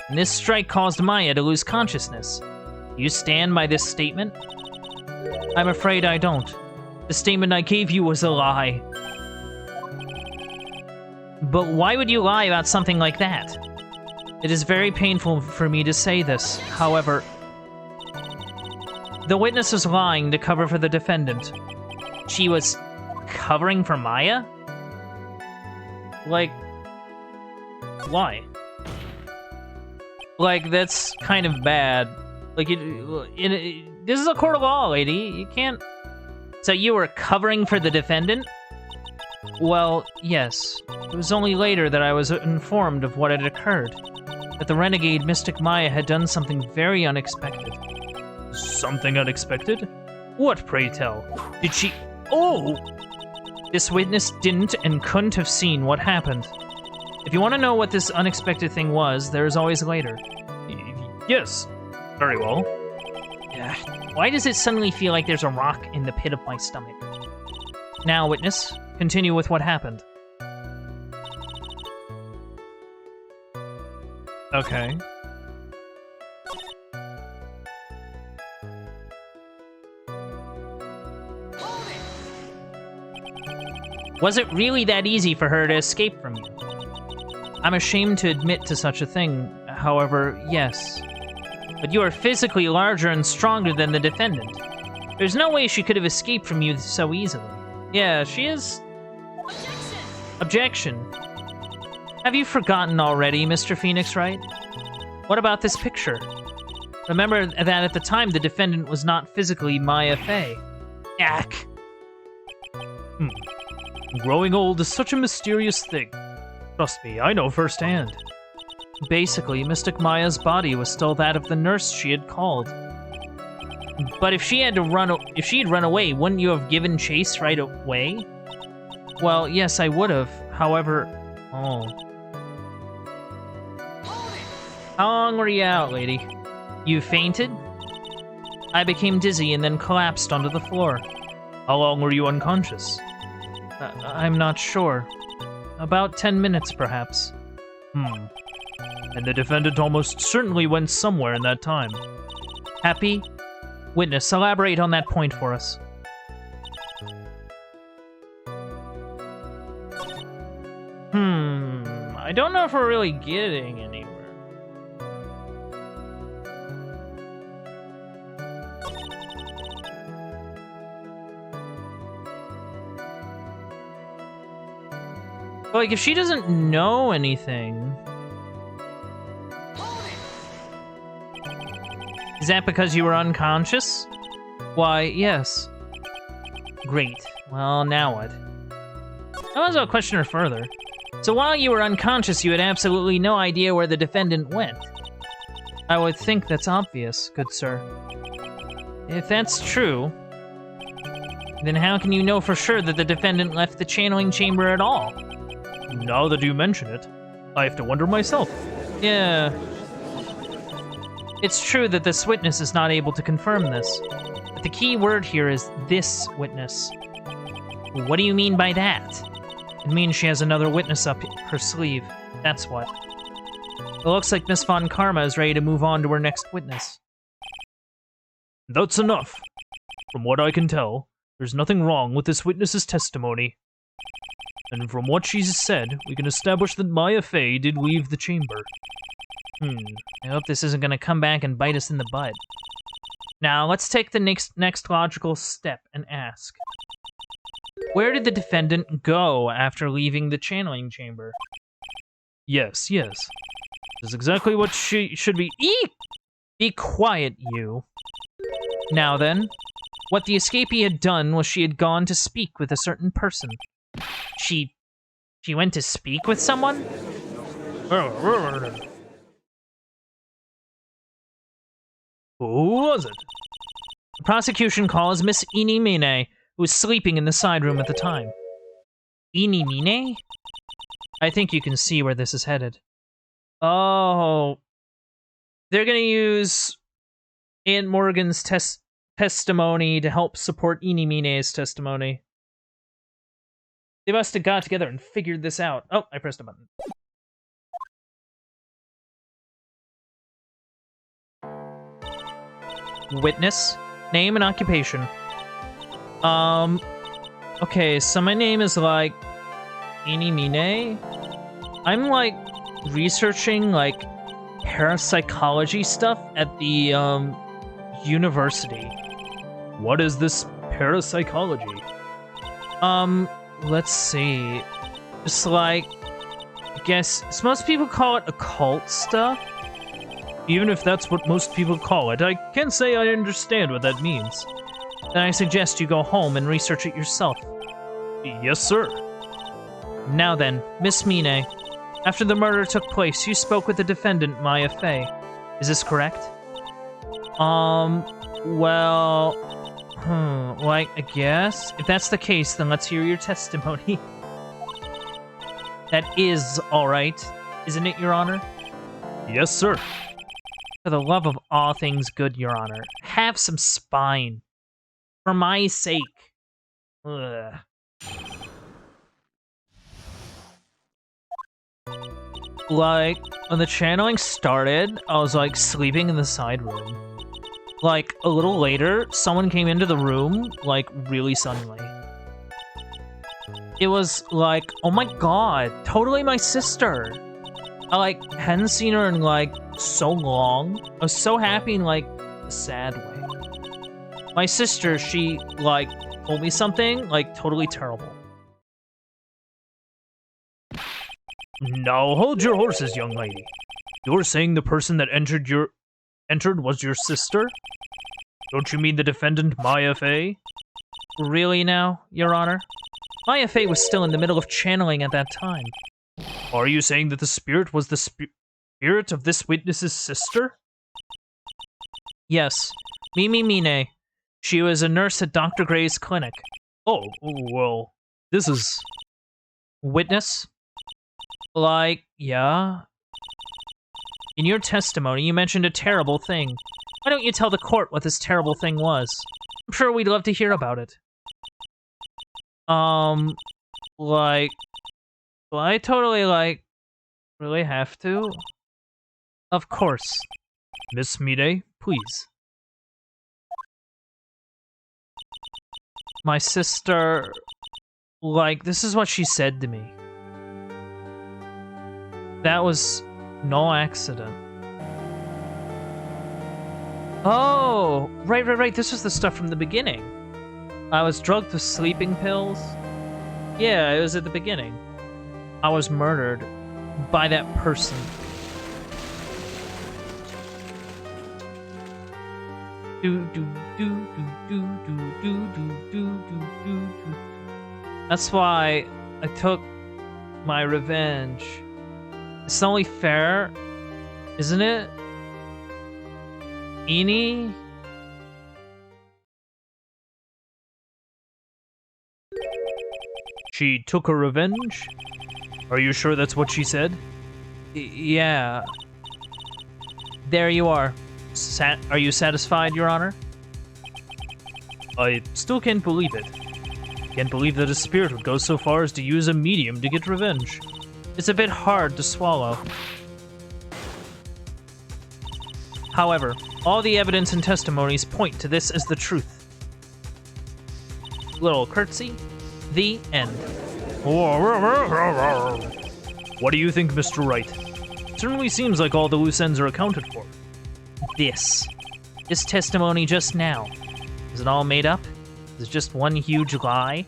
And this strike caused Maya to lose consciousness. Do you stand by this statement? I'm afraid I don't. The statement I gave you was a lie. But why would you lie about something like that? It is very painful for me to say this. However, the witness was lying to cover for the defendant. She was covering for Maya? Like, why? Like, that's kind of bad. Like, this is a court of law, lady. You can't... So you were covering for the defendant? Well, yes. It was only later that I was informed of what had occurred. That the renegade Mystic Maya had done something very unexpected. Something unexpected? What, pray tell? Did she... Oh! This witness didn't and couldn't have seen what happened. If you want to know what this unexpected thing was, there is always later. Yes. Very well. Why does it suddenly feel like there's a rock in the pit of my stomach? Now, witness, continue with what happened. Okay. Was it really that easy for her to escape from you? I'm ashamed to admit to such a thing, however, yes. But you are physically larger and stronger than the defendant. There's no way she could have escaped from you so easily. Yeah, she is... Objection. Have you forgotten already, Mr. Phoenix Wright? What about this picture? Remember that at the time the defendant was not physically Maya Fey. Ack. Growing old is such a mysterious thing. Trust me, I know firsthand. Basically, Mystic Maya's body was still that of the nurse she had called. But if she had run away, wouldn't you have given chase right away? Well, yes, I would have. However, oh. How long were you out, lady? You fainted? I became dizzy and then collapsed onto the floor. How long were you unconscious? I'm not sure. About 10 minutes, perhaps. And the defendant almost certainly went somewhere in that time. Happy? Witness, elaborate on that point for us. I don't know if we're really getting anywhere. Like, if she doesn't know anything... Is that because you were unconscious? Why, yes. Great. Well, now what? I might as well question her further. So while you were unconscious, you had absolutely no idea where the defendant went. I would think that's obvious, good sir. If that's true, then how can you know for sure that the defendant left the channeling chamber at all? Now that you mention it, I have to wonder myself. Yeah. It's true that this witness is not able to confirm this, but the key word here is this witness. What do you mean by that? It means she has another witness up her sleeve. That's what. It looks like Miss Von Karma is ready to move on to her next witness. That's enough. From what I can tell, there's nothing wrong with this witness's testimony. And from what she's said, we can establish that Maya Fey did leave the chamber. I hope this isn't going to come back and bite us in the butt. Now, let's take the next logical step and ask. Where did the defendant go after leaving the channeling chamber? Yes. That's exactly what she should be. Eek! Be quiet, you. Now then, what the escapee had done was she had gone to speak with a certain person. She went to speak with someone? Who was it? The prosecution calls Miss Inimine, who was sleeping in the side room at the time. Inimine? I think you can see where this is headed. Oh. They're gonna use Aunt Morgan's testimony to help support Inimine's testimony. They must have got together and figured this out. Oh, I pressed a button. Witness, name and occupation. Okay, so my name is like Inimine. I'm like researching like parapsychology stuff at the university. What is this parapsychology? Let's see. Just like, I guess, most people call it occult stuff. Even if that's what most people call it, I can't say I understand what that means. Then I suggest you go home and research it yourself. Yes, sir. Now then, Miss Mine, after the murder took place, you spoke with the defendant, Maya Fey. Is this correct? Like, I guess? If that's the case, then let's hear your testimony. That is alright, isn't it, Your Honor? Yes, sir. For the love of all things good, Your Honor, have some spine. For my sake. Ugh. Like, when the channeling started, I was, like, sleeping in the side room. Like, a little later, someone came into the room, like, really suddenly. It was like, oh my god, totally my sister. I, like, hadn't seen her in, like, so long. I was so happy in, like, a sad way. My sister, she, like, told me something, like, totally terrible. Now hold your horses, young lady. You're saying the person that entered was your sister? Don't you mean the defendant, Maya Fey? Really now, Your Honor? Maya Fey was still in the middle of channeling at that time. Are you saying that the spirit was the spirit of this witness's sister? Yes, Mimi Mine. She was a nurse at Dr. Gray's clinic. Oh, well, this is... Witness? Like, yeah? In your testimony, you mentioned a terrible thing. Why don't you tell the court what this terrible thing was? I'm sure we'd love to hear about it. Like... Well, I totally, like... Really have to? Of course. Miss Mide, please. My sister... Like, this is what she said to me. That was no accident. Oh, right. This was the stuff from the beginning. I was drugged with sleeping pills. Yeah, it was at the beginning. I was murdered by that person. That's why I took my revenge. It's only fair, isn't it? Eni? She took her revenge? Are you sure that's what she said? Yeah. There you are. Are you satisfied, Your Honor? I still can't believe it. Can't believe that a spirit would go so far as to use a medium to get revenge. It's a bit hard to swallow. However, all the evidence and testimonies point to this as the truth. Little curtsy. The end. What do you think, Mr. Wright? Certainly seems like all the loose ends are accounted for. This testimony just now. Was it all made up? Was it just one huge lie?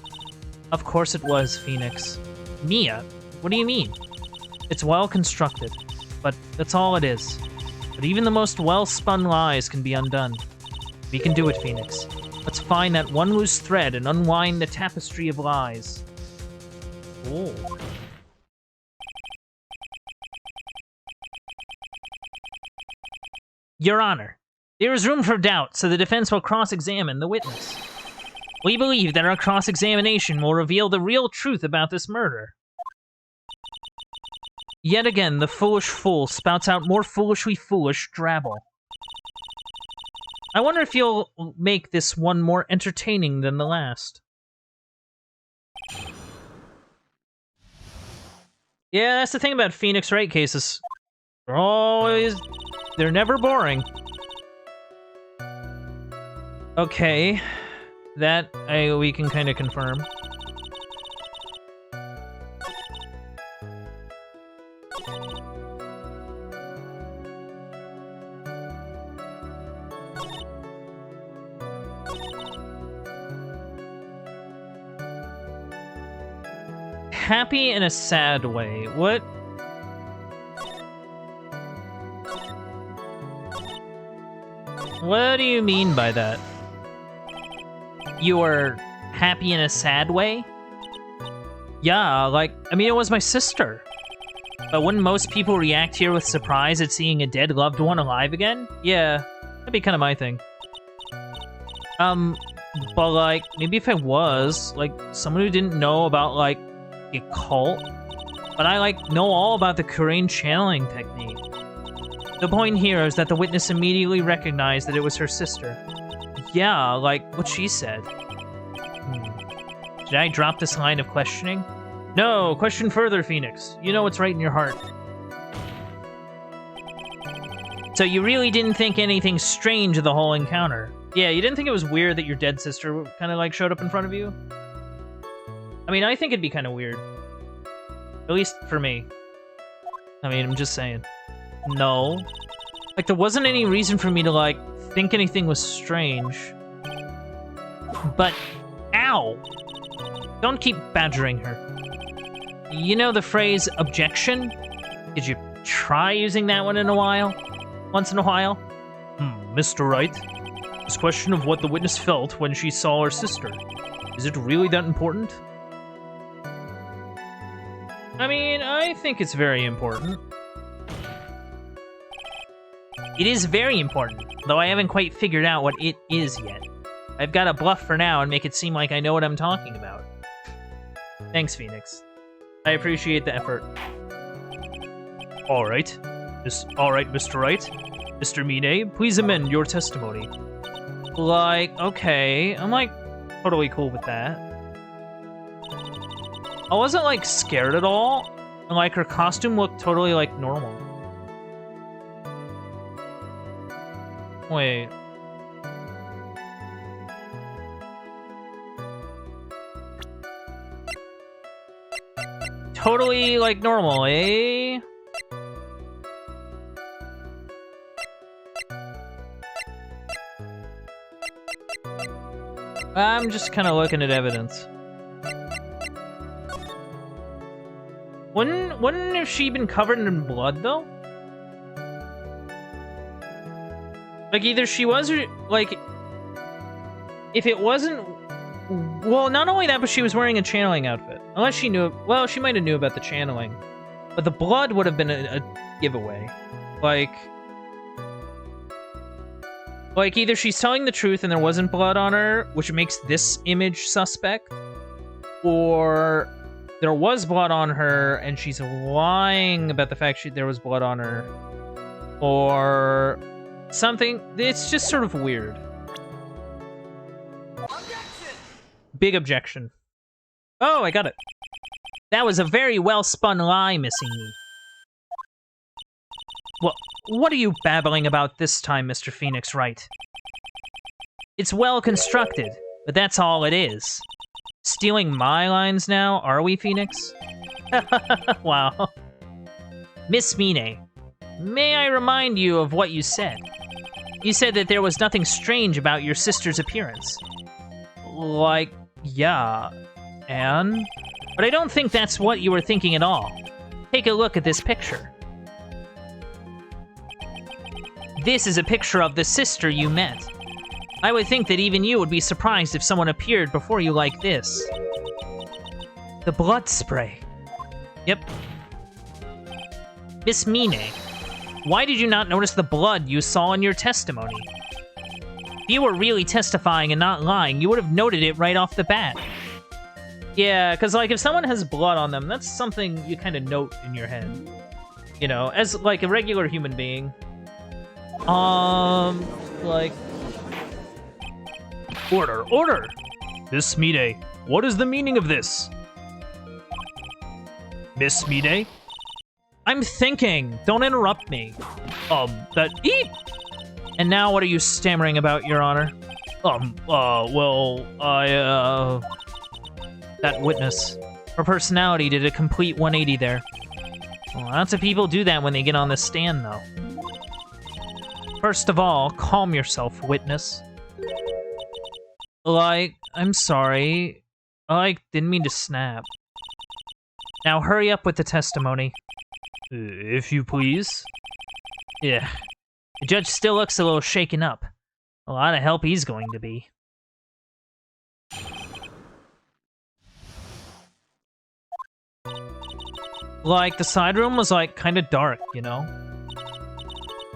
Of course it was, Phoenix. Mia? What do you mean? It's well constructed, but that's all it is. But even the most well-spun lies can be undone. We can do it, Phoenix. Let's find that one loose thread and unwind the tapestry of lies. Oh. Your Honor, There is room for doubt, so the defense will cross-examine the witness. We believe that our cross-examination will reveal the real truth about this murder. Yet again, the foolish fool spouts out more foolishly foolish drabble. I wonder if you'll make this one more entertaining than the last. Yeah, that's the thing about Phoenix Wright cases. They're never boring. Okay, that we can kind of confirm. Happy in a sad way. What? What do you mean by that? You were happy in a sad way? Yeah, like, I mean, it was my sister. But wouldn't most people react here with surprise at seeing a dead loved one alive again? Yeah, that'd be kind of my thing. But like, maybe if I was, like, someone who didn't know about, like, a cult, but I, like, know all about the Korean channeling technique. The point here is that the witness immediately recognized that it was her sister. Yeah, like what she said. Did I drop this line of questioning? No, question further, Phoenix. You know what's right in your heart. So you really didn't think anything strange of the whole encounter? Yeah, you didn't think it was weird that your dead sister kind of, like, showed up in front of you? I mean, I think it'd be kind of weird. At least for me. I mean, I'm just saying. No. Like, there wasn't any reason for me to, like, think anything was strange. But, ow! Don't keep badgering her. You know the phrase, objection? Did you try using that one in a while? Once in a while? Mr. Wright, this question of what the witness felt when she saw her sister, is it really that important? I mean, I think it's very important. It is very important, though I haven't quite figured out what it is yet. I've got to bluff for now and make it seem like I know what I'm talking about. Thanks, Phoenix. I appreciate the effort. All right, Mr. Wright. Mr. Mine, please amend your testimony. Like, okay, I'm, like, totally cool with that. I wasn't, like, scared at all, and, like, her costume looked totally, like, normal. Wait. Totally, like, normal, eh? I'm just kind of looking at evidence. Wouldn't have she been covered in blood, though? Like, either she was, or, like, if it wasn't... Well, not only that, but she was wearing a channeling outfit. Unless she knew... Well, she might have knew about the channeling. But the blood would have been a giveaway. Like, either she's telling the truth and there wasn't blood on her, which makes this image suspect, or there was blood on her and she's lying about the fact there was blood on her, or something. It's just sort of weird. Big objection. Oh, I got it. That was a very well-spun lie, Missing Me. Well, what are you babbling about this time, Mr. Phoenix Wright? It's well constructed, but that's all it is. Stealing my lines now, are we, Phoenix? Wow. Miss Mine, may I remind you of what you said? You said that there was nothing strange about your sister's appearance. Like, yeah, and? But I don't think that's what you were thinking at all. Take a look at this picture. This is a picture of the sister you met. I would think that even you would be surprised if someone appeared before you like this. The blood spray. Yep. Miss Mine, why did you not notice the blood you saw in your testimony? If you were really testifying and not lying, you would have noted it right off the bat. Yeah, because, like, if someone has blood on them, that's something you kind of note in your head. You know, as, like, a regular human being. Like... Order, order! Miss Mide, what is the meaning of this? Miss Mide? I'm thinking! Don't interrupt me! Eat! And now what are you stammering about, Your Honor? Well, That witness. Her personality did a complete 180 there. Well, lots of people do that when they get on the stand, though. First of all, calm yourself, witness. Like, I'm sorry. I didn't mean to snap. Now hurry up with the testimony. If you please. Yeah. The judge still looks a little shaken up. A lot of help he's going to be. Like, the side room was, like, kind of dark, you know?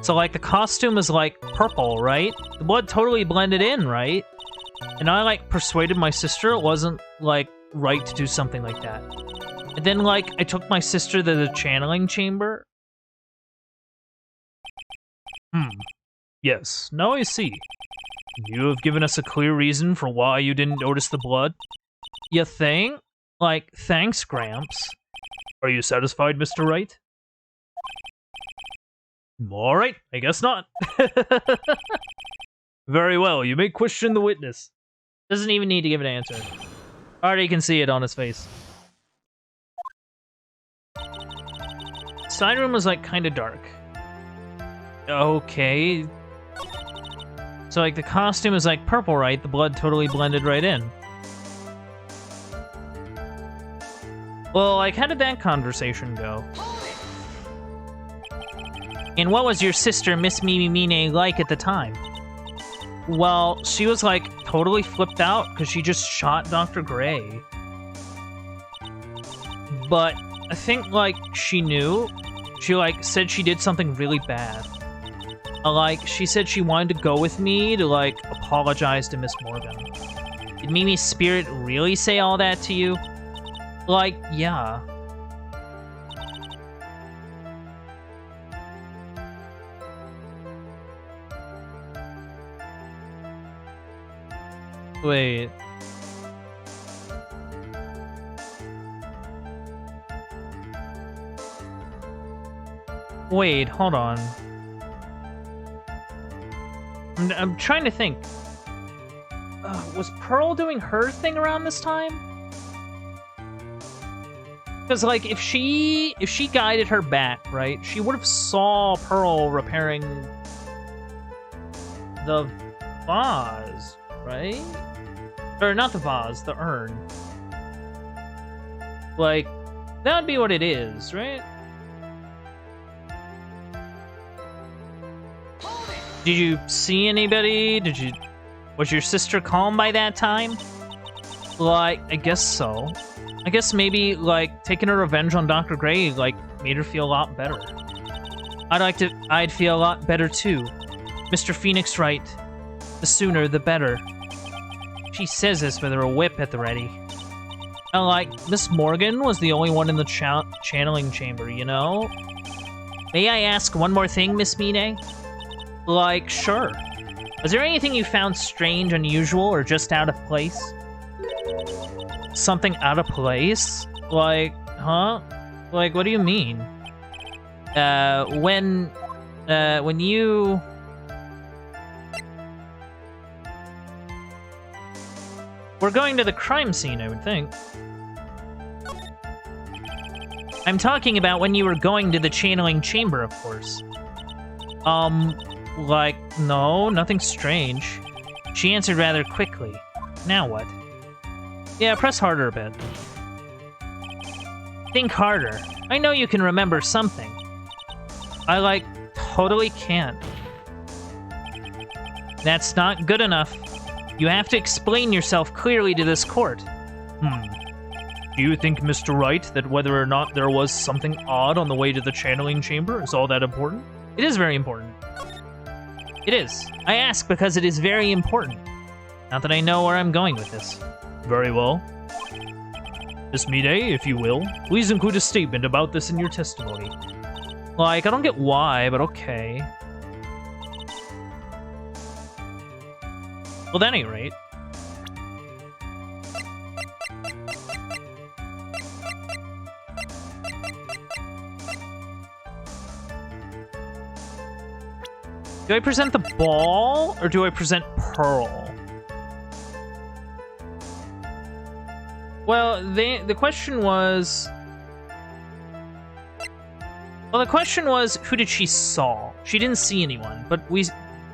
So, like, the costume is, like, purple, right? The blood totally blended in, right? And I, like, persuaded my sister it wasn't, like, right to do something like that. And then, like, I took my sister to the channeling chamber. Yes, now I see. You have given us a clear reason for why you didn't notice the blood. You think? Like, thanks, Gramps. Are you satisfied, Mr. Wright? Alright, I guess not. Very well, you may question the witness. Doesn't even need to give an answer. Already can see it on his face. Side room was, like, kind of dark. Okay. So, like, the costume is, like, purple, right? The blood totally blended right in. Well, like, how did that conversation go? And what was your sister, Miss Mimi Mine, like at the time? Well, she was, like, totally flipped out because she just shot Dr. Gray. But I think, like, she knew. She, like, said she did something really bad. Like, she said she wanted to go with me to, like, apologize to Miss Morgan. Did Mimi's spirit really say all that to you? Like, yeah. Wait. Wait, hold on. I'm trying to think. Was Pearl doing her thing around this time? Because, like, if she guided her back, right, she would have saw Pearl repairing the vase, right? Or not the vase, the urn. Like, that would be what it is, right? Did you see anybody? Was your sister calm by that time? Like, I guess so. I guess maybe, like, taking her revenge on Dr. Gray, like, made her feel a lot better. I'd feel a lot better too. Mr. Phoenix Wright. The sooner, the better. She says this with her whip at the ready. And, like, Miss Morgan was the only one in the channeling chamber, you know? May I ask one more thing, Miss Mine? Like, sure. Was there anything you found strange, unusual, or just out of place? Something out of place? Like, huh? Like, what do you mean? When you... We're going to the crime scene, I would think. I'm talking about when you were going to the channeling chamber, of course. Like, no, nothing strange. She answered rather quickly. Now what? Yeah, press harder a bit. Think harder. I know you can remember something. I, like, totally can't. That's not good enough. You have to explain yourself clearly to this court. Do you think, Mr. Wright, that whether or not there was something odd on the way to the channeling chamber is all that important? It is very important. It is. I ask because it is very important. Not that I know where I'm going with this. Very well. Miss Mine, if you will, please include a statement about this in your testimony. Like, I don't get why, but okay. Well, at any rate. Do I present the ball, or do I present Pearl? Well, the question was... Well, the question was, who did she saw? She didn't see anyone, but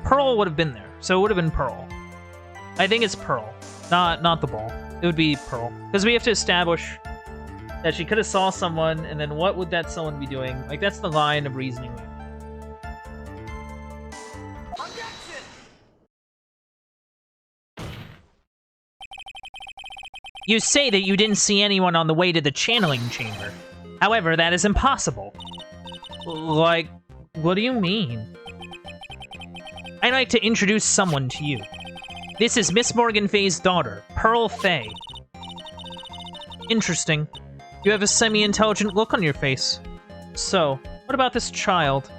Pearl would have been there, so it would have been Pearl. I think it's Pearl, not the ball. It would be Pearl, because we have to establish that she could have saw someone, and then what would that someone be doing? Like, that's the line of reasoning. You say that you didn't see anyone on the way to the channeling chamber. However, that is impossible. Like, what do you mean? I'd like to introduce someone to you. This is Miss Morgan Fay's daughter, Pearl Fay. Interesting. You have a semi-intelligent look on your face. So, what about this child?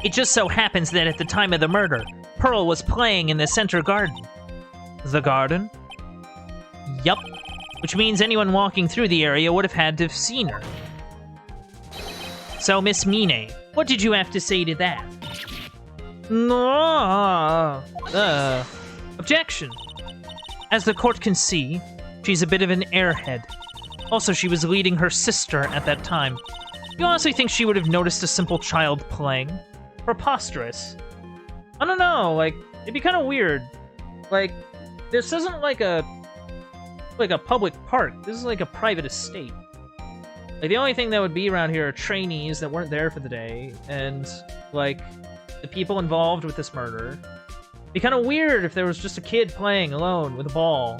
It just so happens that at the time of the murder, Pearl was playing in the center garden. The garden? Yup. Which means anyone walking through the area would have had to have seen her. So, Miss Mine, what did you have to say to that? Objection. As the court can see, she's a bit of an airhead. Also, she was leading her sister at that time. You honestly think she would have noticed a simple child playing? Preposterous. I don't know, like, it'd be kind of weird. Like, this isn't like a public park. This is like a private estate. Like, the only thing that would be around here are trainees that weren't there for the day, and, like, the people involved with this murder. It'd be kind of weird if there was just a kid playing alone with a ball.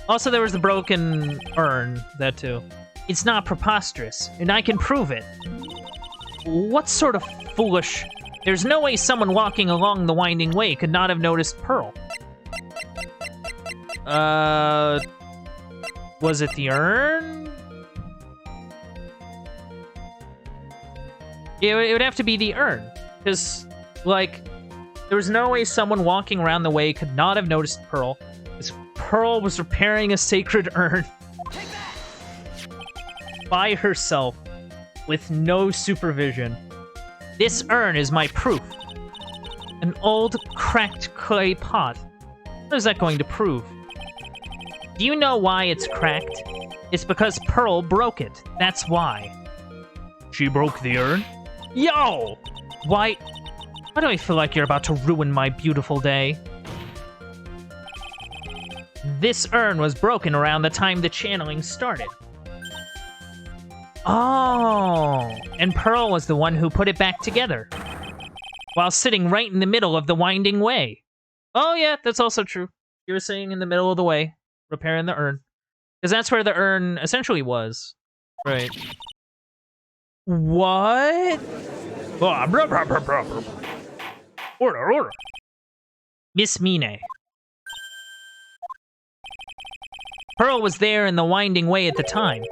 Also, there was the broken urn, that too. It's not preposterous, and I can prove it. What sort of foolish... There's no way someone walking along the winding way could not have noticed Pearl. Was it the urn? It would have to be the urn. Because, like, there was no way someone walking around the way could not have noticed Pearl. Because Pearl was repairing a sacred urn by herself with no supervision. This urn is my proof. An old, cracked clay pot. What is that going to prove? Do you know why it's cracked? It's because Pearl broke it. That's why. She broke the urn? Yo! Why do I feel like you're about to ruin my beautiful day? This urn was broken around the time the channeling started. Oh, and Pearl was the one who put it back together, while sitting right in the middle of the winding way. Oh yeah, that's also true. You were sitting in the middle of the way, repairing the urn. Because that's where the urn essentially was. Right. What? Order. Miss Mine. Pearl was there in the winding way at the time.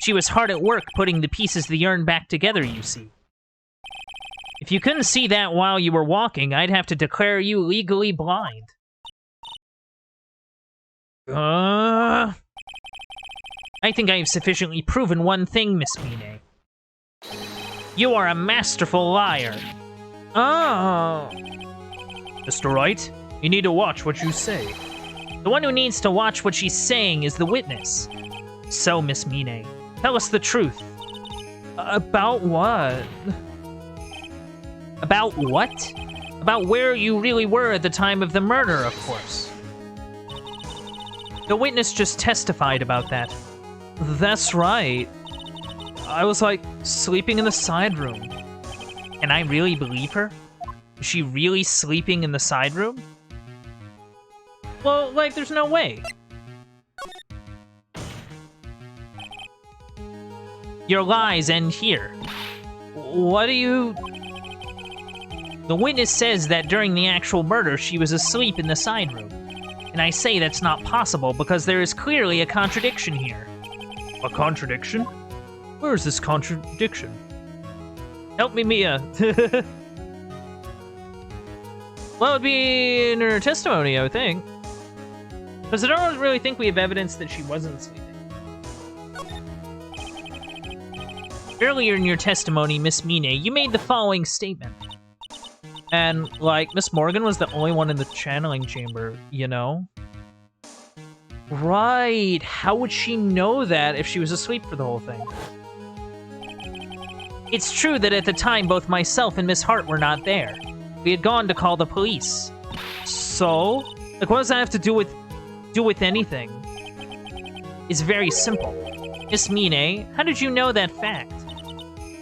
She was hard at work putting the pieces of the urn back together, you see. If you couldn't see that while you were walking, I'd have to declare you legally blind. I think I have sufficiently proven one thing, Miss Mine. You are a masterful liar. Oh. Mr. Wright, you need to watch what you say. The one who needs to watch what she's saying is the witness. So, Miss Mine, tell us the truth. About what? About what? About where you really were at the time of the murder, of course. The witness just testified about that. That's right. I was, like, sleeping in the side room. And I really believe her? Is she really sleeping in the side room? Well, like, there's no way. Your lies end here. What do you... The witness says that during the actual murder, she was asleep in the side room. And I say that's not possible because there is clearly a contradiction here. A contradiction? Where is this contradiction? Help me, Mia. Well, it would be in her testimony, I would think. Because I don't really think we have evidence that she wasn't sleeping. Earlier in your testimony, Miss Mine, you made the following statement. And, like, Miss Morgan was the only one in the channeling chamber, you know? Right. How would she know that if she was asleep for the whole thing? It's true that at the time, both myself and Miss Hart were not there. We had gone to call the police. So? Like, what does that have to do with anything? It's very simple. Miss Mine, how did you know that fact?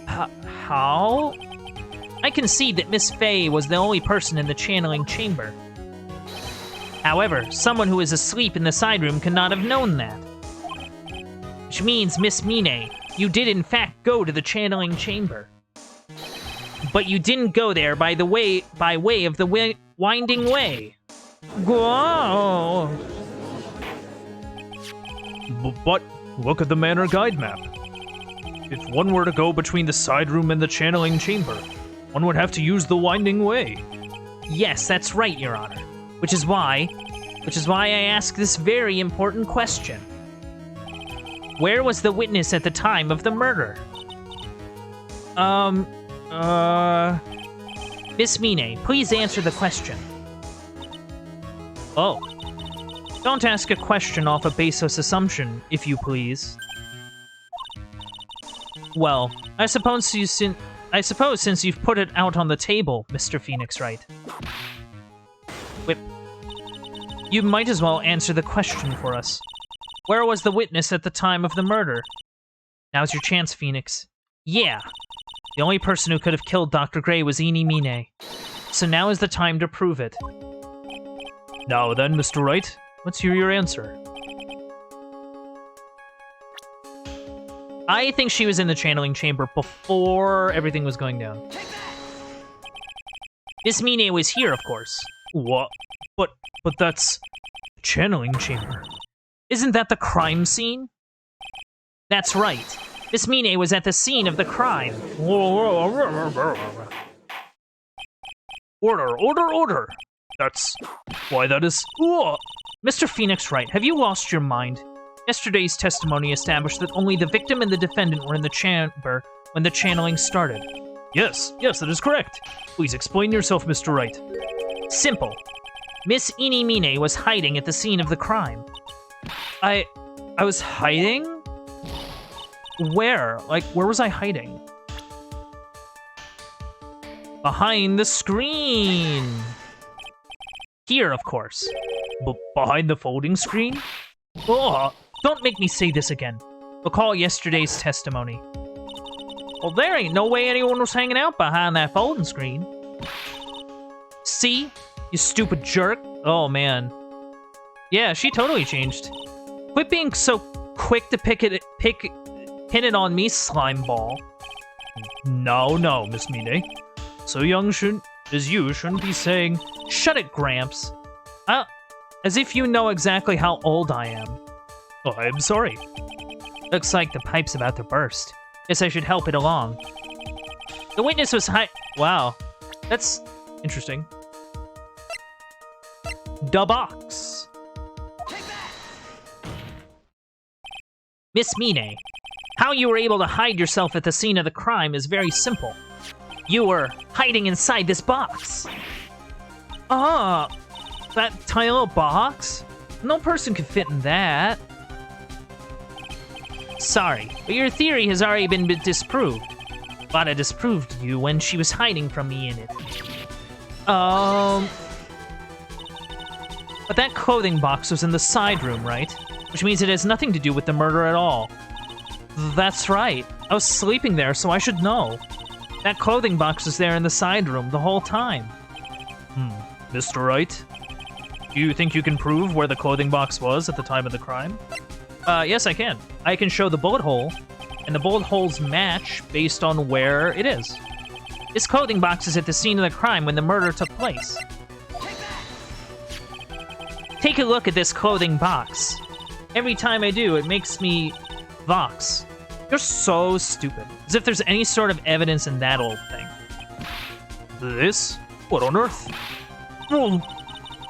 How? I concede that Miss Faye was the only person in the channeling chamber. However, someone who is asleep in the side room cannot have known that. Which means, Miss Mine, you did in fact go to the channeling chamber. But you didn't go there by way of the winding way. Whoa! But look at the manor guide map. If one were to go between the side room and the channeling chamber, one would have to use the winding way. Yes, that's right, Your Honor. Which is why I ask this very important question. Where was the witness at the time of the murder? Miss Mine, please answer the question. Oh. Don't ask a question off a baseless assumption, if you please. Well, I suppose since you've put it out on the table, Mr. Phoenix Wright. Whip. You might as well answer the question for us. Where was the witness at the time of the murder? Now's your chance, Phoenix. Yeah. The only person who could have killed Dr. Gray was Eenie Mine. So now is the time to prove it. Now then, Mr. Wright, let's hear your answer. I think she was in the channeling chamber before everything was going down. Miss Mine was here, of course. What? But that's... channeling chamber. Isn't that the crime scene? That's right. Miss Mine was at the scene of the crime. Order! That's... why that is... Mr. Phoenix Wright, have you lost your mind? Yesterday's testimony established that only the victim and the defendant were in the chamber when the channeling started. Yes, that is correct. Please explain yourself, Mr. Wright. Simple. Miss Eenie Mine was hiding at the scene of the crime. I was hiding? Where? Like, where was I hiding? Behind the screen! Here, of course. Behind the folding screen? Oh, don't make me say this again. Recall yesterday's testimony. Well, there ain't no way anyone was hanging out behind that folding screen. See? You stupid jerk. Oh, man. Yeah, she totally changed. Quit being so quick to pin it on me, slime ball. No, Miss Mine. So young as you shouldn't be saying... Shut it, Gramps. As if you know exactly how old I am. Oh, I'm sorry. Looks like the pipe's about to burst. Guess I should help it along. The witness was Wow. That's interesting. Da box. Miss Mine, how you were able to hide yourself at the scene of the crime is very simple. You were hiding inside this box. That tiny little box? No person could fit in that. Sorry, but your theory has already been disproved. Vada disproved you when she was hiding from me in it. But that clothing box was in the side room, right? Which means it has nothing to do with the murder at all. That's right. I was sleeping there, so I should know. That clothing box was there in the side room the whole time. Mr. Wright, do you think you can prove where the clothing box was at the time of the crime? Yes, I can. I can show the bullet hole, and the bullet holes match based on where it is. This clothing box is at the scene of the crime when the murder took place. Take a look at this clothing box. Every time I do, it makes me vox. You're so stupid. As if there's any sort of evidence in that old thing. This? What on earth? Oh,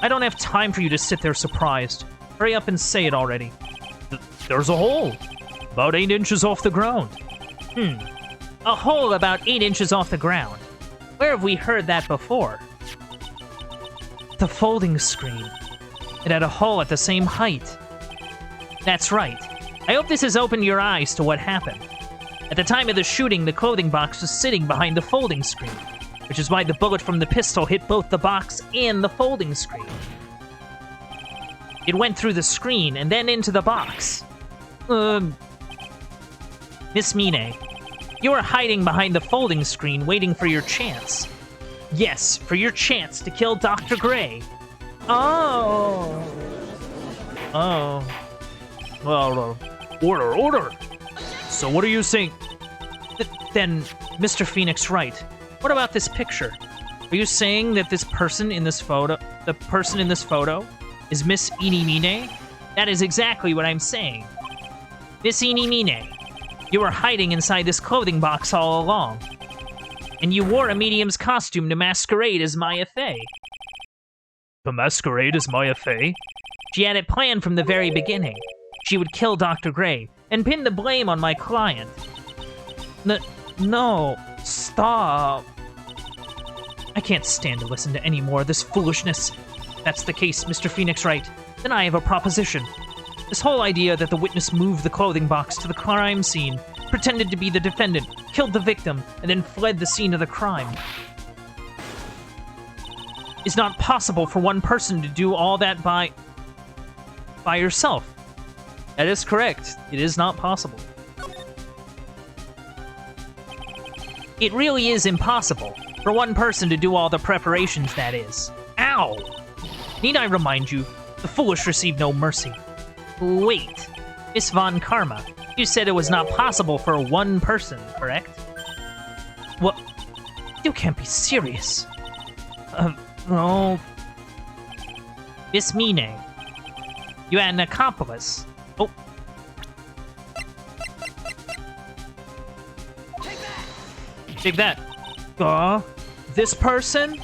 I don't have time for you to sit there surprised. Hurry up and say it already. There's a hole. About 8 inches off the ground. A hole about 8 inches off the ground. Where have we heard that before? The folding screen. It had a hole at the same height. That's right. I hope this has opened your eyes to what happened. At the time of the shooting, the clothing box was sitting behind the folding screen, which is why the bullet from the pistol hit both the box and the folding screen. It went through the screen and then into the box. Miss Mine, you were hiding behind the folding screen waiting for your chance. Yes, for your chance to kill Dr. Gray. Oh. Well, order. So what are you saying? Then, Mr. Phoenix Wright, what about this picture? Are you saying that this person in this photo, the person in this photo, is Miss Inimine? That is exactly what I'm saying. Miss Inimine, you were hiding inside this clothing box all along. And you wore a medium's costume to masquerade as Maya Fey. To masquerade as Maya Fey? She had it planned from the very beginning. She would kill Dr. Gray and pin the blame on my client. No, stop. I can't stand to listen to any more of this foolishness. If that's the case, Mr. Phoenix Wright, then I have a proposition. This whole idea that the witness moved the clothing box to the crime scene, pretended to be the defendant, killed the victim, and then fled the scene of the crime. It's not possible for one person to do all that by yourself. That is correct. It is not possible. It really is impossible for one person to do all the preparations, that is. Ow! Need I remind you, the foolish receive no mercy. Wait, Miss Von Karma, you said it was not possible for one person, correct? What? You can't be serious. No. Miss Mine, you had an accomplice. Oh. Take that. This person?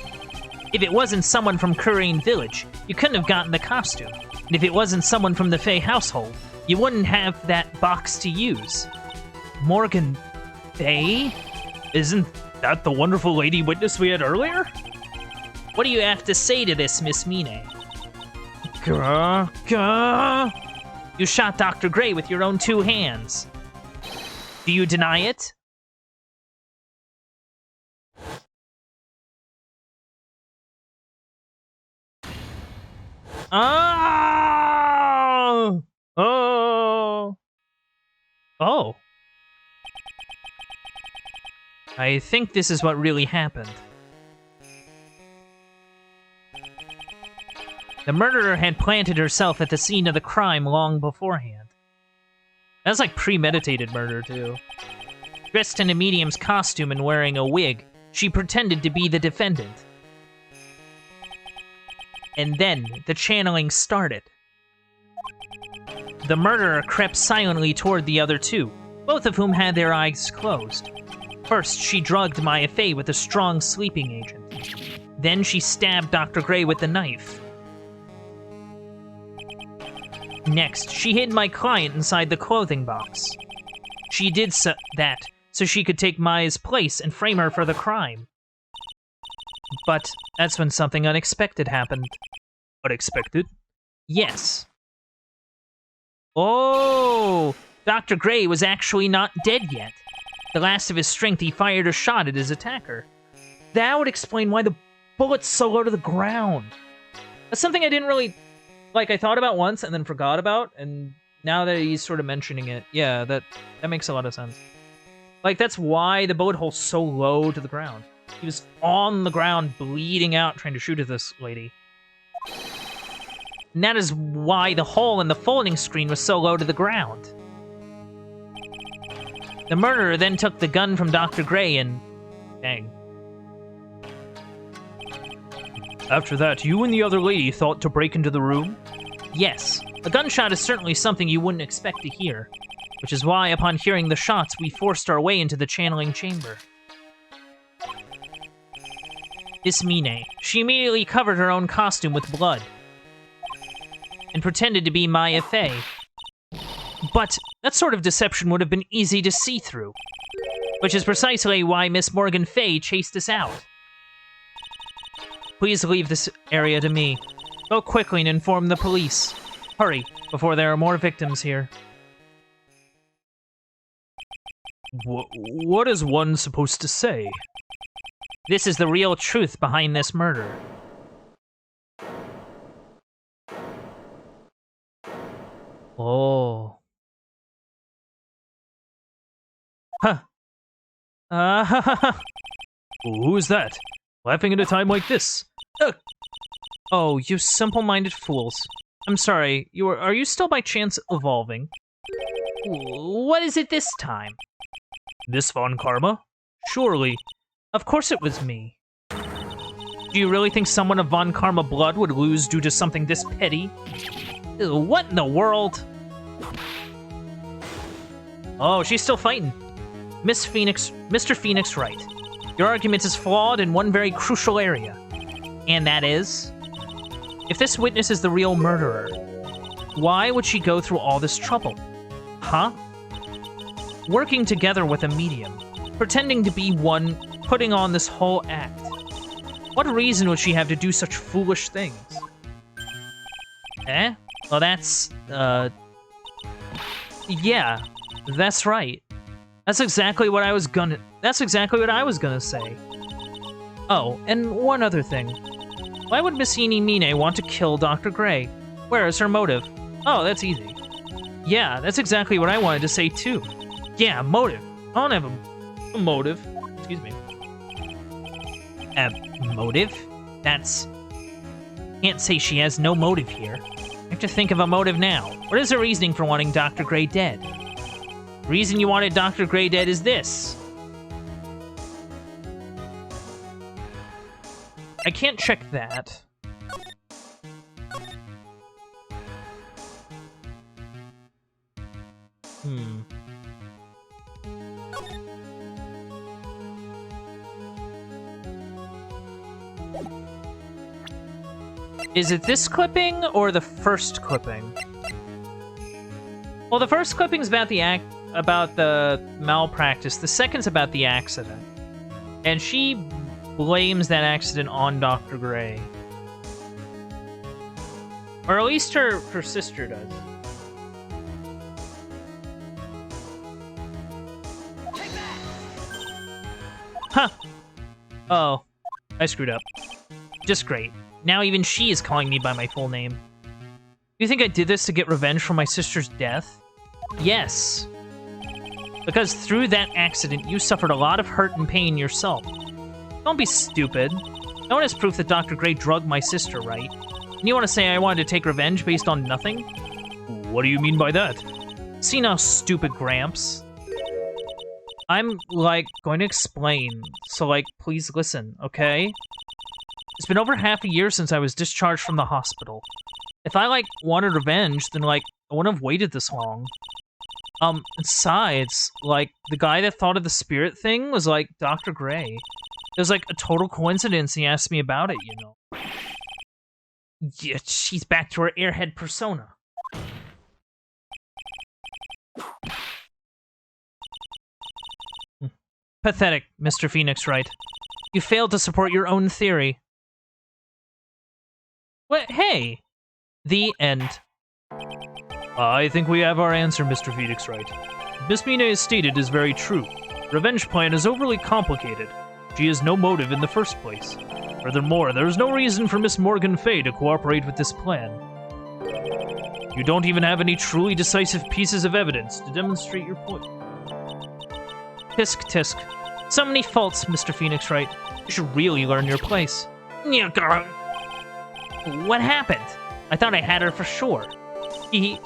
If it wasn't someone from Kurane Village, you couldn't have gotten the costume. And if it wasn't someone from the Fey household, you wouldn't have that box to use. Morgan Fey? Isn't that the wonderful lady witness we had earlier? What do you have to say to this, Miss Mine? You shot Dr. Gray with your own 2 hands. Do you deny it? Oh. I think this is what really happened. The murderer had planted herself at the scene of the crime long beforehand. That's like premeditated murder, too. Dressed in a medium's costume and wearing a wig, she pretended to be the defendant. And then the channeling started. The murderer crept silently toward the other 2, both of whom had their eyes closed. First, she drugged Maya Fey with a strong sleeping agent. Then she stabbed Dr. Gray with the knife. Next, she hid my client inside the clothing box. She did that so she could take Maya's place and frame her for the crime. But that's when something unexpected happened. Unexpected? Yes. Oh! Dr. Gray was actually not dead yet. The last of his strength, he fired a shot at his attacker. That would explain why the bullet's so low to the ground. That's something I didn't really... I thought about once and then forgot about, and now that he's sort of mentioning it, yeah, that makes a lot of sense. That's why the bullet hole's so low to the ground. He was on the ground, bleeding out, trying to shoot at this lady. And that is why the hole in the folding screen was so low to the ground. The murderer then took the gun from Dr. Gray and... Dang. After that, you and the other lady thought to break into the room? Yes, a gunshot is certainly something you wouldn't expect to hear, which is why, upon hearing the shots, we forced our way into the channeling chamber. This Mine, she immediately covered her own costume with blood and pretended to be Maya Fey. But that sort of deception would have been easy to see through, which is precisely why Miss Morgan Fey chased us out. Please leave this area to me. Go quickly and inform the police. Hurry, before there are more victims here. What is one supposed to say? This is the real truth behind this murder. Oh. Huh. Who is that? Laughing at a time like this? Oh, you simple-minded fools. I'm sorry, are you still by chance evolving? What is it this time? Miss Von Karma? Surely. Of course it was me. Do you really think someone of Von Karma blood would lose due to something this petty? What in the world? Oh, she's still fighting. Mr. Phoenix Wright. Your argument is flawed in one very crucial area. And that is, if this witness is the real murderer, why would she go through all this trouble? Huh? Working together with a medium, pretending to be one, putting on this whole act. What reason would she have to do such foolish things? Eh? Well, that's, yeah, that's right. That's exactly what I was gonna say. Oh, and one other thing. Why would Miss Eenie Mine want to kill Dr. Gray? Where is her motive? Oh, that's easy. Yeah, that's exactly what I wanted to say too. Yeah, motive. I don't have a motive. Excuse me. Motive? That's... Can't say she has no motive here. I have to think of a motive now. What is her reasoning for wanting Dr. Gray dead? The reason you wanted Dr. Gray dead is this. I can't check that. Is it this clipping or the first clipping? Well, the first clipping's about the malpractice. The second's about the accident. And she blames that accident on Dr. Gray. Or at least her sister does. Huh. Oh. I screwed up. Just great. Now even she is calling me by my full name. You think I did this to get revenge for my sister's death? Yes. Because through that accident, you suffered a lot of hurt and pain yourself. Don't be stupid. No one has proof that Dr. Gray drugged my sister, right? And you want to say I wanted to take revenge based on nothing? What do you mean by that? See now, stupid Gramps. I'm, going to explain. So, please listen, okay? It's been over half a year since I was discharged from the hospital. If I, wanted revenge, then, I wouldn't have waited this long. Besides, the guy that thought of the spirit thing was, Dr. Gray. It was, a total coincidence he asked me about it, you know. Yeah, she's back to her airhead persona. Pathetic, Mr. Phoenix Wright. You failed to support your own theory. What? Hey! The end. I think we have our answer, Mr. Phoenix Wright. Miss Mine has stated is very true. Revenge plan is overly complicated. She has no motive in the first place. Furthermore, there is no reason for Miss Morgan Fay to cooperate with this plan. You don't even have any truly decisive pieces of evidence to demonstrate your point. Tisk tisk. So many faults, Mr. Phoenix Wright. You should really learn your place. What happened? I thought I had her for sure. See,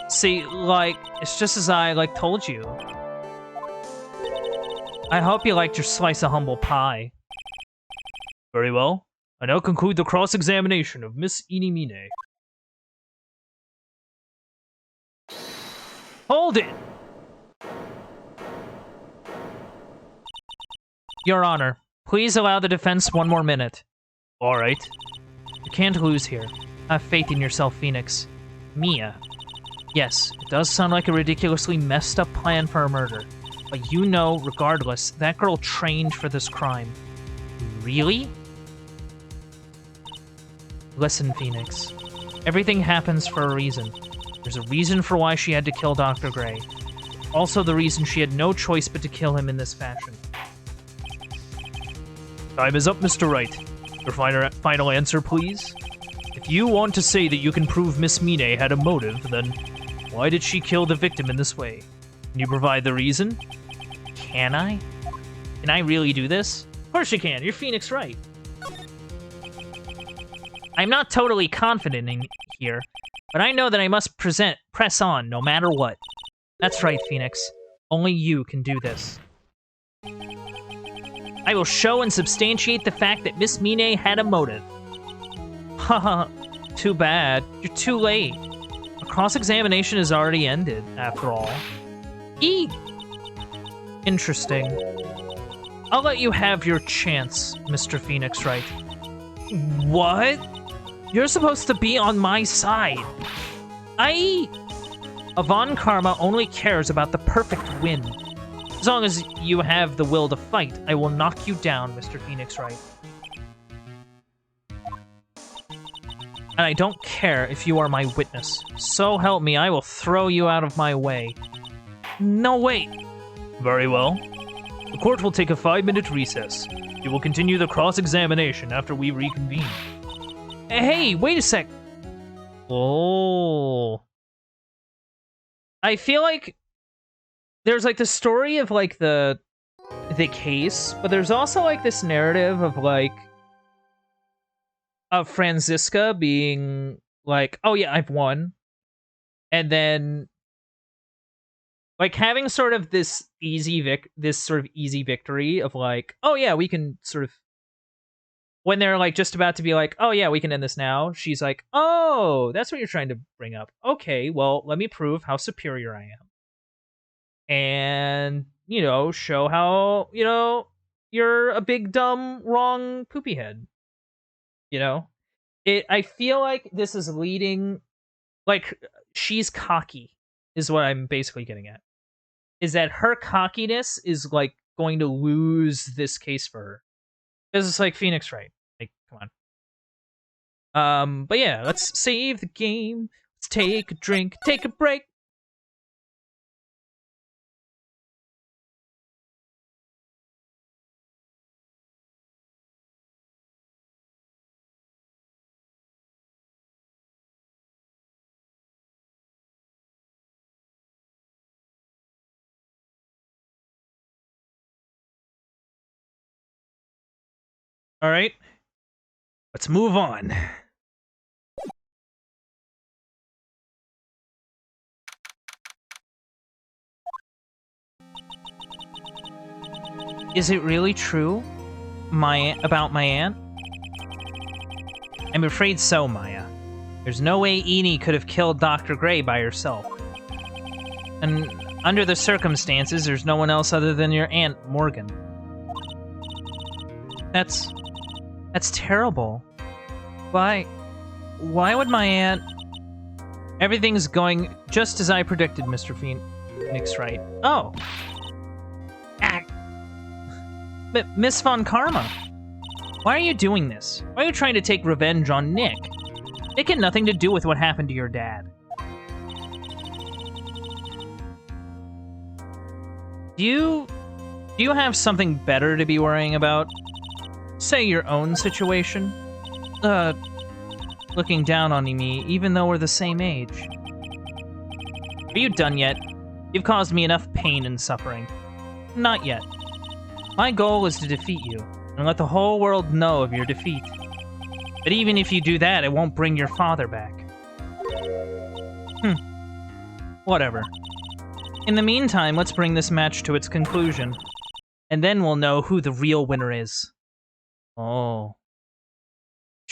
it's just as I, told you. I hope you liked your slice of humble pie. Very well. I now conclude the cross-examination of Miss Inimine. Hold it! Your Honor, please allow the defense one more minute. All right. You can't lose here. Have faith in yourself, Phoenix. Mia. Yes, it does sound like a ridiculously messed up plan for a murder. But you know, regardless, that girl trained for this crime. Really? Listen, Phoenix. Everything happens for a reason. There's a reason for why she had to kill Dr. Gray. Also the reason she had no choice but to kill him in this fashion. Time is up, Mr. Wright. Your final answer, please? If you want to say that you can prove Miss Mine had a motive, then why did she kill the victim in this way? Can you provide the reason? Can I? Can I really do this? Of course you can. You're Phoenix Wright. I'm not totally confident in here, but I know that I must press on no matter what. That's right, Phoenix. Only you can do this. I will show and substantiate the fact that Miss Mine had a motive. Haha, too bad. You're too late. The cross-examination has already ended, after all. Eek! Interesting. I'll let you have your chance, Mr. Phoenix Wright. What? You're supposed to be on my side. Avon Karma only cares about the perfect win. As long as you have the will to fight, I will knock you down, Mr. Phoenix Wright. And I don't care if you are my witness. So help me, I will throw you out of my way. No, wait. Very well. The court will take a 5-minute recess. We will continue the cross-examination after we reconvene. Hey, wait a sec. Oh. I feel like there's like the story of like the case, but there's also like this narrative of like of Franziska being like, oh yeah, I've won. And then like having sort of this easy victory of like, oh yeah, we can sort of, when they're like just about to be like, oh yeah, we can end this now, she's like, oh, that's what you're trying to bring up. Okay, well, let me prove how superior I am. And, you know, show how, you know, you're a big, dumb, wrong poopy head. You know? I feel like this is leading, like, she's cocky, is what I'm basically getting at. Is that her cockiness is, like, going to lose this case for her. Because it's like Phoenix Wright. Like, come on. But yeah, let's save the game. Let's take a drink, take a break. All right, let's move on. Is it really true, about my aunt? I'm afraid so, Maya. There's no way Eni could have killed Dr. Gray by herself. And under the circumstances, there's no one else other than your Aunt Morgan. That's terrible. Why would my aunt... Everything's going just as I predicted, Mr. Phoenix Wright. Oh. Miss Von Karma, why are you doing this? Why are you trying to take revenge on Nick? Nick had nothing to do with what happened to your dad. Do you have something better to be worrying about? Say your own situation? Looking down on me, even though we're the same age. Are you done yet? You've caused me enough pain and suffering. Not yet. My goal is to defeat you, and let the whole world know of your defeat. But even if you do that, it won't bring your father back. Whatever. In the meantime, let's bring this match to its conclusion. And then we'll know who the real winner is. Oh.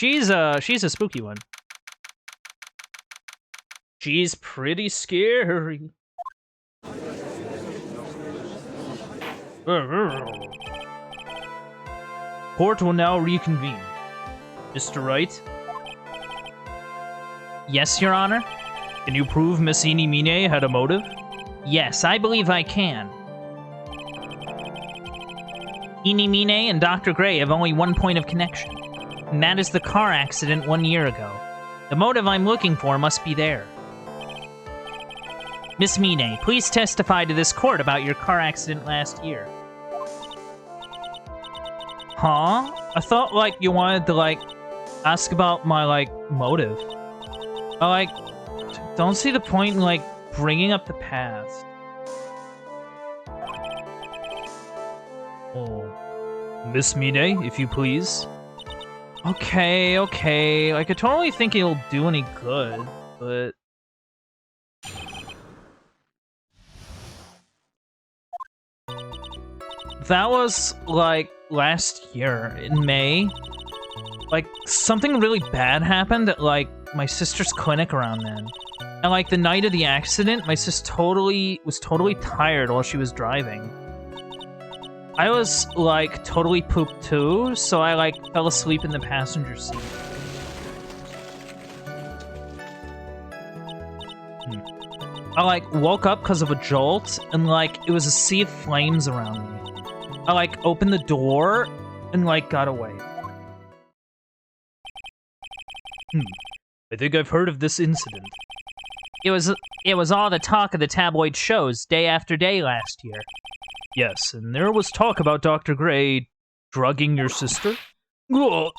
She's a spooky one. She's pretty scary. Court will now reconvene. Mr. Wright? Yes, Your Honor? Can you prove Miss Mine had a motive? Yes, I believe I can. Mine and Dr. Gray have only one point of connection, and that is the car accident 1 year ago. The motive I'm looking for must be there. Miss Mine, please testify to this court about your car accident last year. Huh? I thought, like, you wanted to, like, ask about my, like, motive. I, like, don't see the point in, like, bringing up the past. Oh. Miss Mine, if you please. Okay. Like, I totally think it'll do any good, but... That was, like, last year, in May. Like, something really bad happened at, like, my sister's clinic around then. And, like, the night of the accident, my sis was totally tired while she was driving. I was, like, totally pooped too, so I, like, fell asleep in the passenger seat. I, like, woke up because of a jolt, and, like, it was a sea of flames around me. I, like, opened the door and, like, got away. I think I've heard of this incident. It was all the talk of the tabloid shows day after day last year. Yes, and there was talk about Dr. Gray drugging your sister? Ugh.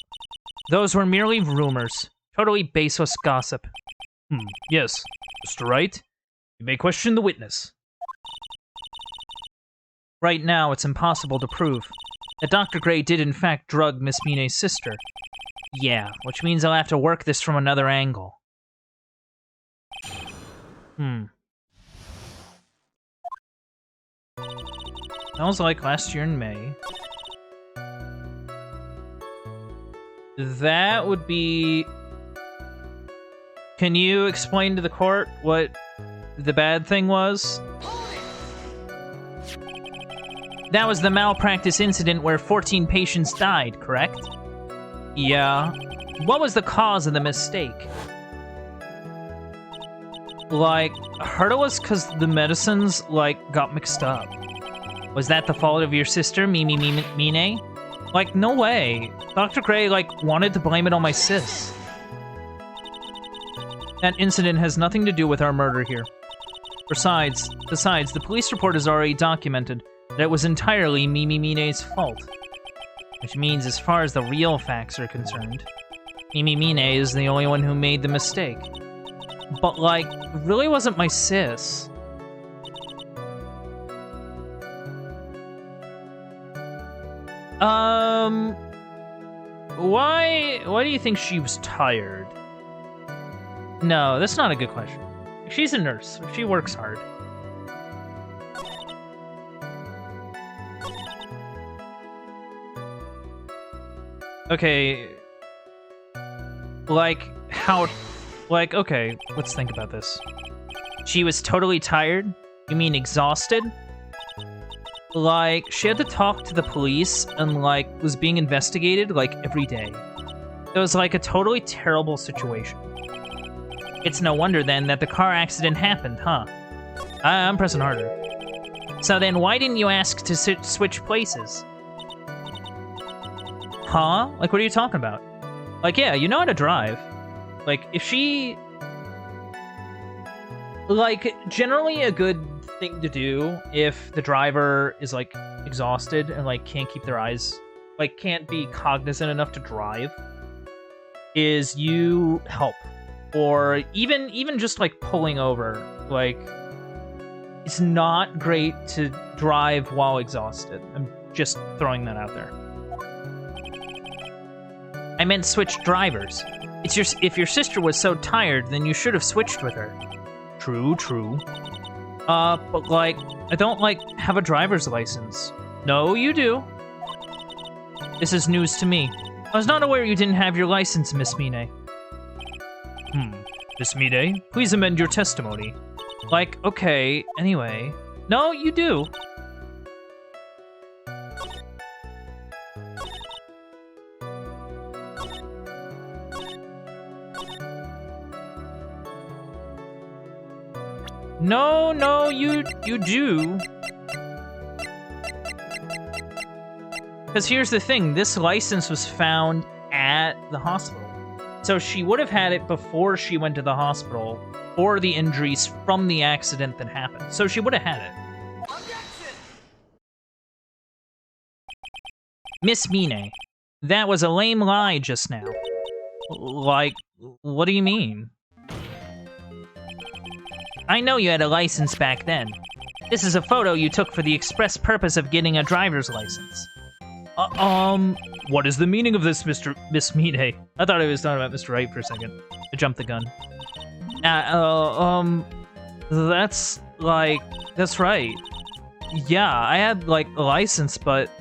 Those were merely rumors. Totally baseless gossip. Yes. Mr. Wright, you may question the witness. Right now, it's impossible to prove that Dr. Gray did in fact drug Miss Mine's sister. Yeah, which means I'll have to work this from another angle. That was like last year in May. That would be... Can you explain to the court what the bad thing was? That was the malpractice incident where 14 patients died, correct? Yeah. What was the cause of the mistake? Like, I heard it was because the medicines, like, got mixed up. Was that the fault of your sister, Mine? Like, no way. Dr. Gray, like, wanted to blame it on my sis. That incident has nothing to do with our murder here. Besides, the police report has already documented that it was entirely Mine's fault. Which means, as far as the real facts are concerned, Mine is the only one who made the mistake. But, like, it really wasn't my sis. Why do you think she was tired? No, that's not a good question. She's a nurse. She works hard. Okay. Like, how... Like, okay, let's think about this. She was totally tired? You mean exhausted? Like, she had to talk to the police and, like, was being investigated, like, every day. It was, like, a totally terrible situation. It's no wonder, then, that the car accident happened, huh? I'm pressing harder. So then why didn't you ask to switch places? Huh? Like, what are you talking about? Like, yeah, you know how to drive. Like, if she... Like, generally a good thing to do if the driver is, like, exhausted and, like, can't keep their eyes... Like, can't be cognizant enough to drive, is you help. Or even just, like, pulling over. Like, it's not great to drive while exhausted. I'm just throwing that out there. I meant switch drivers. If your sister was so tired, then you should have switched with her. True. But, like, I don't, like, have a driver's license. No, you do. This is news to me. I was not aware you didn't have your license, Miss Mine. Miss Mine, please amend your testimony. Like, okay, anyway. No, you do. No, you do. Because here's the thing, this license was found at the hospital. So she would have had it before she went to the hospital for the injuries from the accident that happened. So she would have had it. Objection! Miss Mine, that was a lame lie just now. Like, what do you mean? I know you had a license back then. This is a photo you took for the express purpose of getting a driver's license. What is the meaning of this, Miss Mine? I thought I was talking about Mr. Wright for a second. I jumped the gun. That's right. Yeah, I had, like, a license, but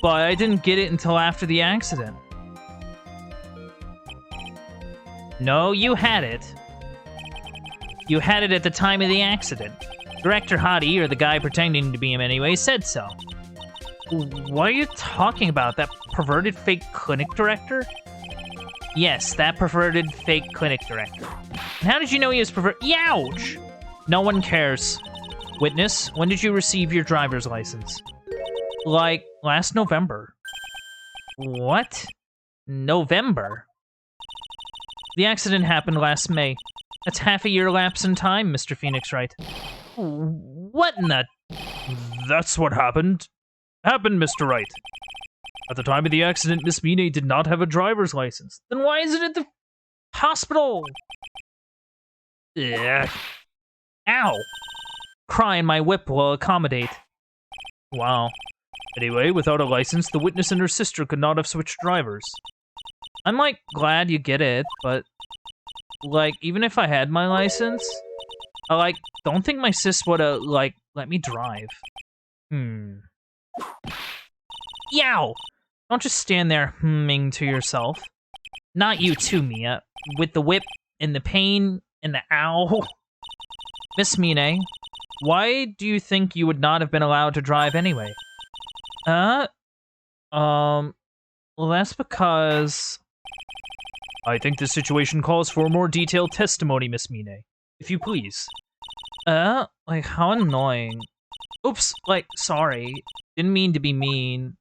I didn't get it until after the accident. No, you had it. You had it at the time of the accident. Director Hottie, or the guy pretending to be him anyway, said so. What are you talking about? That perverted fake clinic director? Yes, that perverted fake clinic director. And how did you know he was perverted? Youch! No one cares. Witness, when did you receive your driver's license? Like, last November. What? November? The accident happened last May. That's half a year lapse in time, Mr. Phoenix Wright. What in the... That's what happened. Mr. Wright. At the time of the accident, Miss Mine did not have a driver's license. Then why is it at the hospital? Ugh. Ow! Cry and my whip will accommodate. Wow. Anyway, without a license, the witness and her sister could not have switched drivers. I'm, like, glad you get it, but... Like, even if I had my license, I, like, don't think my sis would've, like, let me drive. Yow! Don't just stand there humming to yourself. Not you too, Mia. With the whip, and the pain, and the ow. Miss Mine, why do you think you would not have been allowed to drive anyway? Well, that's because... I think this situation calls for more detailed testimony, Miss Mine. If you please. Like, how annoying. Oops, like, sorry. Didn't mean to be mean.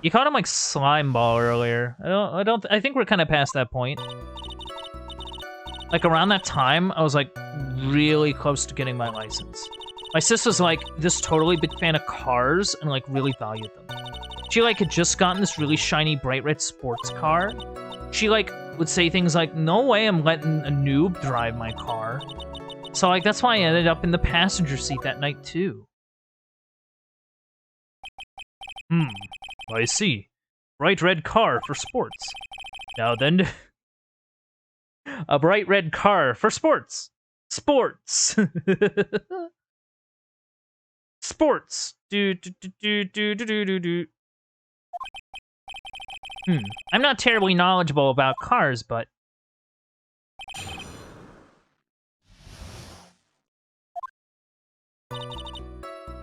You called him, like, slime ball earlier. I think we're kind of past that point. Like, around that time, I was, like, really close to getting my license. My sis was, like, this totally big fan of cars and, like, really valued them. She, like, had just gotten this really shiny, bright red sports car. She, like, would say things like, no way I'm letting a noob drive my car. So, like, that's why I ended up in the passenger seat that night, too. I see. Bright red car for sports. Now then... A bright red car for sports. Sports. Sports. Do. I'm not terribly knowledgeable about cars, but...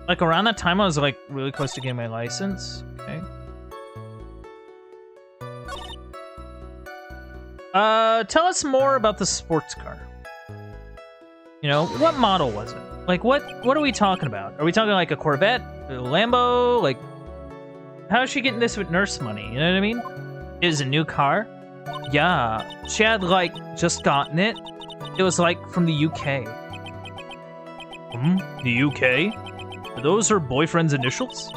Like, around that time, I was, like, really close to getting my license. Okay. Tell us more about the sports car. You know, what model was it? Like, what are we talking about? Are we talking, like, a Corvette? A Lambo? Like... How is she getting this with nurse money? You know what I mean? It was a new car? Yeah. She had, like, just gotten it. It was, like, from the UK. The UK? Are those her boyfriend's initials?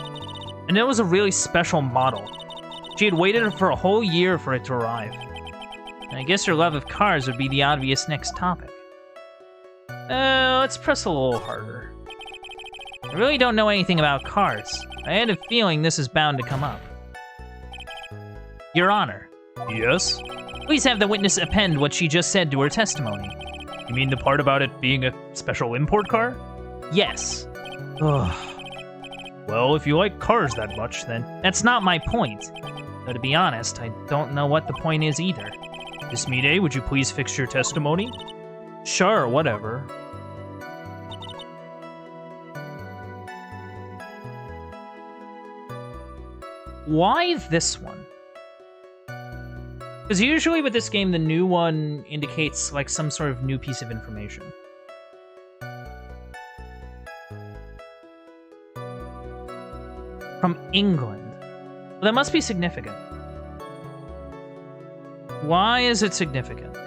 And it was a really special model. She had waited for a whole year for it to arrive. And I guess her love of cars would be the obvious next topic. Let's press a little harder. I really don't know anything about cars. I had a feeling this is bound to come up. Your Honor. Yes? Please have the witness append what she just said to her testimony. You mean the part about it being a special import car? Yes. Ugh. Well, if you like cars that much, then... That's not my point. Though to be honest, I don't know what the point is either. Miss Mine, would you please fix your testimony? Sure, whatever. Why this one? Because usually with this game, the new one indicates like some sort of new piece of information. From England. Well, that must be significant. Why is it significant?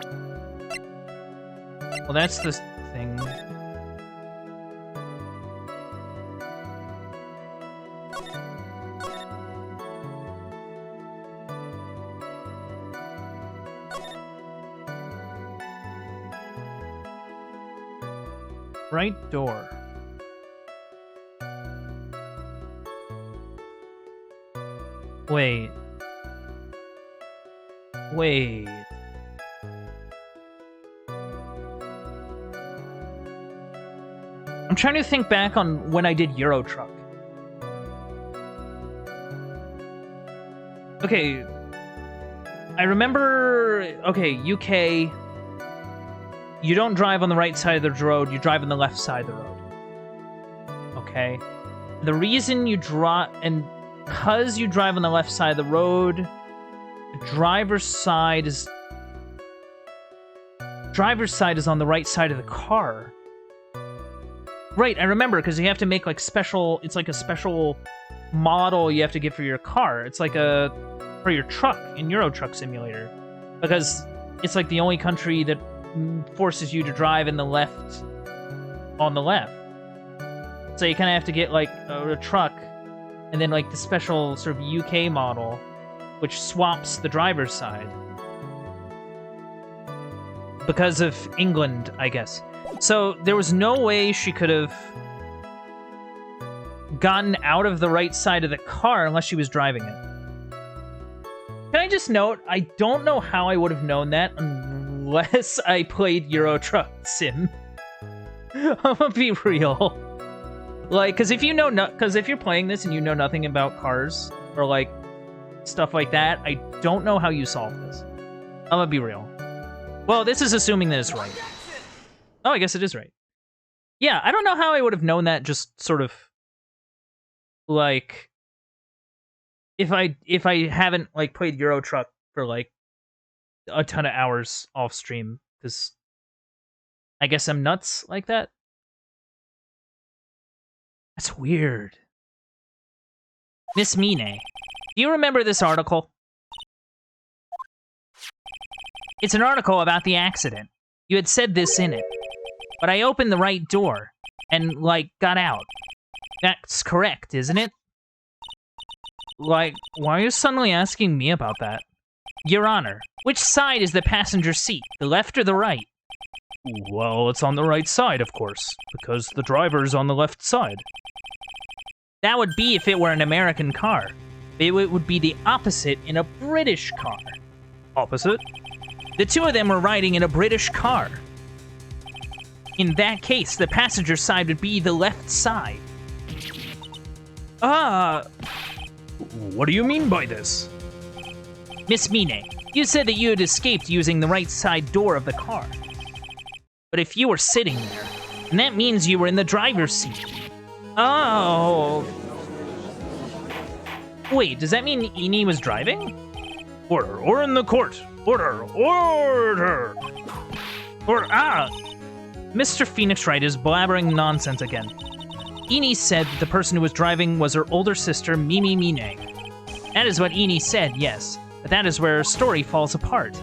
Well, that's the thing. Right door. Wait. Wait. I'm trying to think back on when I did Euro Truck. Okay. I remember... Okay, UK... You don't drive on the right side of the road, you drive on the left side of the road. Okay? The reason you drive... And because you drive on the left side of the road, the driver's side is on the right side of the car. Right, I remember, because you have to make, like, special... It's like a special model you have to get for your car. It's like a... For your truck in Euro Truck Simulator. Because it's, like, the only country that forces you to drive in the left... On the left. So you kind of have to get, like, a truck, and then, like, the special sort of UK model, which swaps the driver's side. Because of England, I guess. So there was no way she could have gotten out of the right side of the car unless she was driving it. Can I just note, I don't know how I would have known that unless I played Euro Truck Sim. I'm gonna be real. Like, because if you know, because if you're playing this and you know nothing about cars or like stuff like that, I don't know how you solve this. I'm gonna be real. Well, this is assuming that it's right. Oh, I guess it is right. Yeah, I don't know how I would have known that. Just sort of like if I haven't like played Euro Truck for like a ton of hours off stream, because I guess I'm nuts like that. That's weird. Miss Mine, do you remember this article? It's an article about the accident. You had said this in it. But I opened the right door and, like, got out. That's correct, isn't it? Like, why are you suddenly asking me about that? Your Honor, which side is the passenger seat, the left or the right? Well, it's on the right side, of course, because the driver's on the left side. That would be if it were an American car. It would be the opposite in a British car. Opposite? The two of them were riding in a British car. In that case, the passenger side would be the left side. What do you mean by this? Miss Mine, you said that you had escaped using the right side door of the car. But if you were sitting there, then that means you were in the driver's seat. Oh. Wait, does that mean Ini was driving? Order in the court. Order. Mr. Phoenix Wright is blabbering nonsense again. Ini said that the person who was driving was her older sister, Mimi Mine. That is what Ini said, yes, but that is where her story falls apart.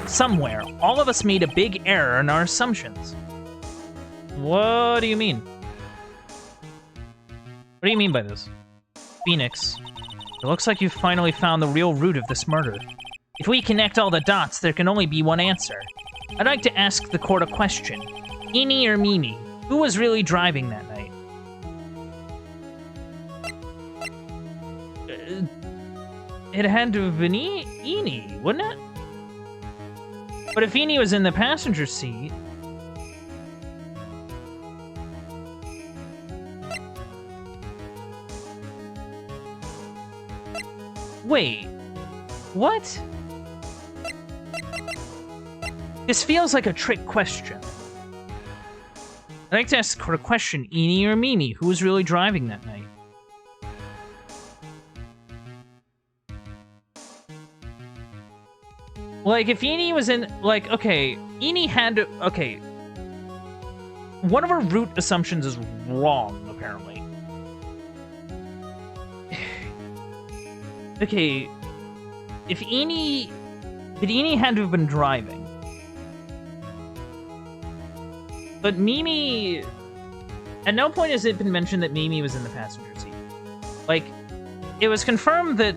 Somewhere, all of us made a big error in our assumptions. What do you mean? What do you mean by this? Phoenix, it looks like you've finally found the real root of this murder. If we connect all the dots, there can only be one answer. I'd like to ask the court a question. Ini or Mimi, who was really driving that night? It had to have been Ini, wouldn't it? But if Ini was in the passenger seat... Wait. What? This feels like a trick question. I'd like to ask her a question. Eenie or Mimi? Who was really driving that night? Like, if Eenie was in... Like, okay. Eenie had to... Okay. One of our root assumptions is wrong, apparently. Okay. If Eenie... But Eenie had to have been driving. But Mimi... At no point has it been mentioned that Mimi was in the passenger seat. Like, it was confirmed that...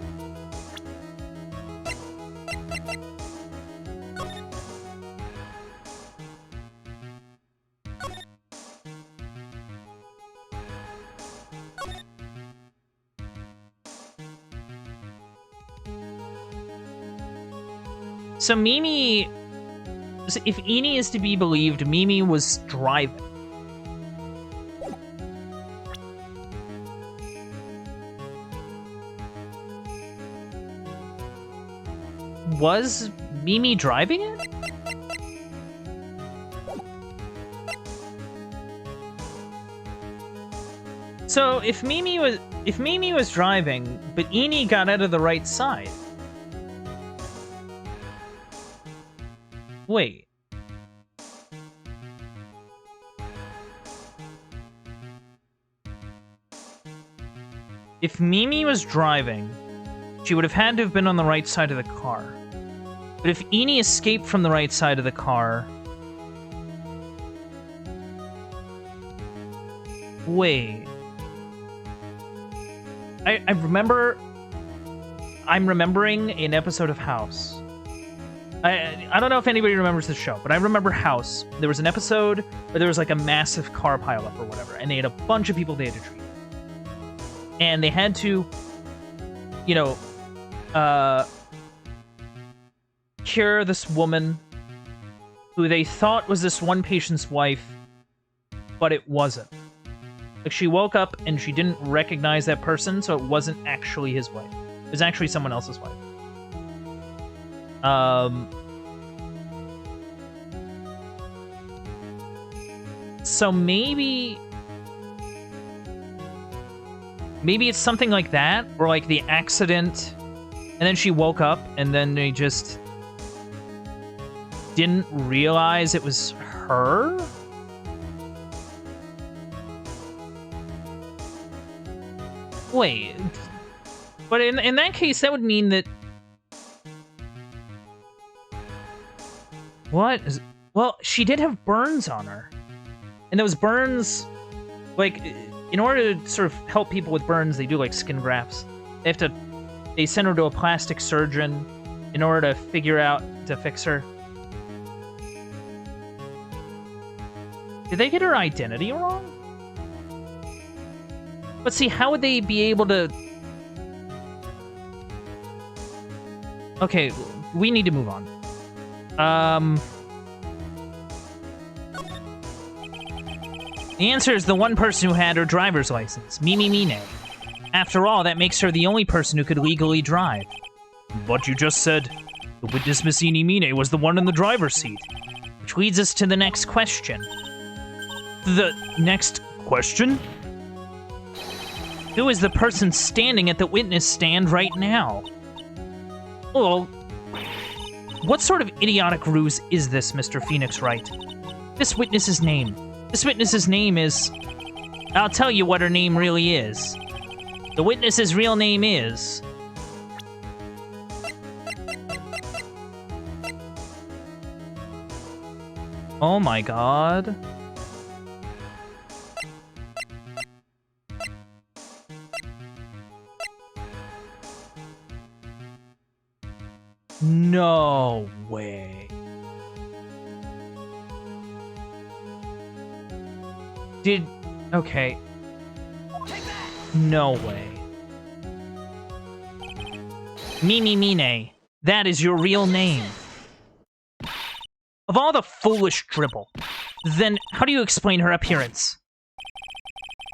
So Mimi... If Eenie is to be believed, Mimi was driving. Was Mimi driving it? So if Mimi was driving, but Eenie got out of the right side. Wait. If Mimi was driving, she would have had to have been on the right side of the car. But if Eenie escaped from the right side of the car... Wait. I'm remembering an episode of House. I don't know if anybody remembers the show, but I remember House. There was an episode where there was like a massive car pileup or whatever, and they had a bunch of people they had to treat. And they had to, you know, cure this woman who they thought was this one patient's wife, but it wasn't. Like, she woke up and she didn't recognize that person, so it wasn't actually his wife. It was actually someone else's wife. So maybe it's something like that, or like the accident, and then she woke up, and then they just didn't realize it was her? Wait. But in that case, that would mean that... What? Well, she did have burns on her. And those burns... Like, in order to sort of help people with burns, they do, like, skin grafts. They send her to a plastic surgeon in order to figure out to fix her. Did they get her identity wrong? But see, how would they be able to... Okay, we need to move on. The answer is the one person who had her driver's license, Mimi Mine. After all, that makes her the only person who could legally drive. But you just said the witness, Miss Eenie Mine, was the one in the driver's seat. Which leads us to the next question. The next question? Who is the person standing at the witness stand right now? Well, what sort of idiotic ruse is this, Mr. Phoenix Wright? This witness's name. This witness's name is... I'll tell you what her name really is. The witness's real name is... Oh my god. No way. Okay. No way. Mimi Mine, that is your real name. Of all the foolish dribble, then how do you explain her appearance?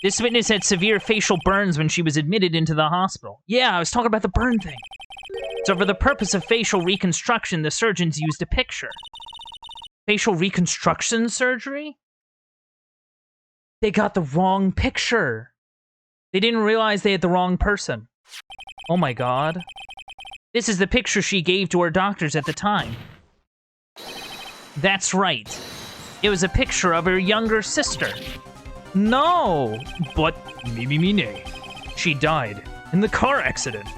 This witness had severe facial burns when she was admitted into the hospital. Yeah, I was talking about the burn thing. So for the purpose of facial reconstruction, the surgeons used a picture. Facial reconstruction surgery? They got the wrong picture. They didn't realize they had the wrong person. Oh my god. This is the picture she gave to her doctors at the time. That's right. It was a picture of her younger sister. No! But Mimi Mine, she died in the car accident.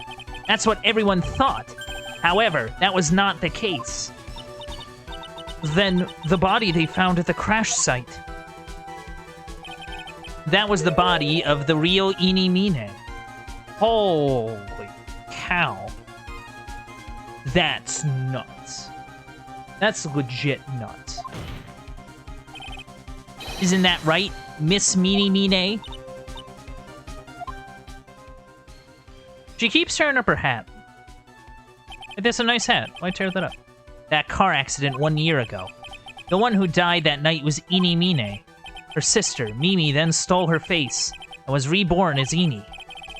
That's what everyone thought. However, that was not the case. Then, the body they found at the crash site. That was the body of the real Mine. Holy cow. That's nuts. That's legit nuts. Isn't that right, Miss Mine? She keeps tearing up her hat. Hey, that's a nice hat. Why tear that up? That car accident 1 year ago. The one who died that night was Mine. Her sister, Mimi, then stole her face and was reborn as Ini.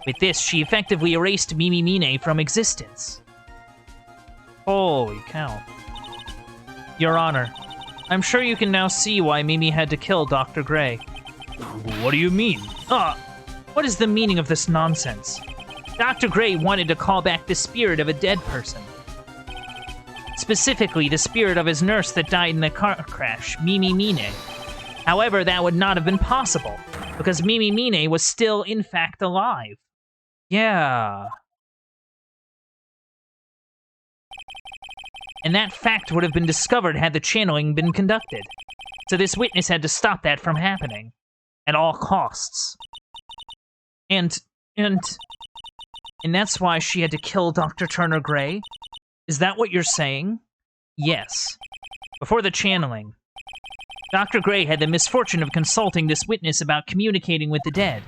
With this, she effectively erased Mimi Mine from existence. Holy cow. Your Honor, I'm sure you can now see why Mimi had to kill Dr. Gray. What do you mean? What is the meaning of this nonsense? Dr. Gray wanted to call back the spirit of a dead person. Specifically, the spirit of his nurse that died in the car crash, Mimi Mine. However, that would not have been possible, because Mimi Mine was still, in fact, alive. Yeah. And that fact would have been discovered had the channeling been conducted. So this witness had to stop that from happening. At all costs. And that's why she had to kill Dr. Turner Gray? Is that what you're saying? Yes. Before the channeling, Dr. Gray had the misfortune of consulting this witness about communicating with the dead.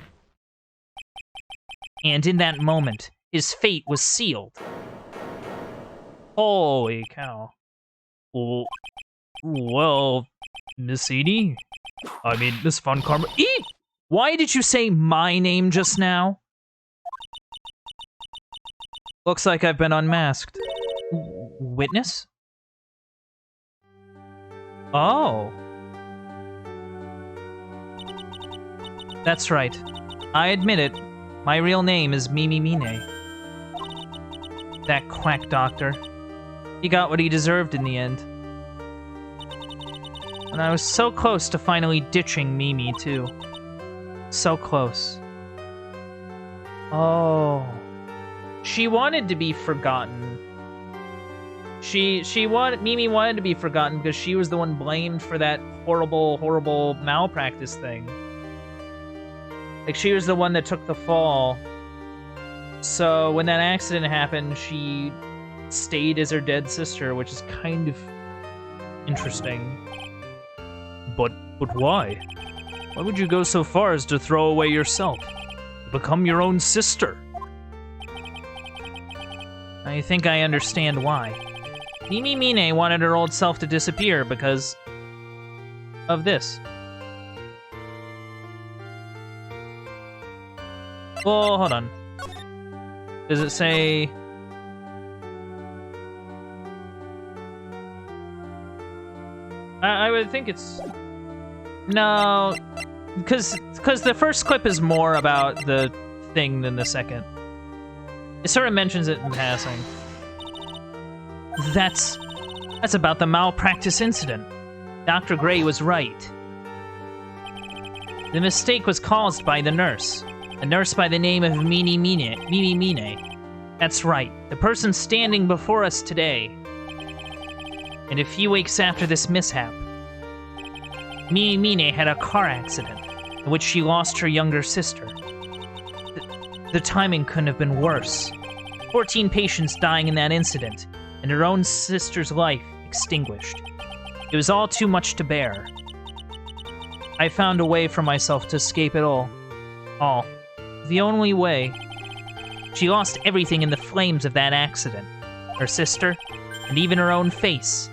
And in that moment, his fate was sealed. Holy cow. Well, Miss Edie? I mean, Miss Von Karma. Why did you say my name just now? Looks like I've been unmasked. Witness? Oh. That's right. I admit it. My real name is Mimi Mine. That quack doctor. He got what he deserved in the end. And I was so close to finally ditching Mimi, too. So close. Oh. She wanted to be forgotten. Mimi wanted to be forgotten because she was the one blamed for that horrible malpractice thing. Like, she was the one that took the fall. So when that accident happened, she stayed as her dead sister, which is kind of interesting. But why? Why would you go so far as to throw away yourself? Become your own sister? I think I understand why. Mimi Mine wanted her old self to disappear because of this. Well, hold on. Does it say... I would think it's... No, because the first clip is more about the thing than the second. It sort of mentions it in passing. That's about the malpractice incident. Dr. Gray was right. The mistake was caused by the nurse. A nurse by the name of Mimi Mine. That's right, the person standing before us today. And a few weeks after this mishap, Mimi Mine had a car accident in which she lost her younger sister. The timing couldn't have been worse. 14 patients dying in that incident, and her own sister's life extinguished. It was all too much to bear. I found a way for myself to escape it all. The only way. She lost everything in the flames of that accident. Her sister, and even her own face.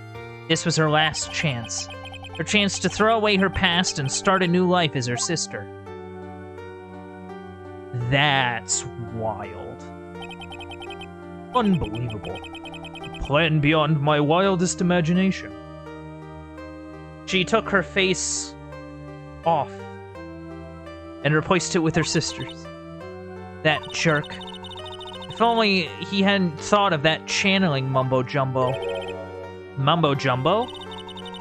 This was her last chance. Her chance to throw away her past and start a new life as her sister. That's wild. Unbelievable. A plan beyond my wildest imagination. She took her face off and replaced it with her sister's. That jerk. If only he hadn't thought of that channeling mumbo-jumbo. Mumbo-jumbo?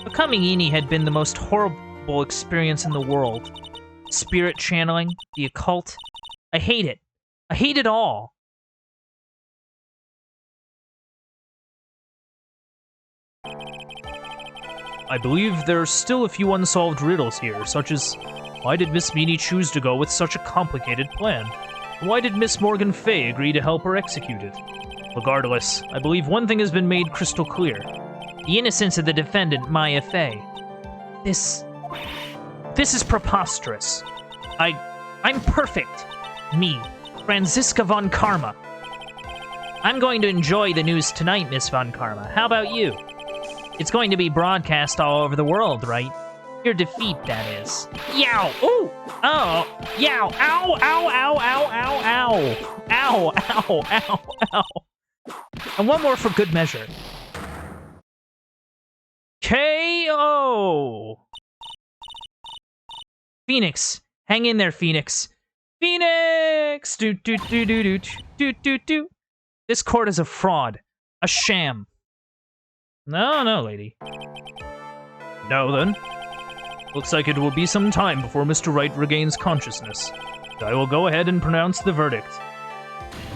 Becoming Eni had been the most horrible experience in the world. Spirit channeling, the occult. I hate it. I hate it all. I believe there are still a few unsolved riddles here, such as, why did Miss Meany choose to go with such a complicated plan? Why did Miss Morgan Fay agree to help her execute it? Regardless, I believe one thing has been made crystal clear. The innocence of the defendant, Maya Fey. This is preposterous. I'm perfect. Me, Franziska von Karma. I'm going to enjoy the news tonight, Miss von Karma. How about you? It's going to be broadcast all over the world, right? Your defeat, that is. Yow! Ooh! Oh! Yow! Ow! Ow! Ow! Ow! Ow! Ow! Ow! Ow! Ow! Ow! And one more for good measure. KO! Phoenix! Hang in there, Phoenix! Phoenix! Do do do do do do do do. This court is a fraud. A sham. No, lady. Now then. Looks like it will be some time before Mr. Wright regains consciousness. I will go ahead and pronounce the verdict.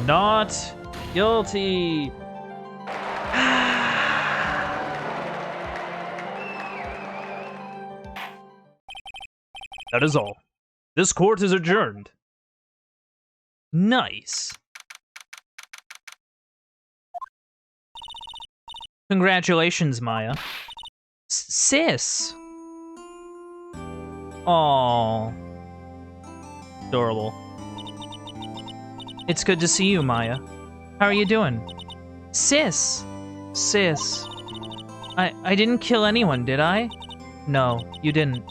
Not guilty. That is all. This court is adjourned. Nice. Congratulations, Maya. Sis. Aww. Adorable. It's good to see you, Maya. How are you doing? Sis. I didn't kill anyone, did I? No, you didn't.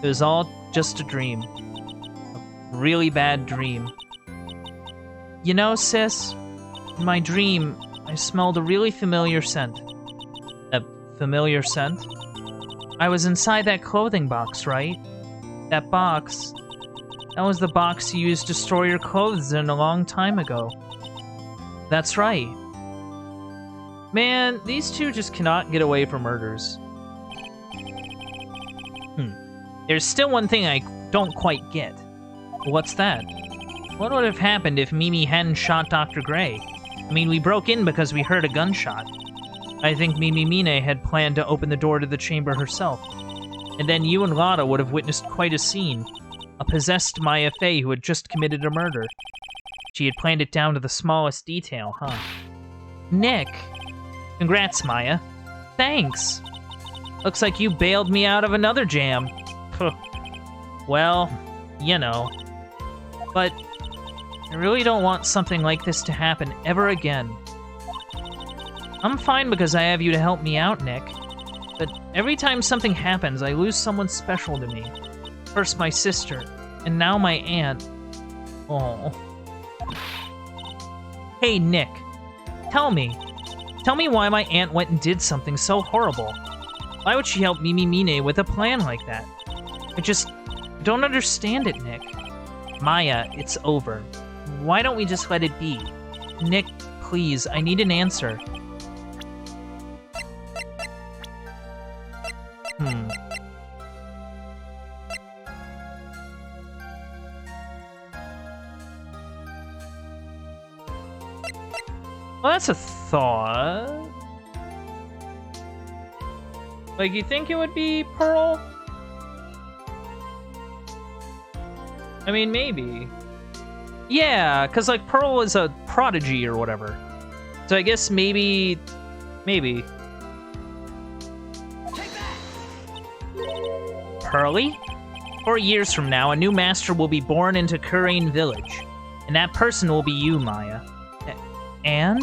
It was all just a dream. A really bad dream. You know, sis, in my dream, I smelled a really familiar scent. A familiar scent? I was inside that clothing box, right? That box. That was the box you used to store your clothes in a long time ago. That's right. Man, these two just cannot get away from murders. There's still one thing I don't quite get. What's that? What would have happened if Mimi hadn't shot Dr. Gray? I mean, we broke in because we heard a gunshot. I think Mimi Mine had planned to open the door to the chamber herself. And then you and Lotta would have witnessed quite a scene. A possessed Maya Fey who had just committed a murder. She had planned it down to the smallest detail, huh? Nick! Congrats, Maya. Thanks! Looks like you bailed me out of another jam. Well, you know. But I really don't want something like this to happen ever again. I'm fine because I have you to help me out, Nick. But every time something happens, I lose someone special to me. First my sister, and now my aunt. Oh. Hey, Nick. Tell me why my aunt went and did something so horrible. Why would she help Mimi Mine with a plan like that? I just don't understand it, Nick. Maya, it's over. Why don't we just let it be? Nick, please, I need an answer. Well, that's a thought. Like, you think it would be Pearl? I mean, maybe. Yeah, because, like, Pearl is a prodigy or whatever. So I guess maybe... Pearly? 4 years from now, a new master will be born into Kurain Village. And that person will be you, Maya. And?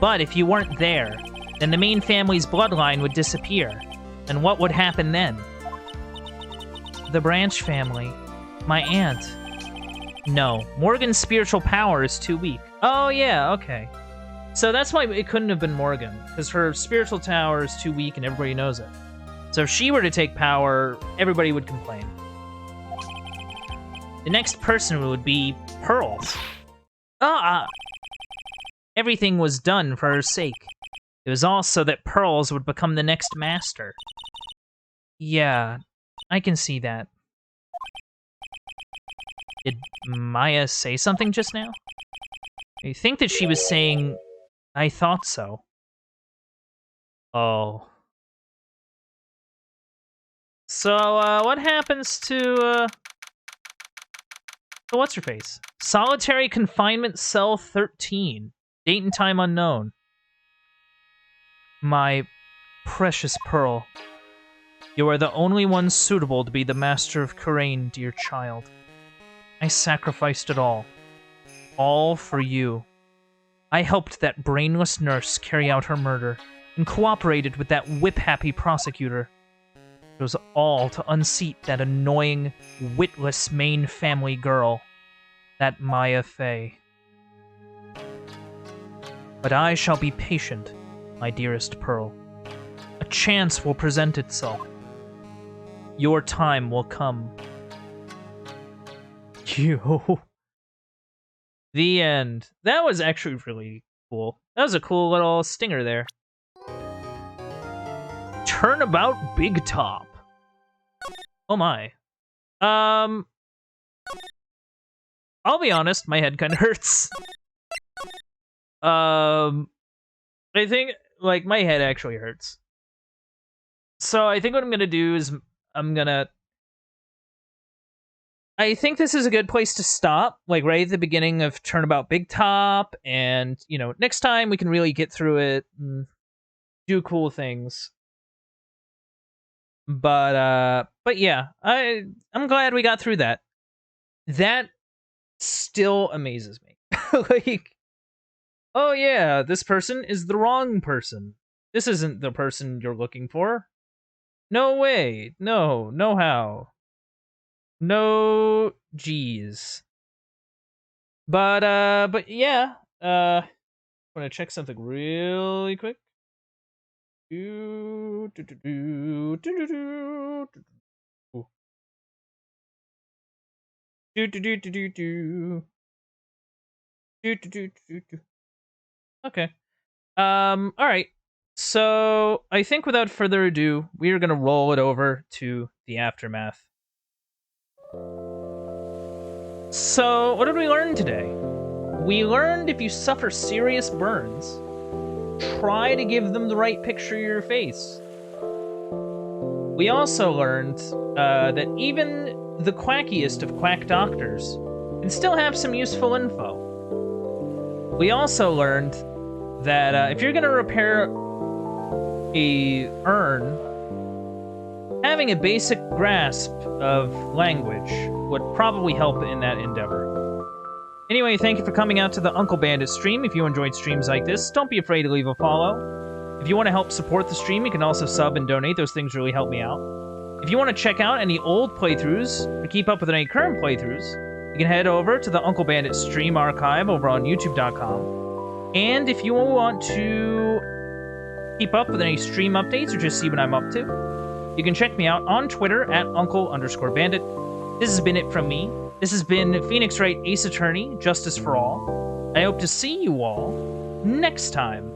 But if you weren't there, then the main family's bloodline would disappear. And what would happen then? The Branch family. My aunt. No, Morgan's spiritual power is too weak. Oh yeah, okay. So that's why it couldn't have been Morgan, because her spiritual tower is too weak and everybody knows it. So if she were to take power, everybody would complain. The next person would be Pearl. Everything was done for her sake. It was also that Pearls would become the next master. Yeah, I can see that. Did Maya say something just now? I think that she was saying, I thought so. Oh. So, what happens to, what's-her-face? Solitary Confinement Cell 13. Date and time unknown. My precious Pearl. You are the only one suitable to be the master of Kurain, dear child. I sacrificed it all. All for you. I helped that brainless nurse carry out her murder, and cooperated with that whip-happy prosecutor. It was all to unseat that annoying, witless main family girl, that Maya Fey. But I shall be patient, my dearest Pearl. A chance will present itself. Your time will come. Yo. The end. That was actually really cool. That was a cool little stinger there. Turnabout Big Top. Oh my. I'll be honest, my head kind of hurts. I think, like, my head actually hurts. So I think what I'm gonna do is I think this is a good place to stop, like right at the beginning of Turnabout Big Top, and, you know, next time we can really get through it and do cool things. But yeah, I'm glad we got through that. That still amazes me. Like, oh yeah, this person is the wrong person. This isn't the person you're looking for. No way. No, no how. No geez. But yeah, I'm gonna check something really quick. Okay. All right. So I think without further ado, we are gonna roll it over to the aftermath. So, what did we learn today? We learned if you suffer serious burns, try to give them the right picture of your face. We also learned that even the quackiest of quack doctors can still have some useful info. We also learned that if you're going to repair a urn, having a basic grasp of language would probably help in that endeavor. Anyway, thank you for coming out to the Uncle Bandit stream. If you enjoyed streams like this, don't be afraid to leave a follow. If you want to help support the stream, you can also sub and donate. Those things really help me out. If you want to check out any old playthroughs or keep up with any current playthroughs, you can head over to the Uncle Bandit stream archive over on youtube.com. And if you want to keep up with any stream updates or just see what I'm up to, you can check me out on Twitter at Uncle_Bandit. This has been it from me. This has been Phoenix Wright Ace Attorney, Justice for All. I hope to see you all next time.